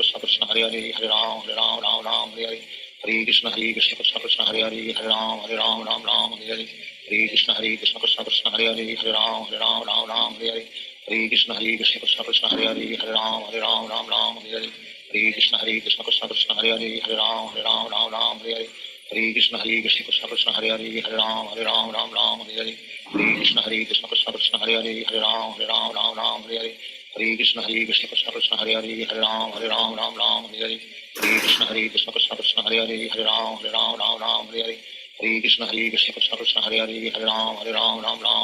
Krishna Hare Hare Hare Ram Hare Hare Hare Krishna Krishna Krishna Hare Hare Hare Ram Hare Hare Hare Krishna Krishna Krishna Hare Hare Hare Ram Hare Hare Hare Krishna Krishna Krishna Hare Hare Hare Ram Hare Hare Hare Krishna Krishna Krishna Hare Hare Hare Ram Hare Hare Hare Krishna Krishna Krishna Hare Hare Hare Ram Hare Hare Hare Krishna Krishna Krishna Hare Hare Hare Ram Hare Hare Hare Krishna Krishna Krishna Hare Hare Hare Ram Hare Hare Hare Krishna Krishna Krishna Hare Hare Hare Ram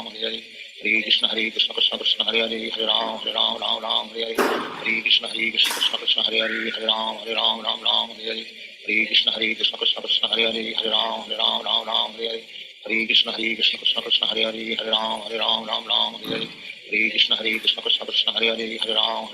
Hare Hare Hare Krishna Krishna Krishna Hare Hare Hare Ram Hare Hare Hare Krishna Krishna Krishna Hare Hare Hare Ram Hare Hare Hare Krishna Krishna Krishna Hare Hare Hare Ram Hare Hare Hare Krishna Krishna Krishna Hare Hare Hare Ram Hare Hare Hare Krishna Krishna Krishna Hare Hare Hare Ram Hare Hare Hare Krishna Krishna Krishna Hare Hare Hare Ram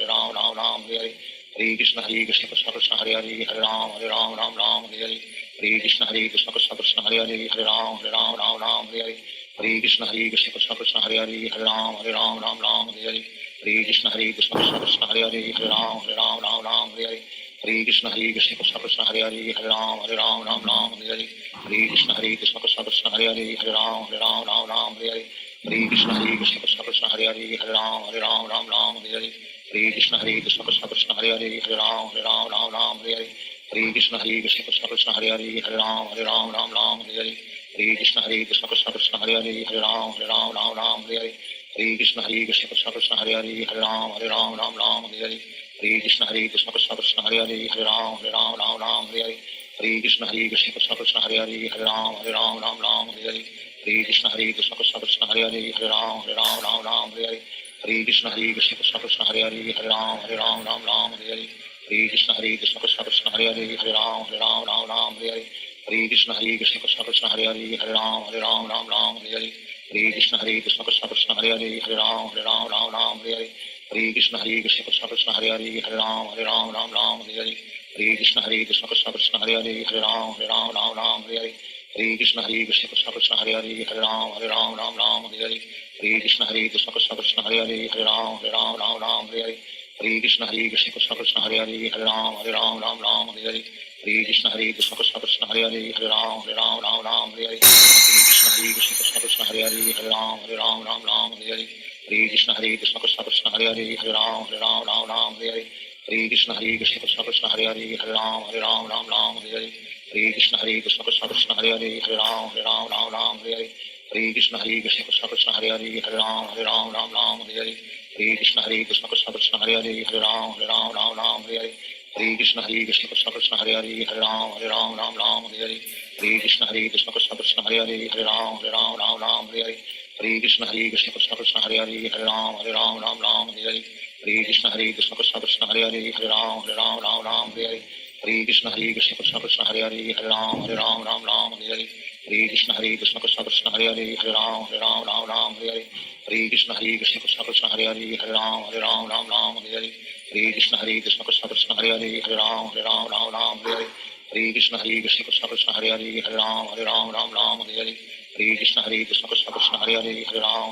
Hare Hare Hare Krishna Krishna Krishna Hare Hare Hare Ram Hare Hare Hare Krishna Krishna Krishna Hare Hare Hare Ram Ram Ram Hare Hare Hare Krishna Krishna Krishna Hare Hare Hare Ram Ram Hare Hare Hare Krishna Krishna Krishna Hare Hare Hare Ram Ram Hare Hare Hare Krishna Krishna Krishna Hare Hare Hare Ram Ram Hare Hare Hare Krishna Krishna Krishna Hare Hare Hare Ram Ram Hare Hare Hare Krishna Krishna Krishna Hare Hare Hare Ram Ram Hare Hare Hare Krishna Krishna Krishna Hare Hare Hare Ram Ram Hare Hare Hare Krishna Krishna Krishna Hare Hare Hare Ram Ram Hare Hare Hare Krishna Krishna Krishna Krishna Hare Hare Hare Ram Ram Hare Hare Hare Krishna Krishna Krishna Krishna Hare Hare Hare Ram Ram Hare Hare Hare Krishna Krishna Krishna Krishna Hare Hare Hare Ram Ram Hare Hare Hare Krishna Krishna Krishna Krishna Hare Hare Hare Ram Ram Hare Hare Hare Krishna Krishna Krishna Krishna Hare Hare Hare Ram Ram Hare Hare Hare Krishna Krishna Krishna Krishna Hare Hare Hare Ram Ram Hare Hare Hare Krishna Krishna Krishna Krishna Hare Hare Hare Ram Hare Hare Hare Krishna Krishna Krishna Krishna Hare Hare Hare Ram Hare Hare Hare Krishna Krishna Krishna Krishna Hare Hare Hare Ram Hare Hare Hare Krishna Krishna Krishna Krishna Hare Hare Hare Ram Hare Hare Hare Krishna Krishna Krishna Krishna Hare Hare Hare Ram Hare Hare Hare Krishna Krishna Krishna Krishna Hare Hare Hare Ram Hare Hare Hare Krishna Krishna Krishna Krishna Hare Hare Hare Ram Hare Hare Hare Krishna Krishna Krishna Krishna Hare Hare Hare Ram Hare Hare Hare Krishna Krishna Krishna Krishna Hare Hare Hare Ram Hare Hare Krishna Krishna Krishna Krishna Hare Hare Hare Ram Hare Hare Hare Krishna Krishna Krishna Krishna Hare Hare Hare Ram Hare Hare Hare Krishna Krishna Krishna Krishna Hare Hare Hare Ram Hare Hare Hare Krishna Krishna Krishna Krishna Hare Hare Hare Ram Hare Hare Hare Krishna Krishna Krishna Krishna Hare Hare Hare Ram Hare Hare Hare Krishna Krishna Krishna Krishna Hare Hare Hare Ram Hare Hare Hare Krishna Krishna Krishna Krishna Hare Hare Hare Ram Hare Hare Hare Krishna Krishna Krishna Krishna Hare Hare Hare Ram Hare Hare Hare Krishna Krishna Krishna Krishna Hare Hare Hare Ram Hare Hare Hare Krishna Krishna Krishna Krishna Hare Hare Hare Ram Hare Hare Hare Krishna Krishna Krishna Krishna Hare Hare Hare Ram Hare Hare Hare Krishna Krishna Krishna Krishna Hare Hare Hare Ram Hare Hare Hare Krishna Krishna Krishna Krishna Hare Hare Hare Ram Hare Hare Hare Krishna Krishna Krishna Krishna Hare Hare Hare Ram Hare Hare Krishna Krishna Krishna Krishna Hare Hare Hare Ram Hare Hare Krishna Krishna Krishna Krishna Hare Hare Hare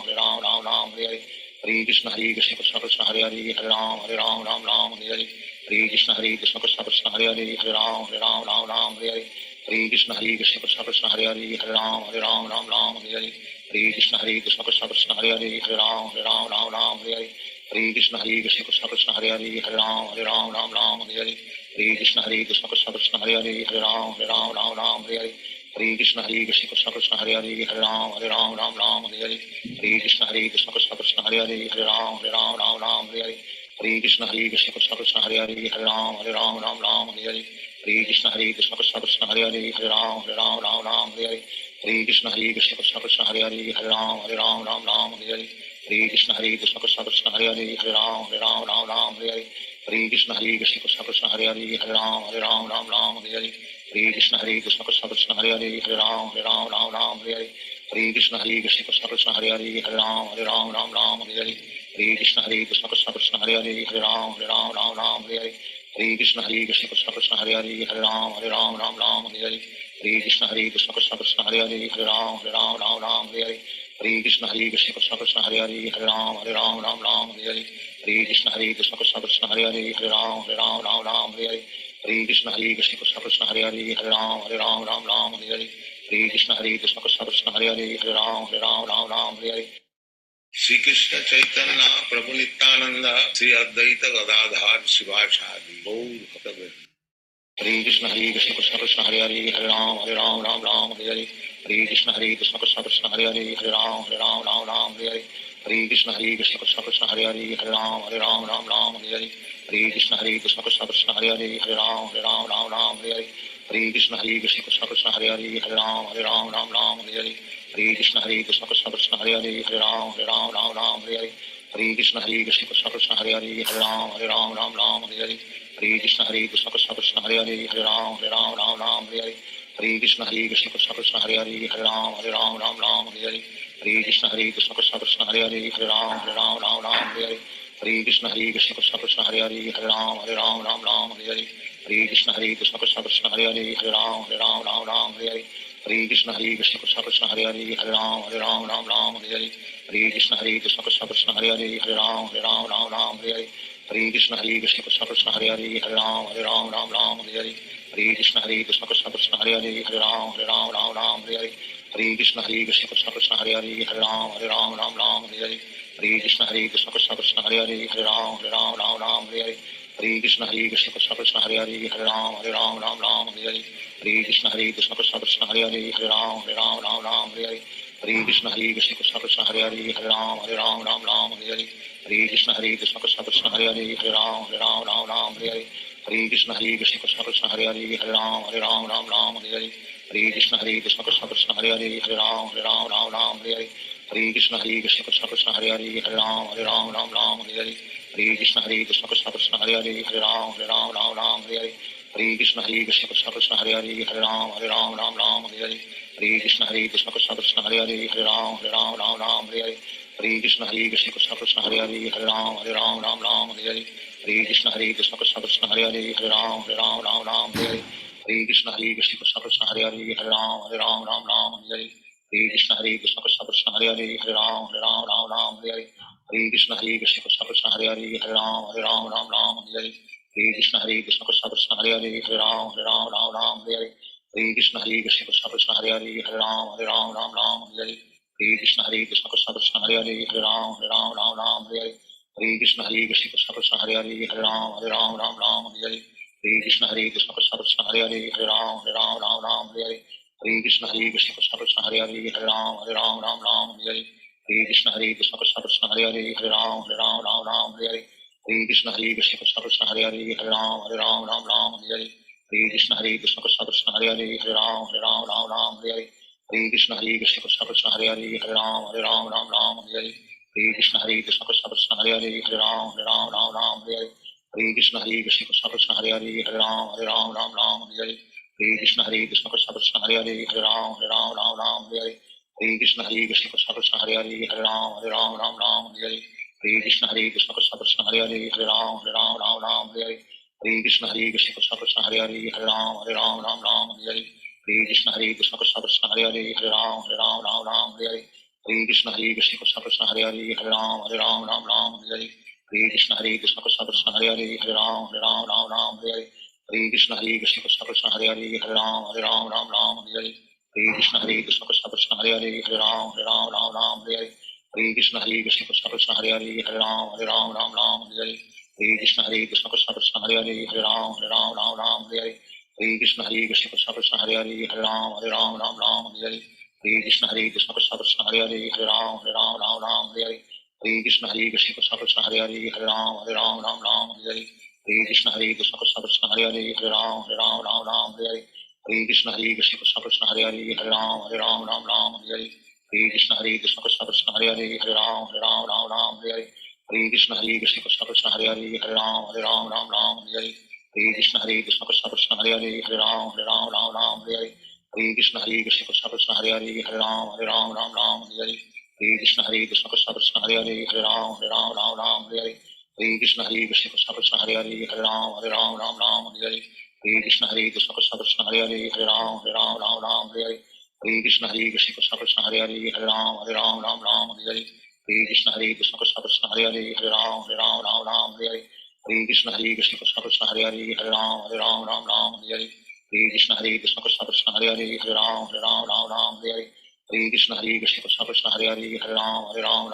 Ram Hare Hare Krishna Krishna Krishna Krishna Hare Hare Hare Ram Hare Hare Krishna Krishna Krishna Krishna Hare Hare Hare Ram Hare Hare Krishna Krishna Krishna Krishna Hare Hare Hare Ram Hare Hare Krishna Krishna Krishna Krishna Hare Hare Hare Ram Hare Hare Krishna Krishna Krishna Krishna Hare Hare Hare Ram Hare Hare Krishna Krishna Krishna Krishna Hare Hare Hare Ram Hare Hare Krishna Krishna Krishna Krishna Hare Hare Hare Ram Hare Hare Krishna Krishna Krishna Krishna Hare Hare Hare Ram Hare Hare Krishna Krishna Krishna Krishna Hare Hare Hare Ram Hare Krishna Krishna Krishna Krishna Hare Hare Hare Ram Hare Krishna Krishna Krishna Krishna Hare Hare Hare Ram Hare Krishna Krishna Krishna Krishna Hare Hare Hare Ram Hare Krishna Krishna Krishna Krishna Hare Hare Hare Ram Hare Krishna Krishna Krishna Krishna Hare Hare Hare Ram Hare Krishna Krishna Krishna Krishna Hare Hare Hare Ram Hare Krishna Krishna Krishna Krishna Hare Hare Hare Ram Hare Krishna Krishna Krishna Krishna Hare Hare Hare Ram Hare Krishna Krishna Krishna Krishna Hare Hare Hare Ram Hare Krishna Krishna Krishna Krishna Hare Hare Hare Ram Hare Krishna Krishna Krishna Krishna Hare Hare Hare Ram Hare Krishna Krishna Krishna Krishna Hare Hare Hare Ram Hare Krishna Krishna Krishna Krishna Hare Hare Hare Ram Hare Shri Krishna Chaitanya प्रभु नित्यानंद श्री अद्वैत गदाधर शिवाचार्य गौर भक्तवृंद Hare Krishna Krishna Krishna Hare Hare Hare Ram Hare Hare Hare Krishna Krishna Krishna Hare Hare Hare Ram Hare Hare Krishna Krishna Krishna Krishna Hare Hare Hare Ram Hare Hare Krishna Krishna Krishna Krishna Hare Hare Hare Ram Hare Krishna Krishna Krishna Krishna Hare Hare Hare Ram Hare Krishna Krishna Krishna Krishna Hare Hare Hare Ram Hare Krishna Krishna Krishna Krishna Hare Hare Hare Ram Hare Krishna Krishna Krishna Krishna Hare Hare Hare Ram Hare Krishna Krishna Krishna Krishna Hare Hare Hare Ram Hare Krishna Krishna Krishna Krishna Hare Hare Hare Ram Hare Krishna Krishna Krishna Krishna Hare Hare Hare Ram Hare Hare Krishna Krishna Krishna Hare Hare Hare Ram Ram Ram Hare Hare Hare Krishna Krishna Krishna Hare Hare Hare Ram Ram Hare Hare Hare Krishna Krishna Krishna Hare Hare Hare Ram Ram Hare Hare Hare Krishna Krishna Krishna Hare Hare Hare Ram Ram Hare Hare Hare Krishna Krishna Krishna Hare Hare Hare Ram Ram Hare Hare Hare Krishna Krishna Krishna Hare Hare Hare Ram Ram Hare Hare Hare Krishna Krishna Krishna Hare Hare Hare Ram Ram Hare Hare Hare Krishna Krishna Krishna Hare Hare Hare Ram Hare Hare Hare Krishna Krishna Krishna Hare Hare Hare Ram Hare Hare Hare Krishna Krishna Krishna Hare Hare Hare Ram Hare Hare Hare Krishna Krishna Krishna Hare Hare Hare Ram Hare Hare Hare Krishna Krishna Krishna Hare Hare Hare Ram Hare Hare Hare Krishna Krishna Krishna Hare Hare Hare Ram Hare Hare Hare Krishna Krishna Krishna Hare Hare Hare Ram Hare Hare Hare Krishna Krishna Krishna Hare Hare Hare Ram Hare Hare Hare Krishna Krishna Krishna Hare Hare Hare Ram Hare Hare Hare Krishna Krishna Krishna Hare Hare Hare Ram Hare Hare Hare Krishna Krishna Krishna Hare Hare Hare Ram Hare Hare Hare Krishna Krishna Krishna Hare Hare Hare Ram Hare Hare Hare Krishna Krishna Krishna Hare Hare Hare Ram Hare Hare Krishna Krishna Krishna Hare Hare Hare Ram Hare Hare Krishna Krishna Krishna Hare Hare Hare Ram Hare Hare Krishna Krishna Krishna Hare Hare Hare Ram Hare Hare Krishna Krishna Krishna Hare Hare Hare Ram Hare Hare Krishna Krishna Krishna Hare Hare Hare Ram Hare Hare Krishna Krishna Krishna Hare Hare Hare Ram Hare Hare Krishna Krishna Krishna Hare Hare Hare Ram Hare Hare Krishna Krishna Krishna Hare Hare Hare Ram Hare Hare Krishna Krishna Krishna Hare Hare Hare Ram Hare Hare Krishna Krishna Krishna Hare Hare Hare Ram Hare Hare Krishna Krishna Krishna Hare Hare Hare Ram Hare Hare Krishna Krishna Krishna Hare Hare Hare Ram Hare Hare Krishna Krishna Krishna Hare Hare Hare Ram Hare Krishna Krishna Krishna Hare Hare Hare Ram Hare Krishna Krishna Krishna Hare Hare Hare Ram Hare Krishna Krishna Krishna Hare Hare Hare Ram Hare Krishna Krishna Krishna Hare Hare Hare Ram Hare Krishna Krishna Krishna Hare Hare Hare Ram Hare Krishna Krishna Krishna Hare Hare Hare Ram Hare Krishna Krishna Krishna Hare Hare Hare Ram Hare Krishna Krishna Krishna Hare Hare Hare Ram Hare Krishna Krishna Krishna Hare Hare Hare Ram Hare Krishna Krishna Krishna Hare Hare Hare Ram Hare Krishna Krishna Krishna Hare Hare Hare Ram Hare Krishna Krishna Krishna Hare Hare Hare Ram Hare Krishna Krishna Krishna Hare Hare Hare Ram Hare Krishna Krishna Krishna Hare Hare Hare Ram Hare Krishna Krishna Krishna Hare Hare Hare Ram Hare Krishna Krishna Krishna Hare Hare Hare Ram Hare Krishna Krishna Krishna Hare Hare Hare Ram Hare Krishna Krishna Krishna Hare Hare Hare Ram Hare Krishna Krishna Krishna Hare Hare Hare Ram Hare Krishna Krishna Krishna Hare Hare Hare Ram Hare Krishna Krishna Krishna Hare Hare Hare Ram Hare Krishna Krishna Krishna Hare Hare Hare Ram Hare Krishna Krishna Krishna Hare Hare Hare Ram Hare Krishna Krishna Krishna Hare Hare Hare Ram Hare Krishna Krishna Krishna Hare Hare Hare Ram Hare Krishna Krishna Krishna Hare Hare Hare Ram Hare Krishna Krishna Krishna Hare Hare Hare Ram Hare Krishna Krishna Krishna Hare Hare Hare Ram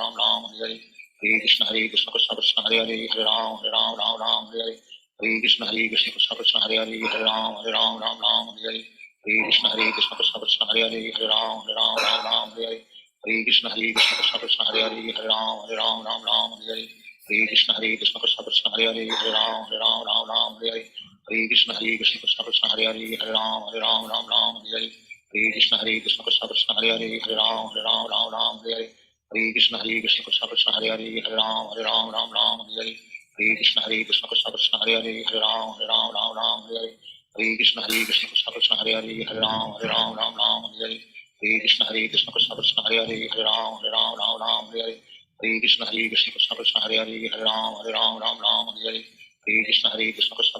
Hare Krishna Krishna Krishna Hare Hare Hare Ram Hare Krishna Krishna Krishna Hare Hare Hare Ram Hare Krishna Krishna Krishna Hare Hare Hare Ram Hare Krishna Krishna Krishna Hare Hare Hare Ram Hare Krishna Krishna Krishna Hare Hare Hare Ram Hare Krishna Krishna Krishna Hare Hare Hare Ram Hare Krishna Krishna Krishna Hare Hare Hare Ram Hare Krishna Krishna Krishna Hare Hare Hare Ram Hare Krishna Krishna Krishna Hare Hare Hare Ram Hare Krishna Krishna Krishna Hare Hare Hare Ram Hare Krishna Krishna Krishna Hare Hare Hare Ram Hare Krishna Krishna Krishna Hare Hare Hare Ram Hare Krishna Krishna Krishna Hare Hare Hare Ram Hare Krishna Krishna Krishna Hare Hare Hare Ram Hare Krishna Krishna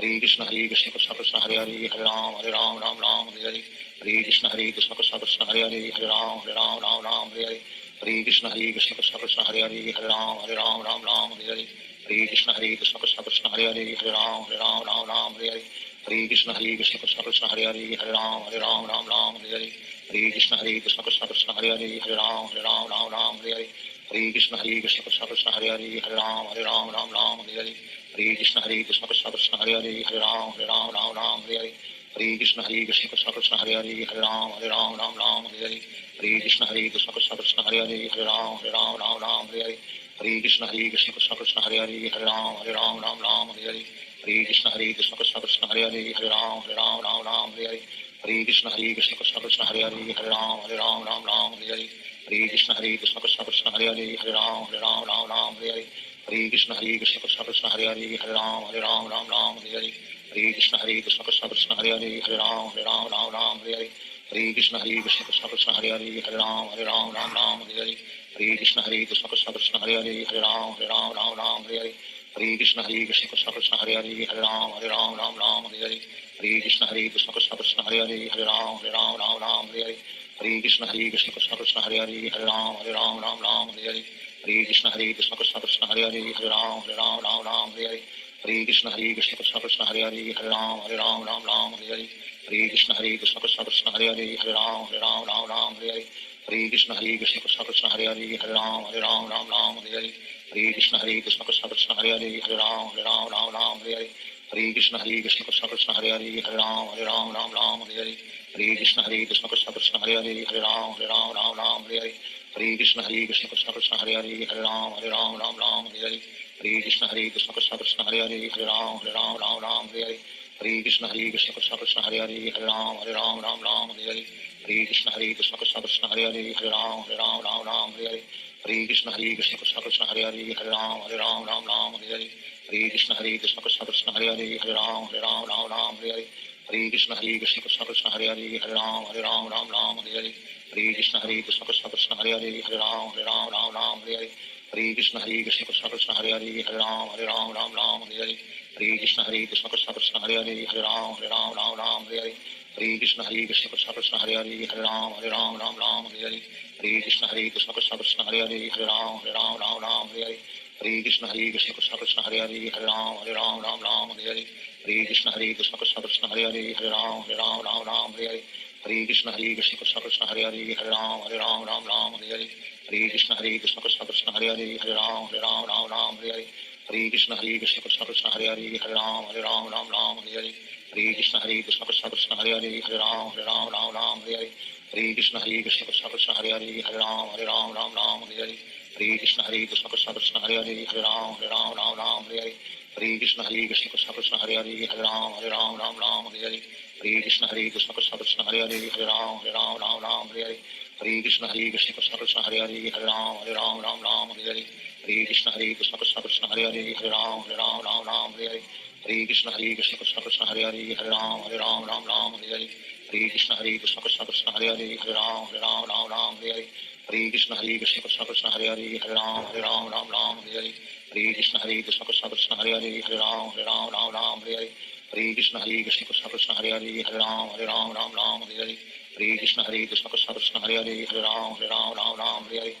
हरे कृष्ण कृष्ण कृष्ण हरे हरे हरे राम राम हरे हरे हरे कृष्ण कृष्ण कृष्ण हरे हरे हरे राम राम हरे हरे हरे कृष्ण कृष्ण कृष्ण हरे हरे हरे राम राम हरे हरे हरे कृष्ण कृष्ण कृष्ण हरे हरे राम हरे हरे हरे कृष्ण कृष्ण कृष्ण हरे हरे हरे राम राम हरे हरे हरे कृष्ण कृष्ण कृष्ण कृष्ण हरे हरे राम हरे हरे हरे कृष्ण कृष्ण कृष्ण हरे हरे राम हरे हरे हरे कृष्ण कृष्ण कृष्ण कृष्ण हरे हरे राम हरे हरे हरे कृष्ण कृष्ण कृष्ण कृष्ण हरे हरे राम हरे हरे हरे कृष्ण कृष्ण कृष्ण कृष्ण हरे हरे राम हरे हरे हरे कृष्ण कृष्ण कृष्ण कृष्ण हरे हरे राम हरे हरे हरे कृष्ण कृष्ण कृष्ण कृष्ण हरे हरे राम हरे हरे हरे कृष्ण कृष्ण कृष्ण कृष्ण हरे हरे राम हरे हरे हरे कृष्ण कृष्ण कृष्ण कृष्ण हरे हरे राम हरे हरे हरे कृष्ण कृष्ण कृष्ण कृष्ण हरे हरे राम हरे हरे हरे कृष्ण कृष्ण कृष्ण कृष्ण हरे हरे राम हरे हरे हरे कृष्ण कृष्ण कृष्ण कृष्ण हरे हरे राम हरे हरे हरे कृष्ण कृष्ण कृष्ण कृष्ण हरे हरे राम हरे हरे हरे कृष्ण कृष्ण कृष्ण कृष्ण हरे राम हरे हरे हरे कृष्ण कृष्ण कृष्ण कृष्ण हरे राम हरे हरे हरे कृष्ण कृष्ण कृष्ण कृष्ण हरे राम हरे हरे हरे कृष्ण कृष्ण कृष्ण कृष्ण हरे राम हरे हरे हरे कृष्ण कृष्ण कृष्ण कृष्ण हरे राम हरे हरे हरे कृष्ण कृष्ण कृष्ण कृष्ण हरे राम हरे हरे हरे कृष्ण कृष्ण कृष्ण कृष्ण हरे राम हरे हरे हरे कृष्ण कृष्ण कृष्ण कृष्ण हरे राम हरे हरे हरे कृष्ण कृष्ण कृष्ण कृष्ण हरे राम हरे हरे हरे कृष्ण कृष्ण कृष्ण कृष्ण हरे राम हरे हरे हरे कृष्ण कृष्ण कृष्ण कृष्ण हरे राम हरे हरे हरे कृष्ण कृष्ण कृष्ण कृष्ण हरे राम हरे हरे हरे कृष्ण कृष्ण कृष्ण कृष्ण हरे राम हरे हरे हरे कृष्ण कृष्ण कृष्ण कृष्ण हरे राम हरे हरे हरे कृष्ण कृष्ण कृष्ण कृष्ण हरे राम हरे हरे हरे कृष्ण कृष्ण कृष्ण कृष्ण हरे राम हरे हरे हरे कृष्ण कृष्ण कृष्ण कृष्ण हरे राम हरे हरे हरे कृष्ण कृष्ण कृष्ण कृष्ण हरे राम हरे हरे हरे कृष्ण कृष्ण कृष्ण कृष्ण हरे राम हरे हरे हरे कृष्ण कृष्ण कृष्ण कृष्ण हरे राम हरे हरे हरे कृष्ण कृष्ण कृष्ण कृष्ण हरे राम हरे हरे हरे कृष्ण कृष्ण कृष्ण कृष्ण हरे राम हरे हरे हरे कृष्ण कृष्ण कृष्ण कृष्ण हरे राम हरे हरे हरे कृष्ण कृष्ण कृष्ण कृष्ण हरे राम हरे हरे हरे कृष्ण कृष्ण कृष्ण कृष्ण हरे राम हरे हरे हरे कृष्ण कृष्ण कृष्ण कृष्ण हरे राम हरे हरे हरे कृष्ण कृष्ण कृष्ण कृष्ण हरे राम हरे हरे हरे कृष्ण कृष्ण कृष्ण कृष्ण हरे राम हरे हरे हरे कृष्ण कृष्ण कृष्ण कृष्ण हरे राम हरे हरे हरे कृष्ण कृष्ण कृष्ण कृष्ण हरे राम हरे हरे हरे कृष्ण कृष्ण कृष्ण कृष्ण हरे राम हरे हरे हरे कृष्ण कृष्ण कृष्ण कृष्ण हरे राम हरे हरे हरे कृष्ण कृष्ण कृष्ण कृष्ण हरे राम हरे हरे हरे कृष्ण कृष्ण कृष्ण कृष्ण हरे राम हरे हरे हरे कृष्ण कृष्ण कृष्ण कृष्ण हरे राम हरे हरे हरे कृष्ण कृष्ण कृष्ण कृष्ण हरे राम हरे हरे हरे कृष्ण कृष्ण कृष्ण कृष्ण हरे राम हरे हरे हरे कृष्ण कृष्ण कृष्ण कृष्ण हरे राम हरे हरे हरे कृष्ण कृष्ण कृष्ण कृष्ण हरे राम हरे हरे हरे कृष्ण कृष्ण कृष्ण कृष्ण हरे राम हरे हरे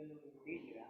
लोग दीजिएगा